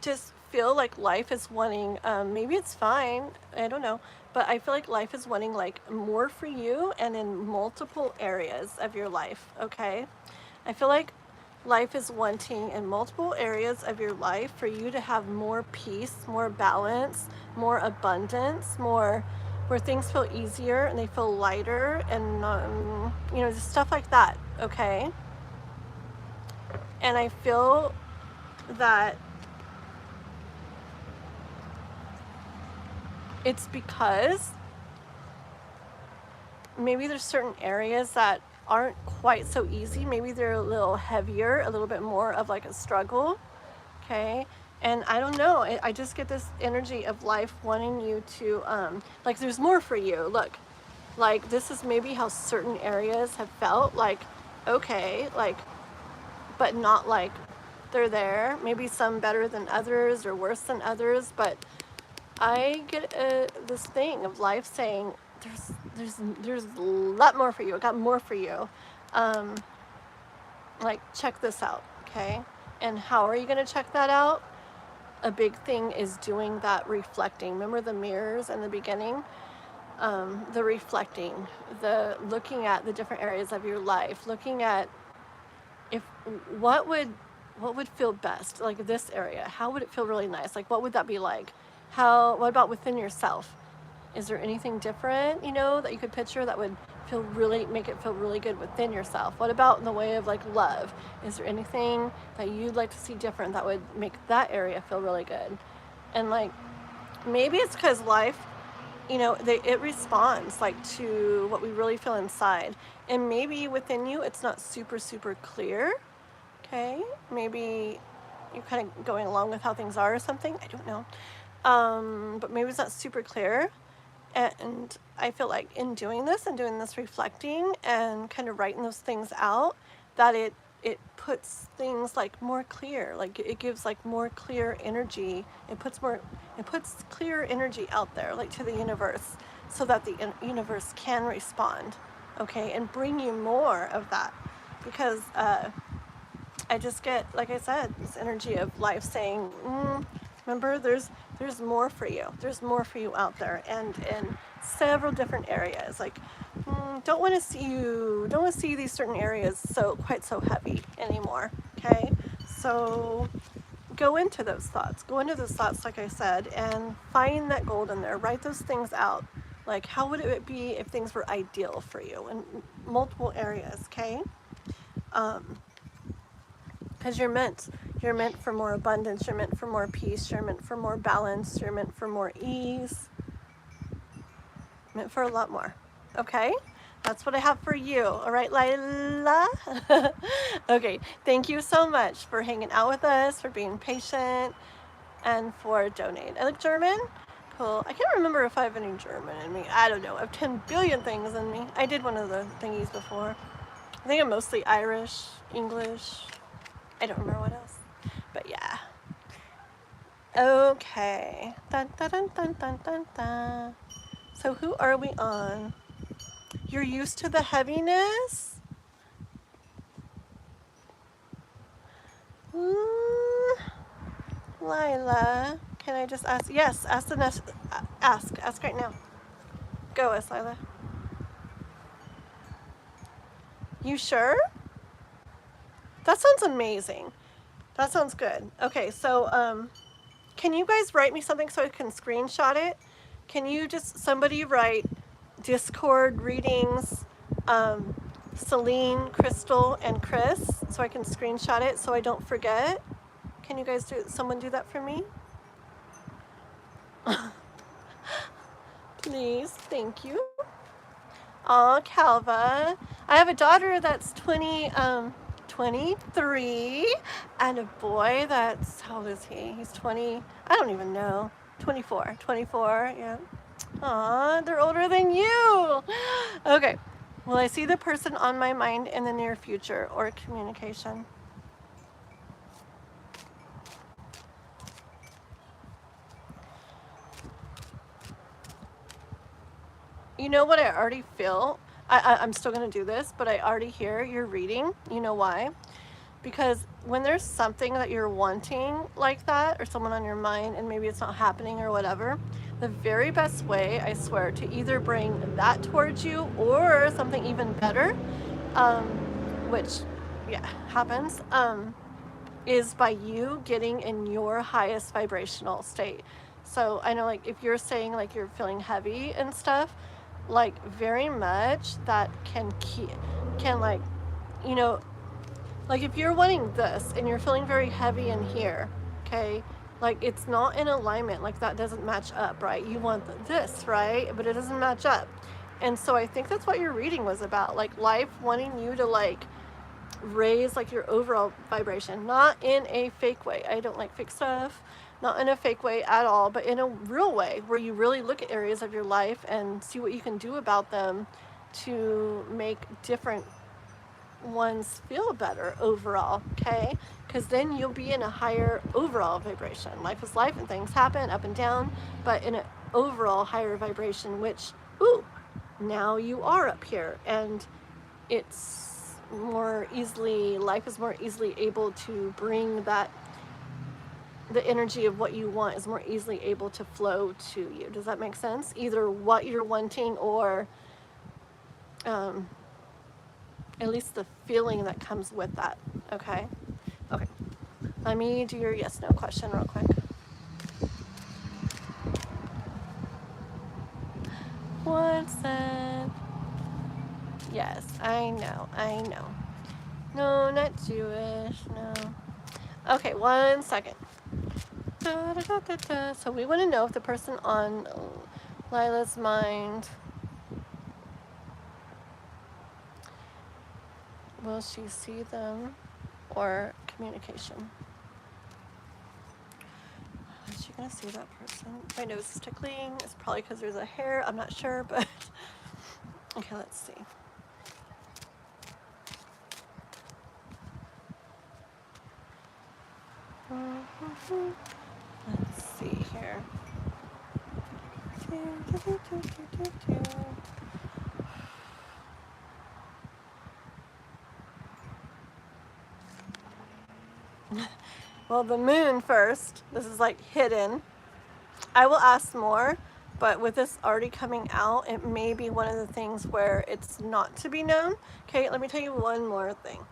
Speaker 1: just feel like life is wanting, maybe it's fine, I don't know, but I feel like life is wanting like more for you and in multiple areas of your life, okay? I feel like life is wanting in multiple areas of your life for you to have more peace, more balance, more abundance, more where things feel easier and they feel lighter and, you know, just stuff like that, okay? And I feel that it's because maybe there's certain areas that aren't quite so easy. Maybe they're a little heavier, a little bit more of like a struggle, okay? And I don't know, I just get this energy of life wanting you to, like there's more for you. Look, like this is maybe how certain areas have felt, like, okay, like, but not like they're there. Maybe some better than others or worse than others, but I get this thing of life saying, there's a lot more for you. I got more for you. Like, check this out, okay? And how are you going to check that out? A big thing is doing that reflecting. Remember the mirrors in the beginning? The reflecting, the looking at the different areas of your life, looking at if what would feel best, like this area, how would it feel really nice? Like, what would that be like? What about within yourself? Is there anything different, you know, that you could picture that would make it feel really good within yourself? What about in the way of like love? Is there anything that you'd like to see different that would make that area feel really good? And like, maybe it's because life, you know, it responds like to what we really feel inside. And maybe within you, it's not super, super clear, okay? Maybe you're kind of going along with how things are or something, I don't know. But maybe it's not super clear. And I feel like in doing this and doing this reflecting and kind of writing those things out, that it puts things like more clear, like it gives like more clear energy. It puts clear energy out there, like to the universe, so that the universe can respond, okay, and bring you more of that. Because I just get, like I said, this energy of life saying, remember, there's more for you. There's more for you out there, and in several different areas. Like, don't want to see these certain areas quite so heavy anymore. Okay, so go into those thoughts. Like I said, and find that gold in there. Write those things out. Like, how would it be if things were ideal for you in multiple areas? Okay. Because you're meant for more abundance, you're meant for more peace, you're meant for more balance, you're meant for more ease, meant for a lot more, okay? That's what I have for you, all right, Lila? Okay, thank you so much for hanging out with us, for being patient, and for donating. I look German? Cool. I can't remember if I have any German in me. I don't know. I have 10 billion things in me. I did one of the thingies before. I think I'm mostly Irish, English. I don't remember what else. But yeah. Okay. Dun, dun, dun, dun, dun, dun, dun. So who are we on? You're used to the heaviness? Lila, can I just ask? Yes, ask the next. Ask right now. Go, Lila. You sure? That sounds amazing. That sounds good. Okay, so can you guys write me something so I can screenshot it? Can you just somebody write Discord readings, Celine, Crystal, and Chris, so I can screenshot it so I don't forget? Can you guys someone do that for me? Please, thank you. Aw, Calva. I have a daughter that's 23, and a boy that's, how old is he? He's 20, I don't even know. 24, yeah. Aw, they're older than you. Okay. Will I see the person on my mind in the near future or communication? You know what I already feel? I'm still going to do this, but I already hear your reading. You know why? Because when there's something that you're wanting like that, or someone on your mind, and maybe it's not happening or whatever, the very best way, I swear, to either bring that towards you or something even better, which, yeah, happens, is by you getting in your highest vibrational state. So I know, like, if you're saying, like, you're feeling heavy and stuff, like, very much that can like, you know, like if you're wanting this and you're feeling very heavy in here, okay, like it's not in alignment, like that doesn't match up, right? You want this, right? But it doesn't match up. And so I think that's what your reading was about, like life wanting you to like raise like your overall vibration, not in a fake way. I don't like fake stuff, not in a fake way at all, but in a real way where you really look at areas of your life and see what you can do about them to make different ones feel better overall, okay? Because then you'll be in a higher overall vibration. Life is life and things happen up and down, but in an overall higher vibration, which, ooh, now you are up here, and it's more easily, life is more easily able to bring that, the energy of what you want is more easily able to flow to you. Does that make sense? Either what you're wanting or at least the feeling that comes with that. Okay? Okay. Let me do your yes, no question real quick. What's that? Yes, I know. No, not Jewish, no. Okay, 1 second. So we want to know if the person on Lila's mind, will she see them or communication? Is she going to see that person? My nose is tickling. It's probably because there's a hair. I'm not sure, but okay, let's see. Let's see here. Well, the moon first. This is like hidden. I will ask more, but with this already coming out, it may be one of the things where it's not to be known. Okay, let me tell you one more thing.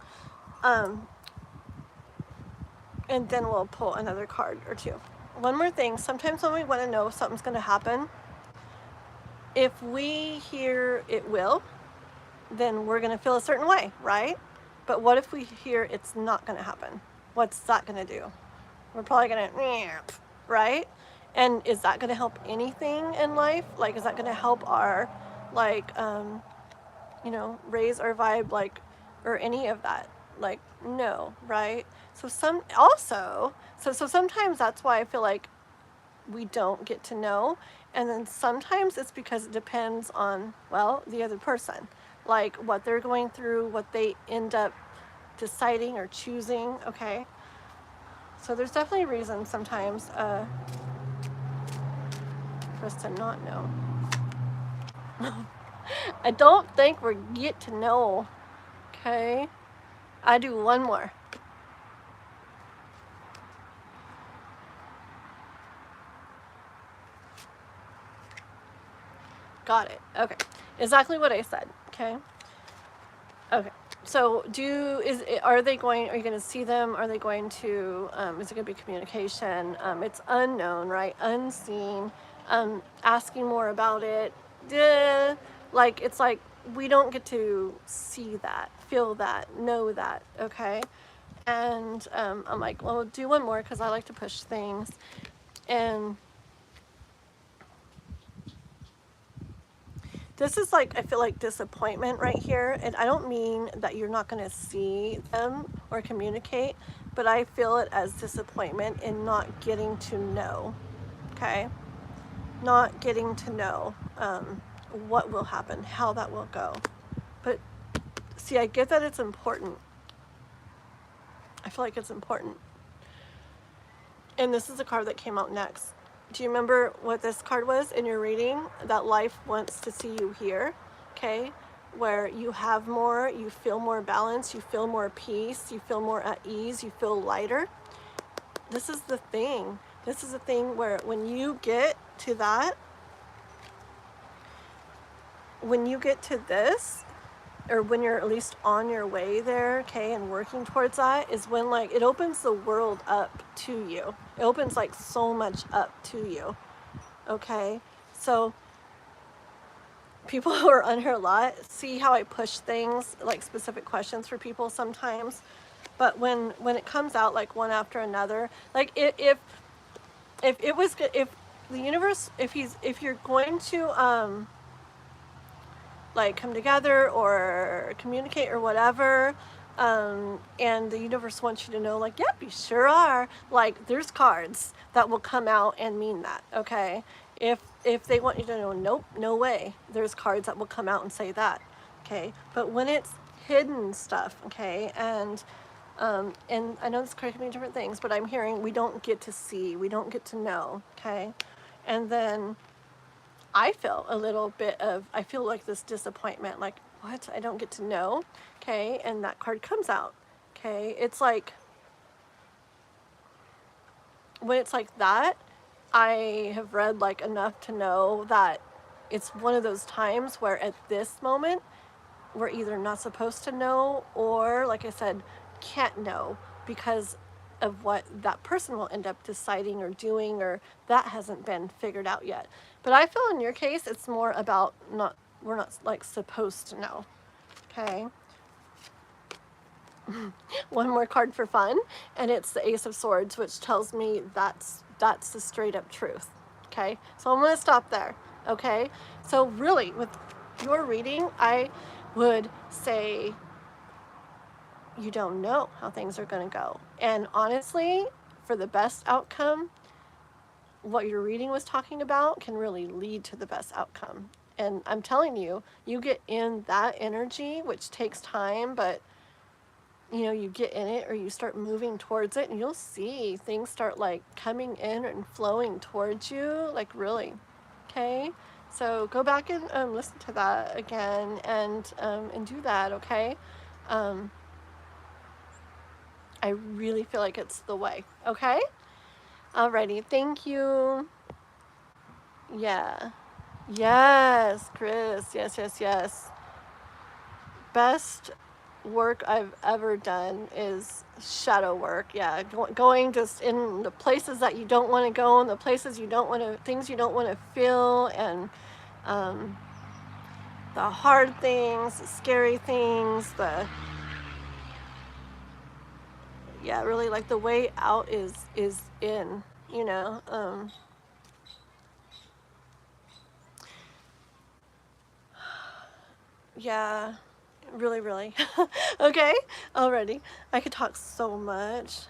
Speaker 1: And then we'll pull another card or two. One more thing. Sometimes when we want to know if something's going to happen, if we hear it will, then we're going to feel a certain way, right? But what if we hear it's not going to happen? What's that going to do? We're probably going to, right? And is that going to help anything in life? Like, is that going to help our, like, you know, raise our vibe, like, or any of that? Like, no, right? So sometimes that's why I feel like we don't get to know. And then sometimes it's because it depends on, well, the other person. like what they're going through, what they end up deciding or choosing, okay? So there's definitely reasons sometimes for us to not know. I don't think we get to know, okay? I do one more. Got it. Okay. Exactly what I said, okay? Okay. So are you going to see them? Are they going to, is it going to be communication? It's unknown, right? Unseen. Asking more about it. Like, it's like we don't get to see that, feel that, know that, okay? And I'm like, well, do one more because I like to push things. And this is like, I feel like disappointment right here. And I don't mean that you're not going to see them or communicate, but I feel it as disappointment in not getting to know, okay? Not getting to know what will happen, how that will go. But see, I get that it's important. I feel like it's important. And this is a card that came out next. Do you remember what this card was in your reading? That life wants to see you here, okay? Where you have more, you feel more balance, you feel more peace, you feel more at ease, you feel lighter. This is the thing. This is the thing where when you get to that, when you get to this, or when you're at least on your way there, okay, and working towards that, is when like it opens the world up to you. It opens like so much up to you, okay? So people who are on here a lot, see how I push things, like specific questions for people sometimes, but when it comes out like one after another, like if the universe, if you're going to like come together or communicate or whatever, and the universe wants you to know, like, yep, you sure are, like, there's cards that will come out and mean that, okay? If they want you to know, nope, no way, there's cards that will come out and say that, okay? But when it's hidden stuff, okay, and I know this card can mean different things, but I'm hearing we don't get to see, we don't get to know, okay? And then I feel a little bit of, I feel like this disappointment, like, what? I don't get to know, okay? And that card comes out, okay? It's like, when it's like that, I have read like enough to know that it's one of those times where at this moment, we're either not supposed to know or, like I said, can't know because of what that person will end up deciding or doing, or that hasn't been figured out yet. But I feel in your case, it's more about we're not like supposed to know, okay? One more card for fun, and it's the Ace of Swords, which tells me that's the straight up truth, okay? So I'm gonna stop there, okay? So really, with your reading, I would say you don't know how things are going to go. And honestly, for the best outcome, what your reading was talking about can really lead to the best outcome. And I'm telling you, you get in that energy, which takes time, but you know, you get in it or you start moving towards it and you'll see things start like coming in and flowing towards you, like really, okay? So go back and listen to that again and do that, okay? I really feel like it's the way, okay? Alrighty, thank you. Yeah. Yes, Chris. Yes, yes, yes. Best work I've ever done is shadow work. Yeah, going just in the places that you don't want to go, and the places you don't want to, things you don't want to feel, and the hard things, the scary things, yeah, really like the way out is in, you know. Yeah, really, really. Okay, alrighty. I could talk so much.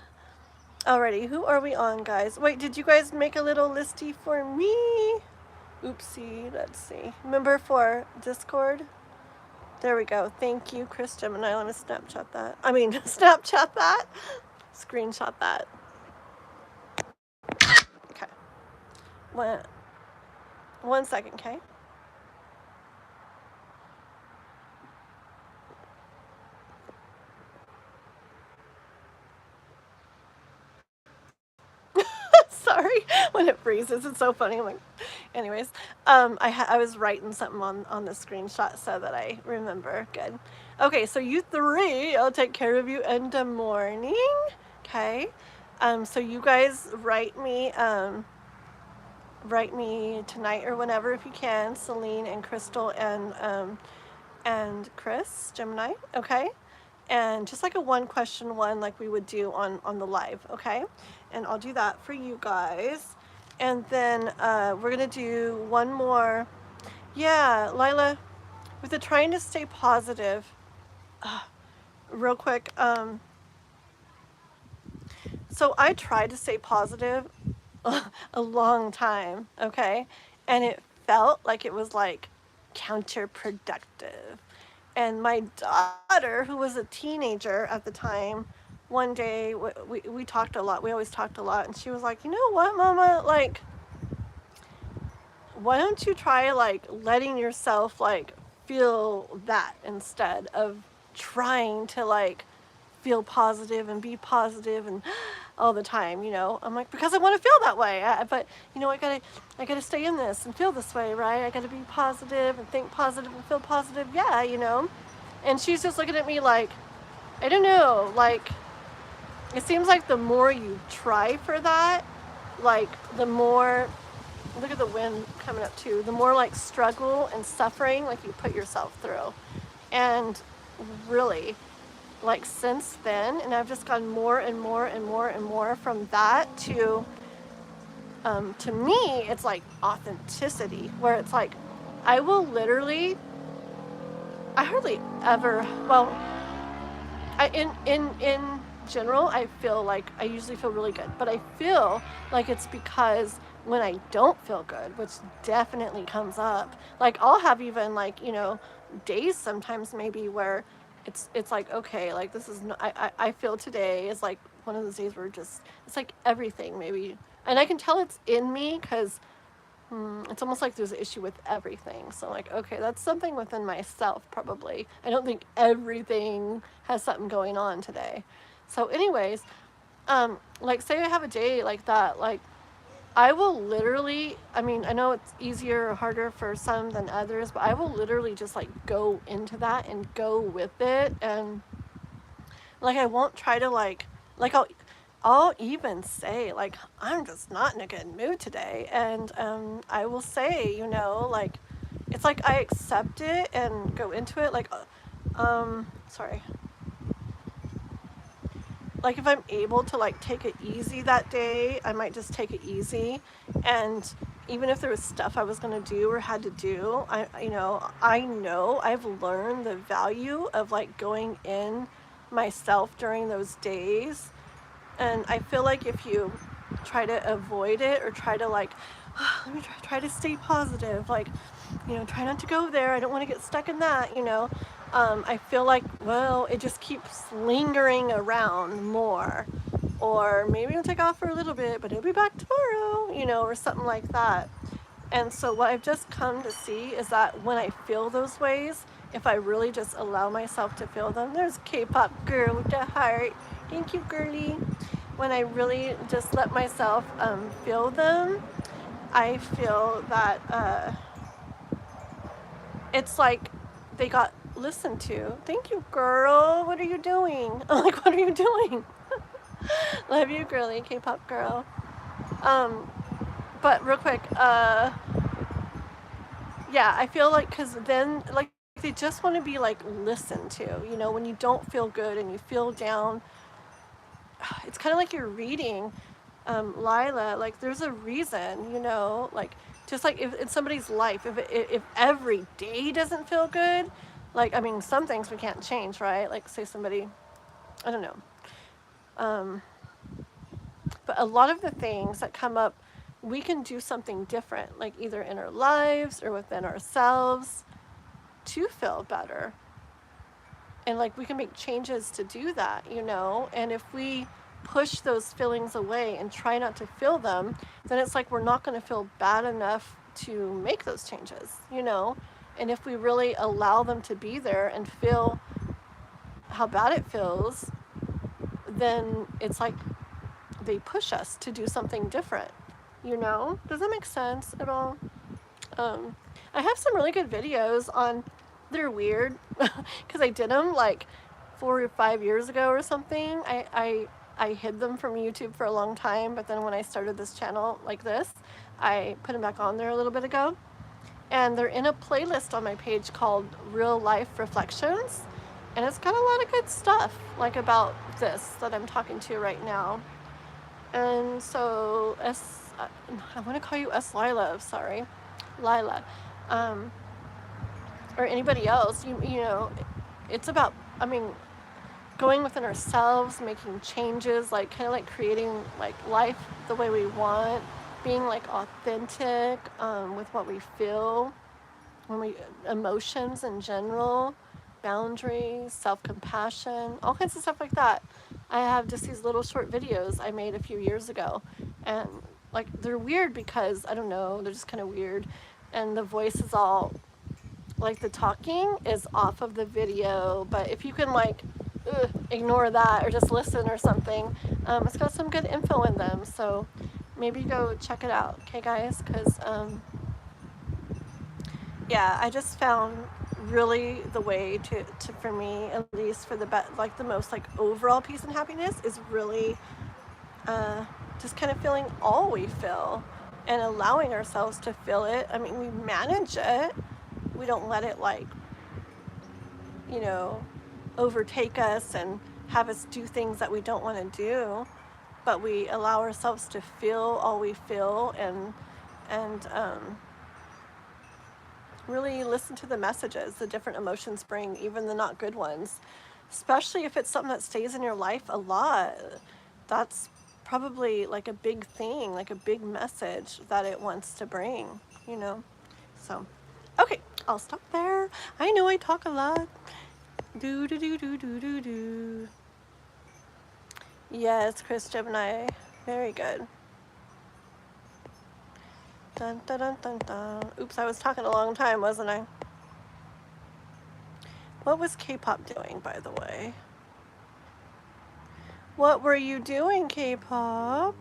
Speaker 1: Alrighty, who are we on, guys? Wait, did you guys make a little listy for me? Oopsie, let's see. Remember for Discord? There we go. Thank you, Chris Gemini. Let me Snapchat that. I mean, Snapchat that. Screenshot that. Okay. One second, okay? Sorry, when it freezes, it's so funny. I'm like, anyways, I was writing something on the screenshot so that I remember. Good. Okay, so you three, I'll take care of you in the morning. Okay. So you guys write me tonight or whenever if you can, Celine and Crystal and Chris Gemini. Okay. And just like a one question one like we would do on the live, okay? And I'll do that for you guys. And then we're gonna do one more. Yeah, Lila, with the trying to stay positive, real quick. So I tried to stay positive a long time, okay? And it felt like it was like counterproductive. And my daughter, who was a teenager at the time, one day we talked a lot. We always talked a lot. And she was like, you know what, Mama? Like, why don't you try like letting yourself like feel that instead of trying to like feel positive and be positive and all the time, you know? I'm like, because I want to feel that way. But you know, I gotta stay in this and feel this way, right? I gotta be positive and think positive and feel positive. Yeah, you know? And she's just looking at me like, I don't know, like, it seems like the more you try for that, like, the more, look at the wind coming up too, the more like struggle and suffering like you put yourself through. And really, like since then, and I've just gone more and more and more and more from that to me, it's like authenticity, where it's like, I will literally, I hardly ever, well, in general, I feel like I usually feel really good, but I feel like it's because when I don't feel good, which definitely comes up, like I'll have even like, you know, days sometimes maybe where it's like, okay, like this is, I feel today is like one of those days where just, it's like everything maybe, and I can tell it's in me because it's almost like there's an issue with everything. So like, okay, that's something within myself probably. I don't think everything has something going on today. So anyways, like say I have a day like that, like I will literally, I mean, I know it's easier or harder for some than others, but I will literally just like go into that and go with it. And like, I won't try to like I'll even say like, I'm just not in a good mood today. And I will say, you know, like, it's like I accept it and go into it. Like, sorry. Like if I'm able to like take it easy that day, I might just take it easy. And even if there was stuff I was going to do or had to do, I know I've learned the value of like going in myself during those days. And I feel like if you try to avoid it or try to like, let me try to stay positive, like, you know, try not to go there, I don't want to get stuck in that, you know. I feel like, well, it just keeps lingering around more. Or maybe it'll take off for a little bit, but it'll be back tomorrow, you know, or something like that. And so what I've just come to see is that when I feel those ways, if I really just allow myself to feel them, there's K-pop girl with the heart. Thank you, girly. When I really just let myself feel them, I feel that it's like they got listened to. Thank you, girl. What are you doing? I'm like, what are you doing? Love you, girly, K-pop girl. But real quick, yeah, I feel like, because then, like, they just want to be, like, listened to, you know, when you don't feel good and you feel down. It's kind of like you're reading, Lila, like, there's a reason, you know, like, just like if in somebody's life, if every day doesn't feel good, like, I mean, some things we can't change, right? Like, say somebody, I don't know. But a lot of the things that come up, we can do something different, like either in our lives or within ourselves to feel better. And like we can make changes to do that, you know. And if we push those feelings away and try not to feel them, then it's like we're not going to feel bad enough to make those changes, you know. And if we really allow them to be there and feel how bad it feels, then it's like they push us to do something different, you know. Does that make sense at all? I have some really good videos on, they're weird because I did them like 4 or 5 years ago or something. I hid them from YouTube for a long time, but then when I started this channel like this, I put them back on there a little bit ago. And they're in a playlist on my page called Real Life Reflections. And it's got a lot of good stuff, like about this that I'm talking to right now. And so, I want to call you Lila, sorry. Lila. Or anybody else, you know, it's about, I mean, going within ourselves, making changes, like kind of like creating like life the way we want, being like authentic with what we feel, emotions in general, boundaries, self-compassion, all kinds of stuff like that. I have just these little short videos I made a few years ago, and like they're weird because I don't know, they're just kind of weird, and the voice is all like the talking is off of the video, but if you can like ignore that or just listen or something, it's got some good info in them, so maybe go check it out, okay guys, because yeah, I just found really the way to for me, at least for the like the most like overall peace and happiness is really just kind of feeling all we feel and allowing ourselves to feel it. I mean, we manage it. We don't let it like, you know, overtake us and have us do things that we don't want to do, but we allow ourselves to feel all we feel and really listen to the messages the different emotions bring, even the not good ones, especially if it's something that stays in your life a lot. That's probably like a big thing, like a big message that it wants to bring, you know. So okay, I'll stop there. I know I talk a lot. Do do do do do do do. Yes, Chris Gemini, very good. Dun, dun, dun, dun, dun. Oops, I was talking a long time, wasn't I? What was K-pop doing, by the way? What were you doing, K-pop?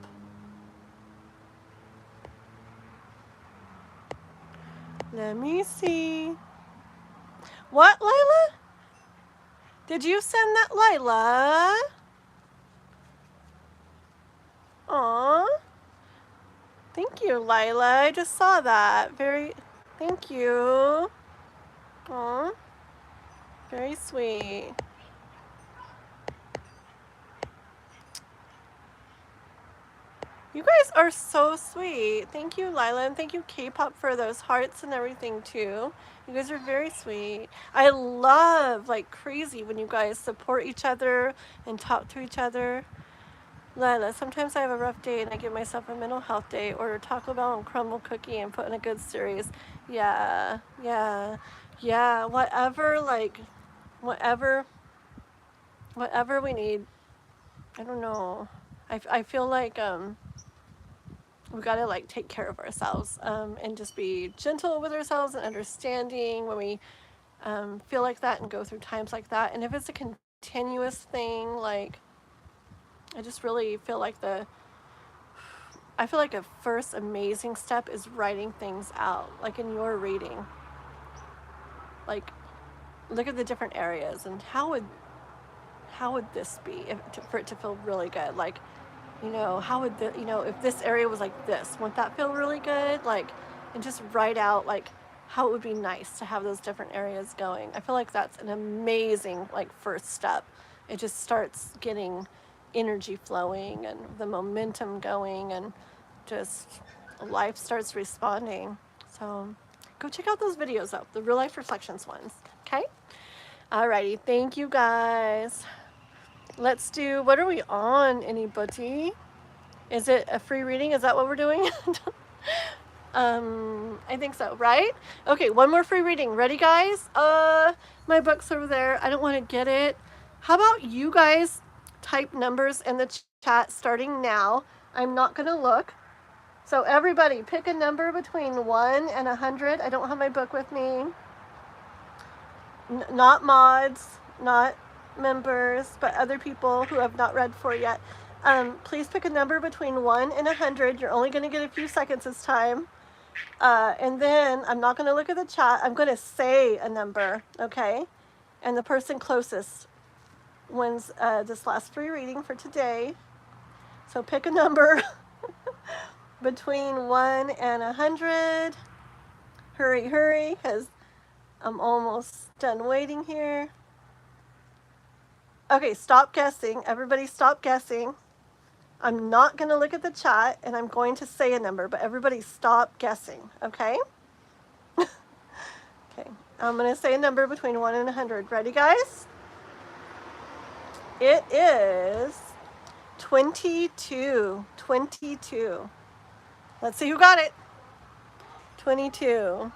Speaker 1: Let me see. What, Lila? Did you send that, Lila? Aww. Thank you, Lila. I just saw that. Thank you. Aww. Very sweet. You guys are so sweet. Thank you, Lila, and thank you, K-pop, for those hearts and everything, too. You guys are very sweet. I love, like crazy, when you guys support each other and talk to each other. Lila, sometimes I have a rough day and I give myself a mental health day, order Taco Bell and crumble cookie and put in a good series. Yeah, whatever, like, whatever we need. I don't know. I feel like, we gotta like take care of ourselves and just be gentle with ourselves and understanding when we feel like that and go through times like that. And if it's a continuous thing, like I just really feel like a first amazing step is writing things out, like in your reading. Like look at the different areas and how would this be for it to feel really good? Like, you know, how would if this area was like this, wouldn't that feel really good? Like, and just write out like how it would be nice to have those different areas going. I feel like that's an amazing like first step. It just starts getting energy flowing and the momentum going and just life starts responding. So go check out those videos though, the real life reflections ones. Okay? Alrighty, thank you guys. Let's do, what are we on, anybody? Is it a free reading? Is that what we're doing? I think so, right? Okay, one more free reading. Ready, guys? My book's over there. I don't want to get it. How about you guys type numbers in the chat starting now? I'm not going to look. So everybody, pick a number between 1 and 100. I don't have my book with me. Not mods, not members, but other people who have not read for yet. Please pick a number between 1 and 100. You're only going to get a few seconds this time. And then I'm not going to look at the chat. I'm going to say a number, okay? And the person closest wins this last free reading for today. So pick a number between 1 and 100. Hurry, hurry, because I'm almost done waiting here. Okay, stop guessing. Everybody stop guessing. I'm not going to look at the chat, and I'm going to say a number, but everybody stop guessing, okay? Okay, I'm going to say a number between 1 and 100. Ready, guys? It is 22. 22. Let's see who got it. 22.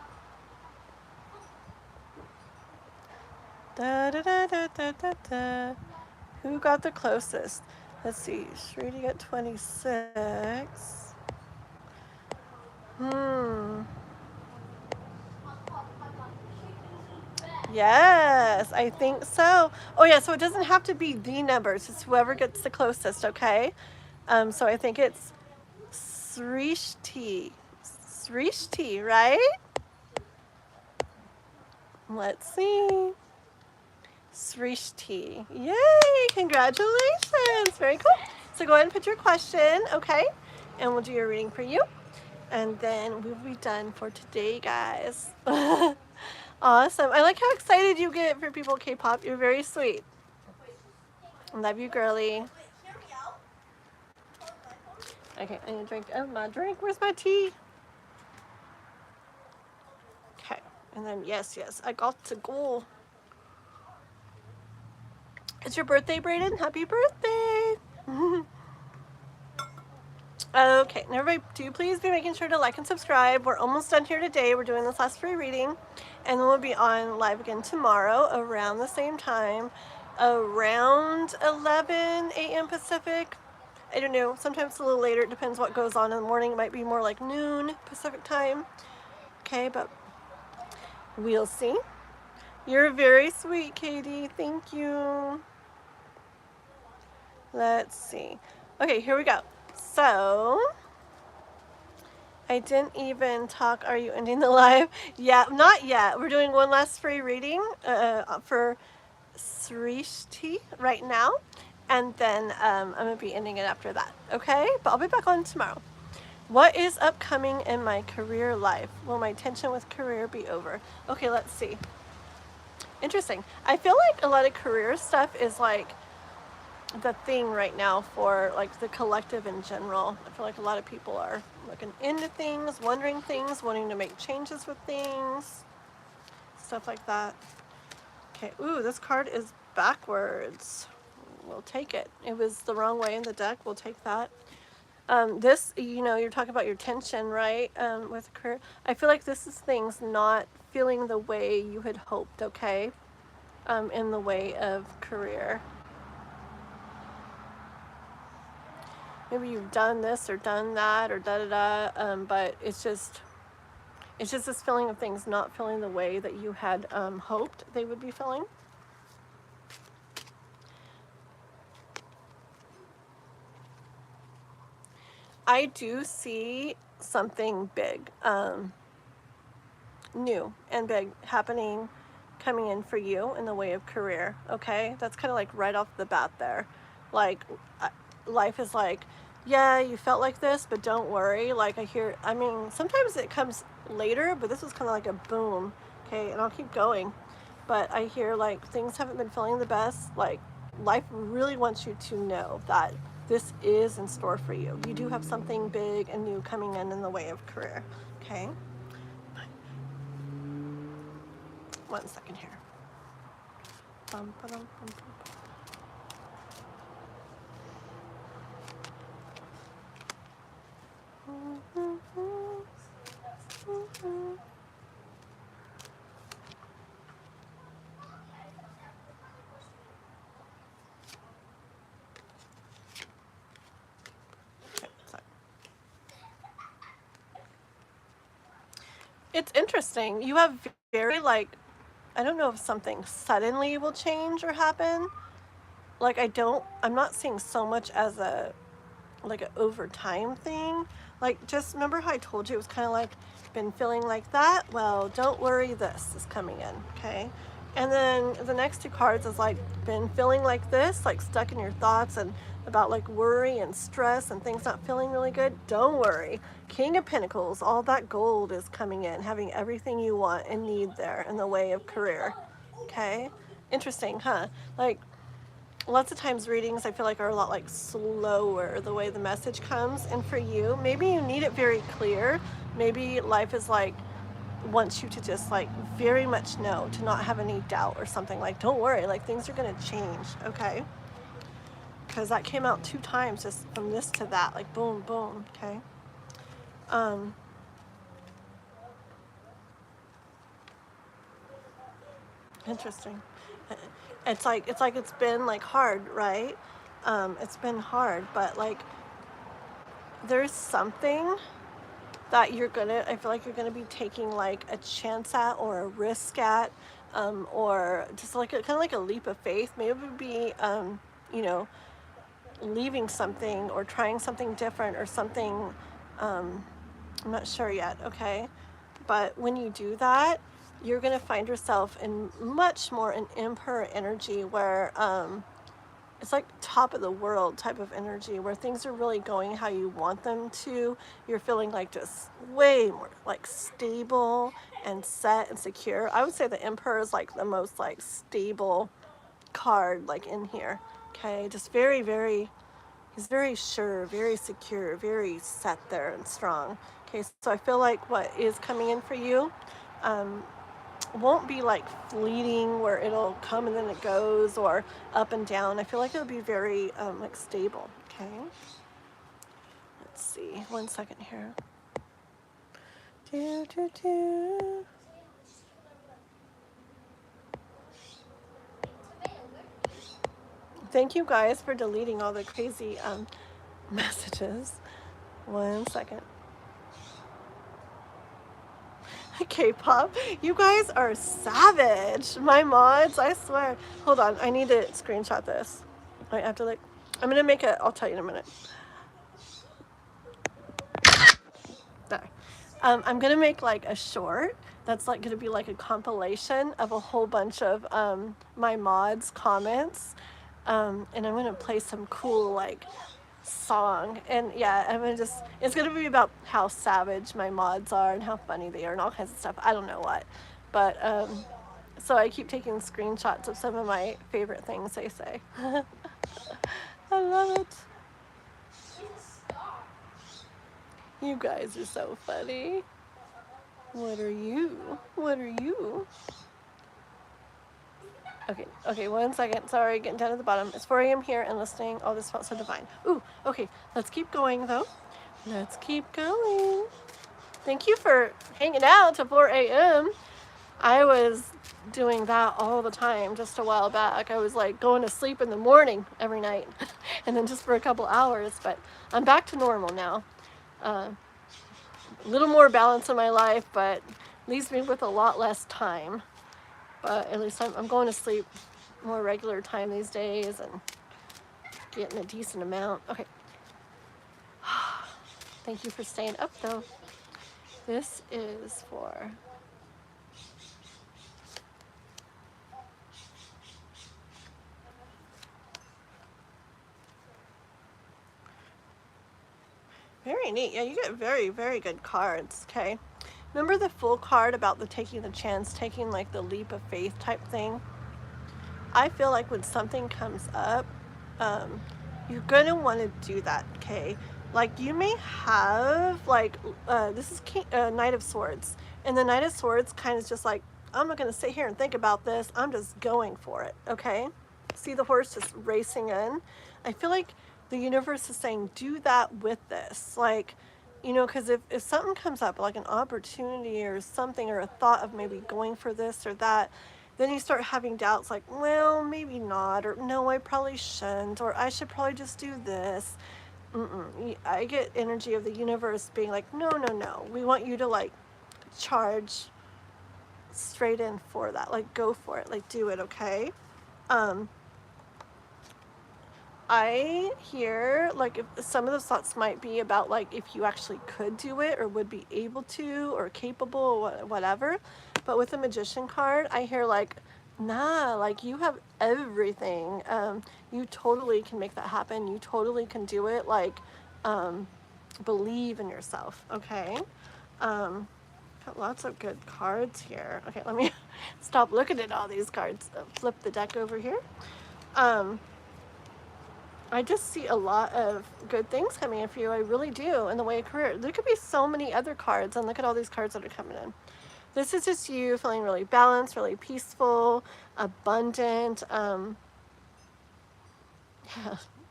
Speaker 1: Da, da, da, da, da, da, da. Who got the closest? Let's see. Shriti got 26. Yes, I think so. Oh yeah, so it doesn't have to be the numbers. It's whoever gets the closest, okay? So I think it's Srishti. Srishti, right? Let's see. Srishti. Yay! Congratulations! Very cool. So go ahead and put your question, okay? And we'll do your reading for you. And then we'll be done for today, guys. Awesome. I like how excited you get for people K-pop. You're very sweet. Love you, girly. Okay, I need to drink my drink. Where's my tea? Okay, and then yes, I got to go. It's your birthday, Brayden. Happy birthday. Okay, and everybody, do please be making sure to like and subscribe. We're almost done here today. We're doing this last free reading, and then we'll be on live again tomorrow around the same time, around 11 a.m. Pacific. I don't know, sometimes it's a little later. It depends what goes on in the morning. It might be more like noon Pacific time. Okay, but we'll see. You're very sweet, Katie. Thank you. Let's see. Okay, here we go. So, I didn't even talk. Are you ending the live? Yeah, not yet. We're doing one last free reading for Srishti right now. And then I'm going to be ending it after that. Okay? But I'll be back on tomorrow. What is upcoming in my career life? Will my tension with career be over? Okay, let's see. Interesting. I feel like a lot of career stuff is like the thing right now for like the collective in general. I feel like a lot of people are looking into things, wondering things, wanting to make changes with things, stuff like that. Okay, ooh, this card is backwards. We'll take it. It was the wrong way in the deck. We'll take that. This, you know, you're talking about your tension, right? With career. I feel like this is things not feeling the way you had hoped, okay? In the way of career. Maybe you've done this or done that or da-da-da, but it's just this feeling of things not feeling the way that you had hoped they would be feeling. I do see something big, new and big happening, coming in for you in the way of career, okay? That's kind of like right off the bat there. Like, life is like, yeah, you felt like this, but don't worry. Like I mean, sometimes it comes later, but this was kind of like a boom, okay? And I'll keep going. But I hear like things haven't been feeling the best. Like life really wants you to know that this is in store for you. You do have something big and new coming in the way of career, okay? 1 second here. Bum, ba-dum, bum, bum, bum. It's interesting. You have very, like, I don't know if something suddenly will change or happen. Like, I'm not seeing so much as like an over time thing. Like, just remember how I told you it was kind of like, been feeling like that? Well, don't worry, this is coming in, okay? And then the next two cards is like, been feeling like this, like stuck in your thoughts and about like worry and stress and things not feeling really good. Don't worry. King of Pentacles, all that gold is coming in, having everything you want and need there in the way of career, okay? Interesting, huh? Like, lots of times readings I feel like are a lot like slower the way the message comes, and for you maybe you need it very clear. Maybe life is like wants you to just like very much know, to not have any doubt or something. Like, don't worry, like things are going to change, okay? Because that came out 2 times, just from this to that, like boom boom, okay? Interesting. It's been like hard, right? It's been hard, but like there's something that I feel like you're gonna be taking like a chance at or a risk at, or just like kind of like a leap of faith. Maybe it would be, you know, leaving something or trying something different or something. I'm not sure yet, okay? But when you do that, you're gonna find yourself in much more an emperor energy where, it's like top of the world type of energy where things are really going how you want them to. You're feeling like just way more like stable and set and secure. I would say the Emperor is like the most like stable card like in here. Okay, just very, very, he's very sure, very secure, very set there and strong. Okay, so I feel like what is coming in for you, won't be like fleeting where it'll come and then it goes, or up and down. I feel like it'll be very like stable, okay? Let's see, 1 second here. Thank you guys for deleting all the crazy messages. 1 second. K-pop, you guys are savage. My mods, I swear. Hold on, I need to screenshot this. I have to like, I'm gonna make it, I'll tell you in a minute. There. I'm gonna make like a short that's like gonna be like a compilation of a whole bunch of my mods' comments, and I'm gonna play some cool like song, and yeah, I'm gonna just, it's gonna be about how savage my mods are and how funny they are and all kinds of stuff. I don't know what, but so I keep taking screenshots of some of my favorite things they say. I love it. You guys are so funny. What are you? What are you? Okay, 1 second. Sorry, getting down to the bottom. It's 4 a.m. here and listening. Oh, this felt so divine. Ooh, okay, let's keep going though. Let's keep going. Thank you for hanging out till 4 a.m. I was doing that all the time just a while back. I was like going to sleep in the morning every night and then just for a couple hours, but I'm back to normal now. A little more balance in my life, but leaves me with a lot less time. But at least I'm going to sleep more regular time these days and getting a decent amount. Okay. Thank you for staying up though. This is for very neat. Yeah, you get very, very good cards, okay? Remember the Fool card about the taking the chance, taking like the leap of faith type thing? I feel like when something comes up, you're gonna want to do that, okay? Like you may have like, this is Knight of Swords, and the Knight of Swords kind of just like, I'm not gonna sit here and think about this, I'm just going for it, okay? See the horse just racing in? I feel like the universe is saying, do that with this. Like, you know, because if something comes up, like an opportunity or something, or a thought of maybe going for this or that, then you start having doubts like, well, maybe not, or no, I probably shouldn't, or I should probably just do this. I get energy of the universe being like, no, no, no. We want you to like charge straight in for that. Like, go for it. Like, do it, okay? I hear, like, if some of those thoughts might be about, like, if you actually could do it or would be able to or capable or whatever. But with the Magician card, I hear, like, nah, like, you have everything. You totally can make that happen. You totally can do it. Like, believe in yourself, okay? Got lots of good cards here. Okay, let me stop looking at all these cards. Flip the deck over here. I just see a lot of good things coming in for you. I really do, in the way of career. There could be so many other cards, and look at all these cards that are coming in. This is just you feeling really balanced, really peaceful, abundant. Yeah,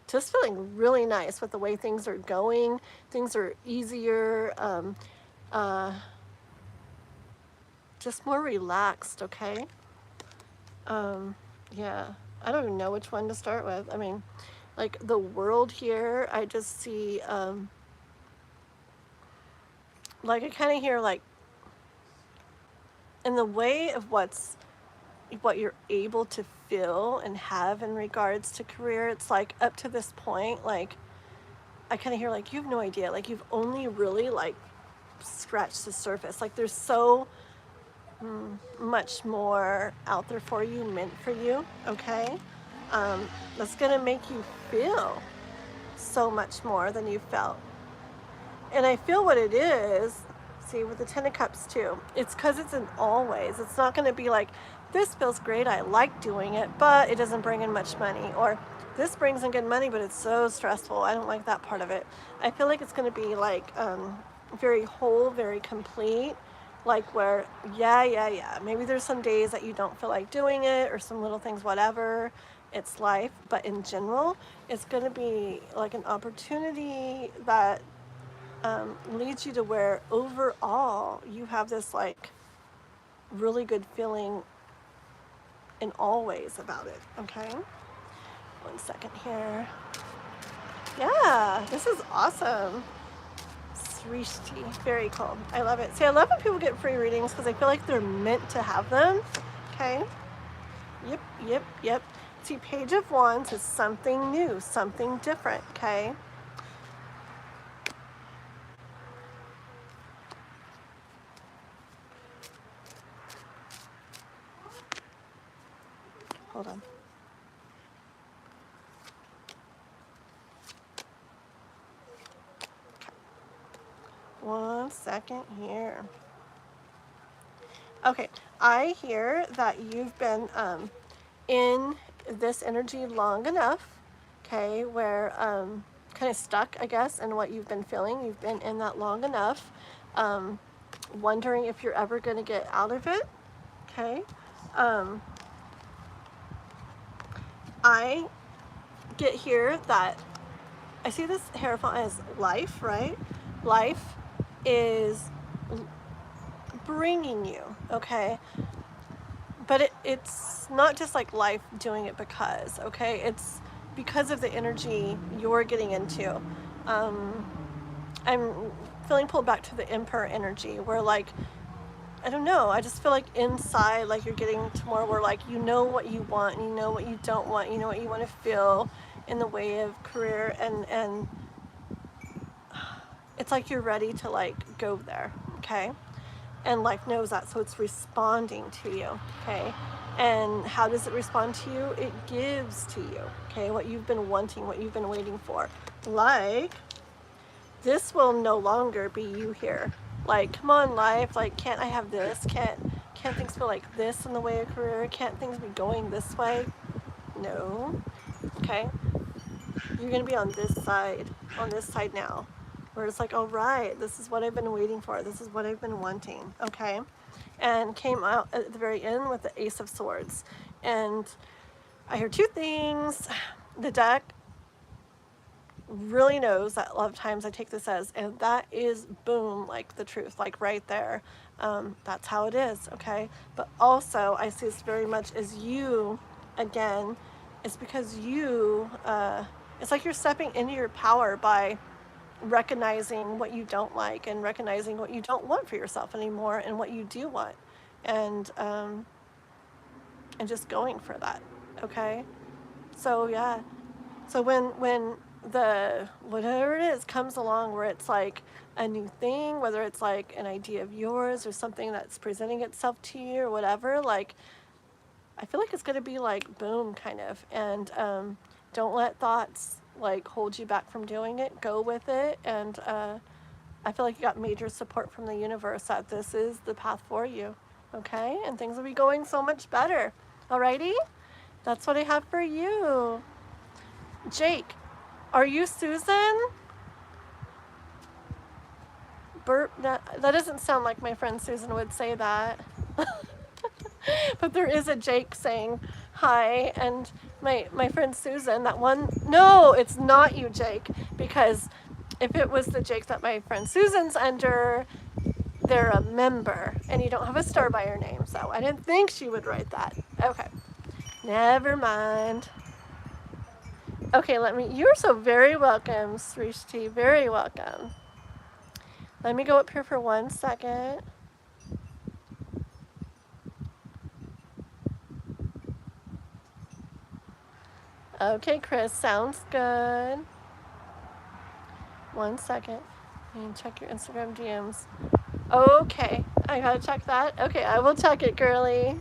Speaker 1: just feeling really nice with the way things are going. Things are easier, just more relaxed, okay? Yeah, I don't even know which one to start with. I mean, like the world here, I just see, like I kind of hear like, in the way of what you're able to feel and have in regards to career, it's like up to this point, like I kind of hear like, you have no idea, like you've only really like scratched the surface. Like there's so much more out there for you, meant for you, okay? That's gonna make you feel so much more than you felt. And I feel what it is, see, with the Ten of Cups too, it's because it's an always. It's not gonna be like, this feels great, I like doing it, but it doesn't bring in much money. Or this brings in good money, but it's so stressful, I don't like that part of it. I feel like it's gonna be like very whole, very complete. Like where, yeah, maybe there's some days that you don't feel like doing it or some little things, whatever, it's life. But in general, it's going to be like an opportunity that leads you to where overall you have this like really good feeling in all ways about it, okay? 1 second here. Yeah, this is awesome. Srishti, very cool. I love it. See, I love when people get free readings because I feel like they're meant to have them. Okay. Yep. See, Page of Wands is something new, something different. Okay. Hold on. 1 second here. Okay, I hear that you've been in this energy long enough, okay, where kind of stuck, I guess, in what you've been feeling. You've been in that long enough, wondering if you're ever going to get out of it, okay. I get here that I see this Hierophant as life, right? Life is bringing you, okay? But it's not just like life doing it because, okay? It's because of the energy you're getting into. I'm feeling pulled back to the Emperor energy where like, I don't know, I just feel like inside, like you're getting to more where like you know what you want and you know what you don't want, you know what you want to feel in the way of career, and it's like you're ready to like go there, okay? And life knows that, so it's responding to you, okay? And how does it respond to you? It gives to you, okay? What you've been wanting, what you've been waiting for. Like, this will no longer be you here. Like, come on, life, like, can't I have this? Can't things feel like this in the way of career? Can't things be going this way? No, okay? You're gonna be on this side now, where it's like, all right, this is what I've been waiting for. This is what I've been wanting, okay? And came out at the very end with the Ace of Swords. And I hear two things. The deck really knows that a lot of times I take this as, and that is boom, like the truth, like right there. That's how it is, okay? But also I see this very much as you, again, it's because you, it's like you're stepping into your power by recognizing what you don't like and recognizing what you don't want for yourself anymore and what you do want, and just going for that. Okay, so yeah, so when the whatever it is comes along where it's like a new thing, whether it's like an idea of yours or something that's presenting itself to you or whatever, like I feel like it's going to be like boom kind of, and don't let thoughts like hold you back from doing it. Go with it, and I feel like you got major support from the universe that this is the path for you. Okay, and things will be going so much better. Alrighty, that's what I have for you. Jake, are you Susan? Burp. That doesn't sound like my friend Susan would say that. But there is a Jake saying hi, and my friend Susan, that one, no, it's not you, Jake, because if it was the Jake that my friend Susan's under, they're a member, and you don't have a star by your name, so I didn't think she would write that. Okay, never mind. Okay, you're so very welcome, Srishti, very welcome. Let me go up here for 1 second. Okay, Chris, sounds good. 1 second. And check your Instagram DMs. Okay, I gotta check that. Okay, I will check it, girly.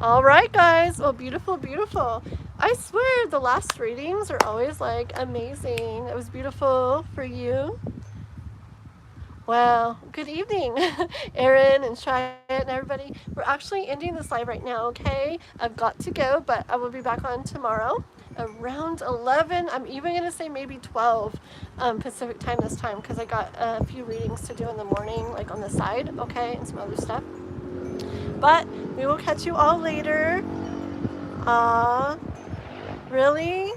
Speaker 1: All right, guys. Well, beautiful, beautiful. I swear the last readings are always like amazing. It was beautiful for you. Well, good evening, Erin and Cheyenne and everybody. We're actually ending this live right now, okay? I've got to go, but I will be back on tomorrow around 11. I'm even going to say maybe 12 Pacific time this time because I got a few readings to do in the morning, like on the side, okay, and some other stuff. But we will catch you all later. Aw, really?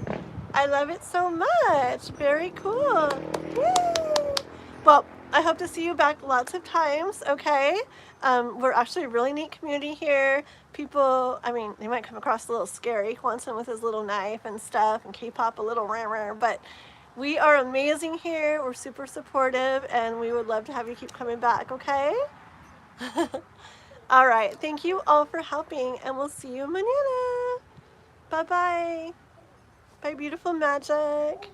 Speaker 1: I love it so much. Very cool. Woo! Well, I hope to see you back lots of times, okay? We're actually a really neat community here. People, I mean, they might come across a little scary, Quanson with his little knife and stuff, and K-pop a little rah-rah, but we are amazing here. We're super supportive, and we would love to have you keep coming back, okay? All right, thank you all for helping, and we'll see you manana. Bye-bye. Bye, beautiful magic.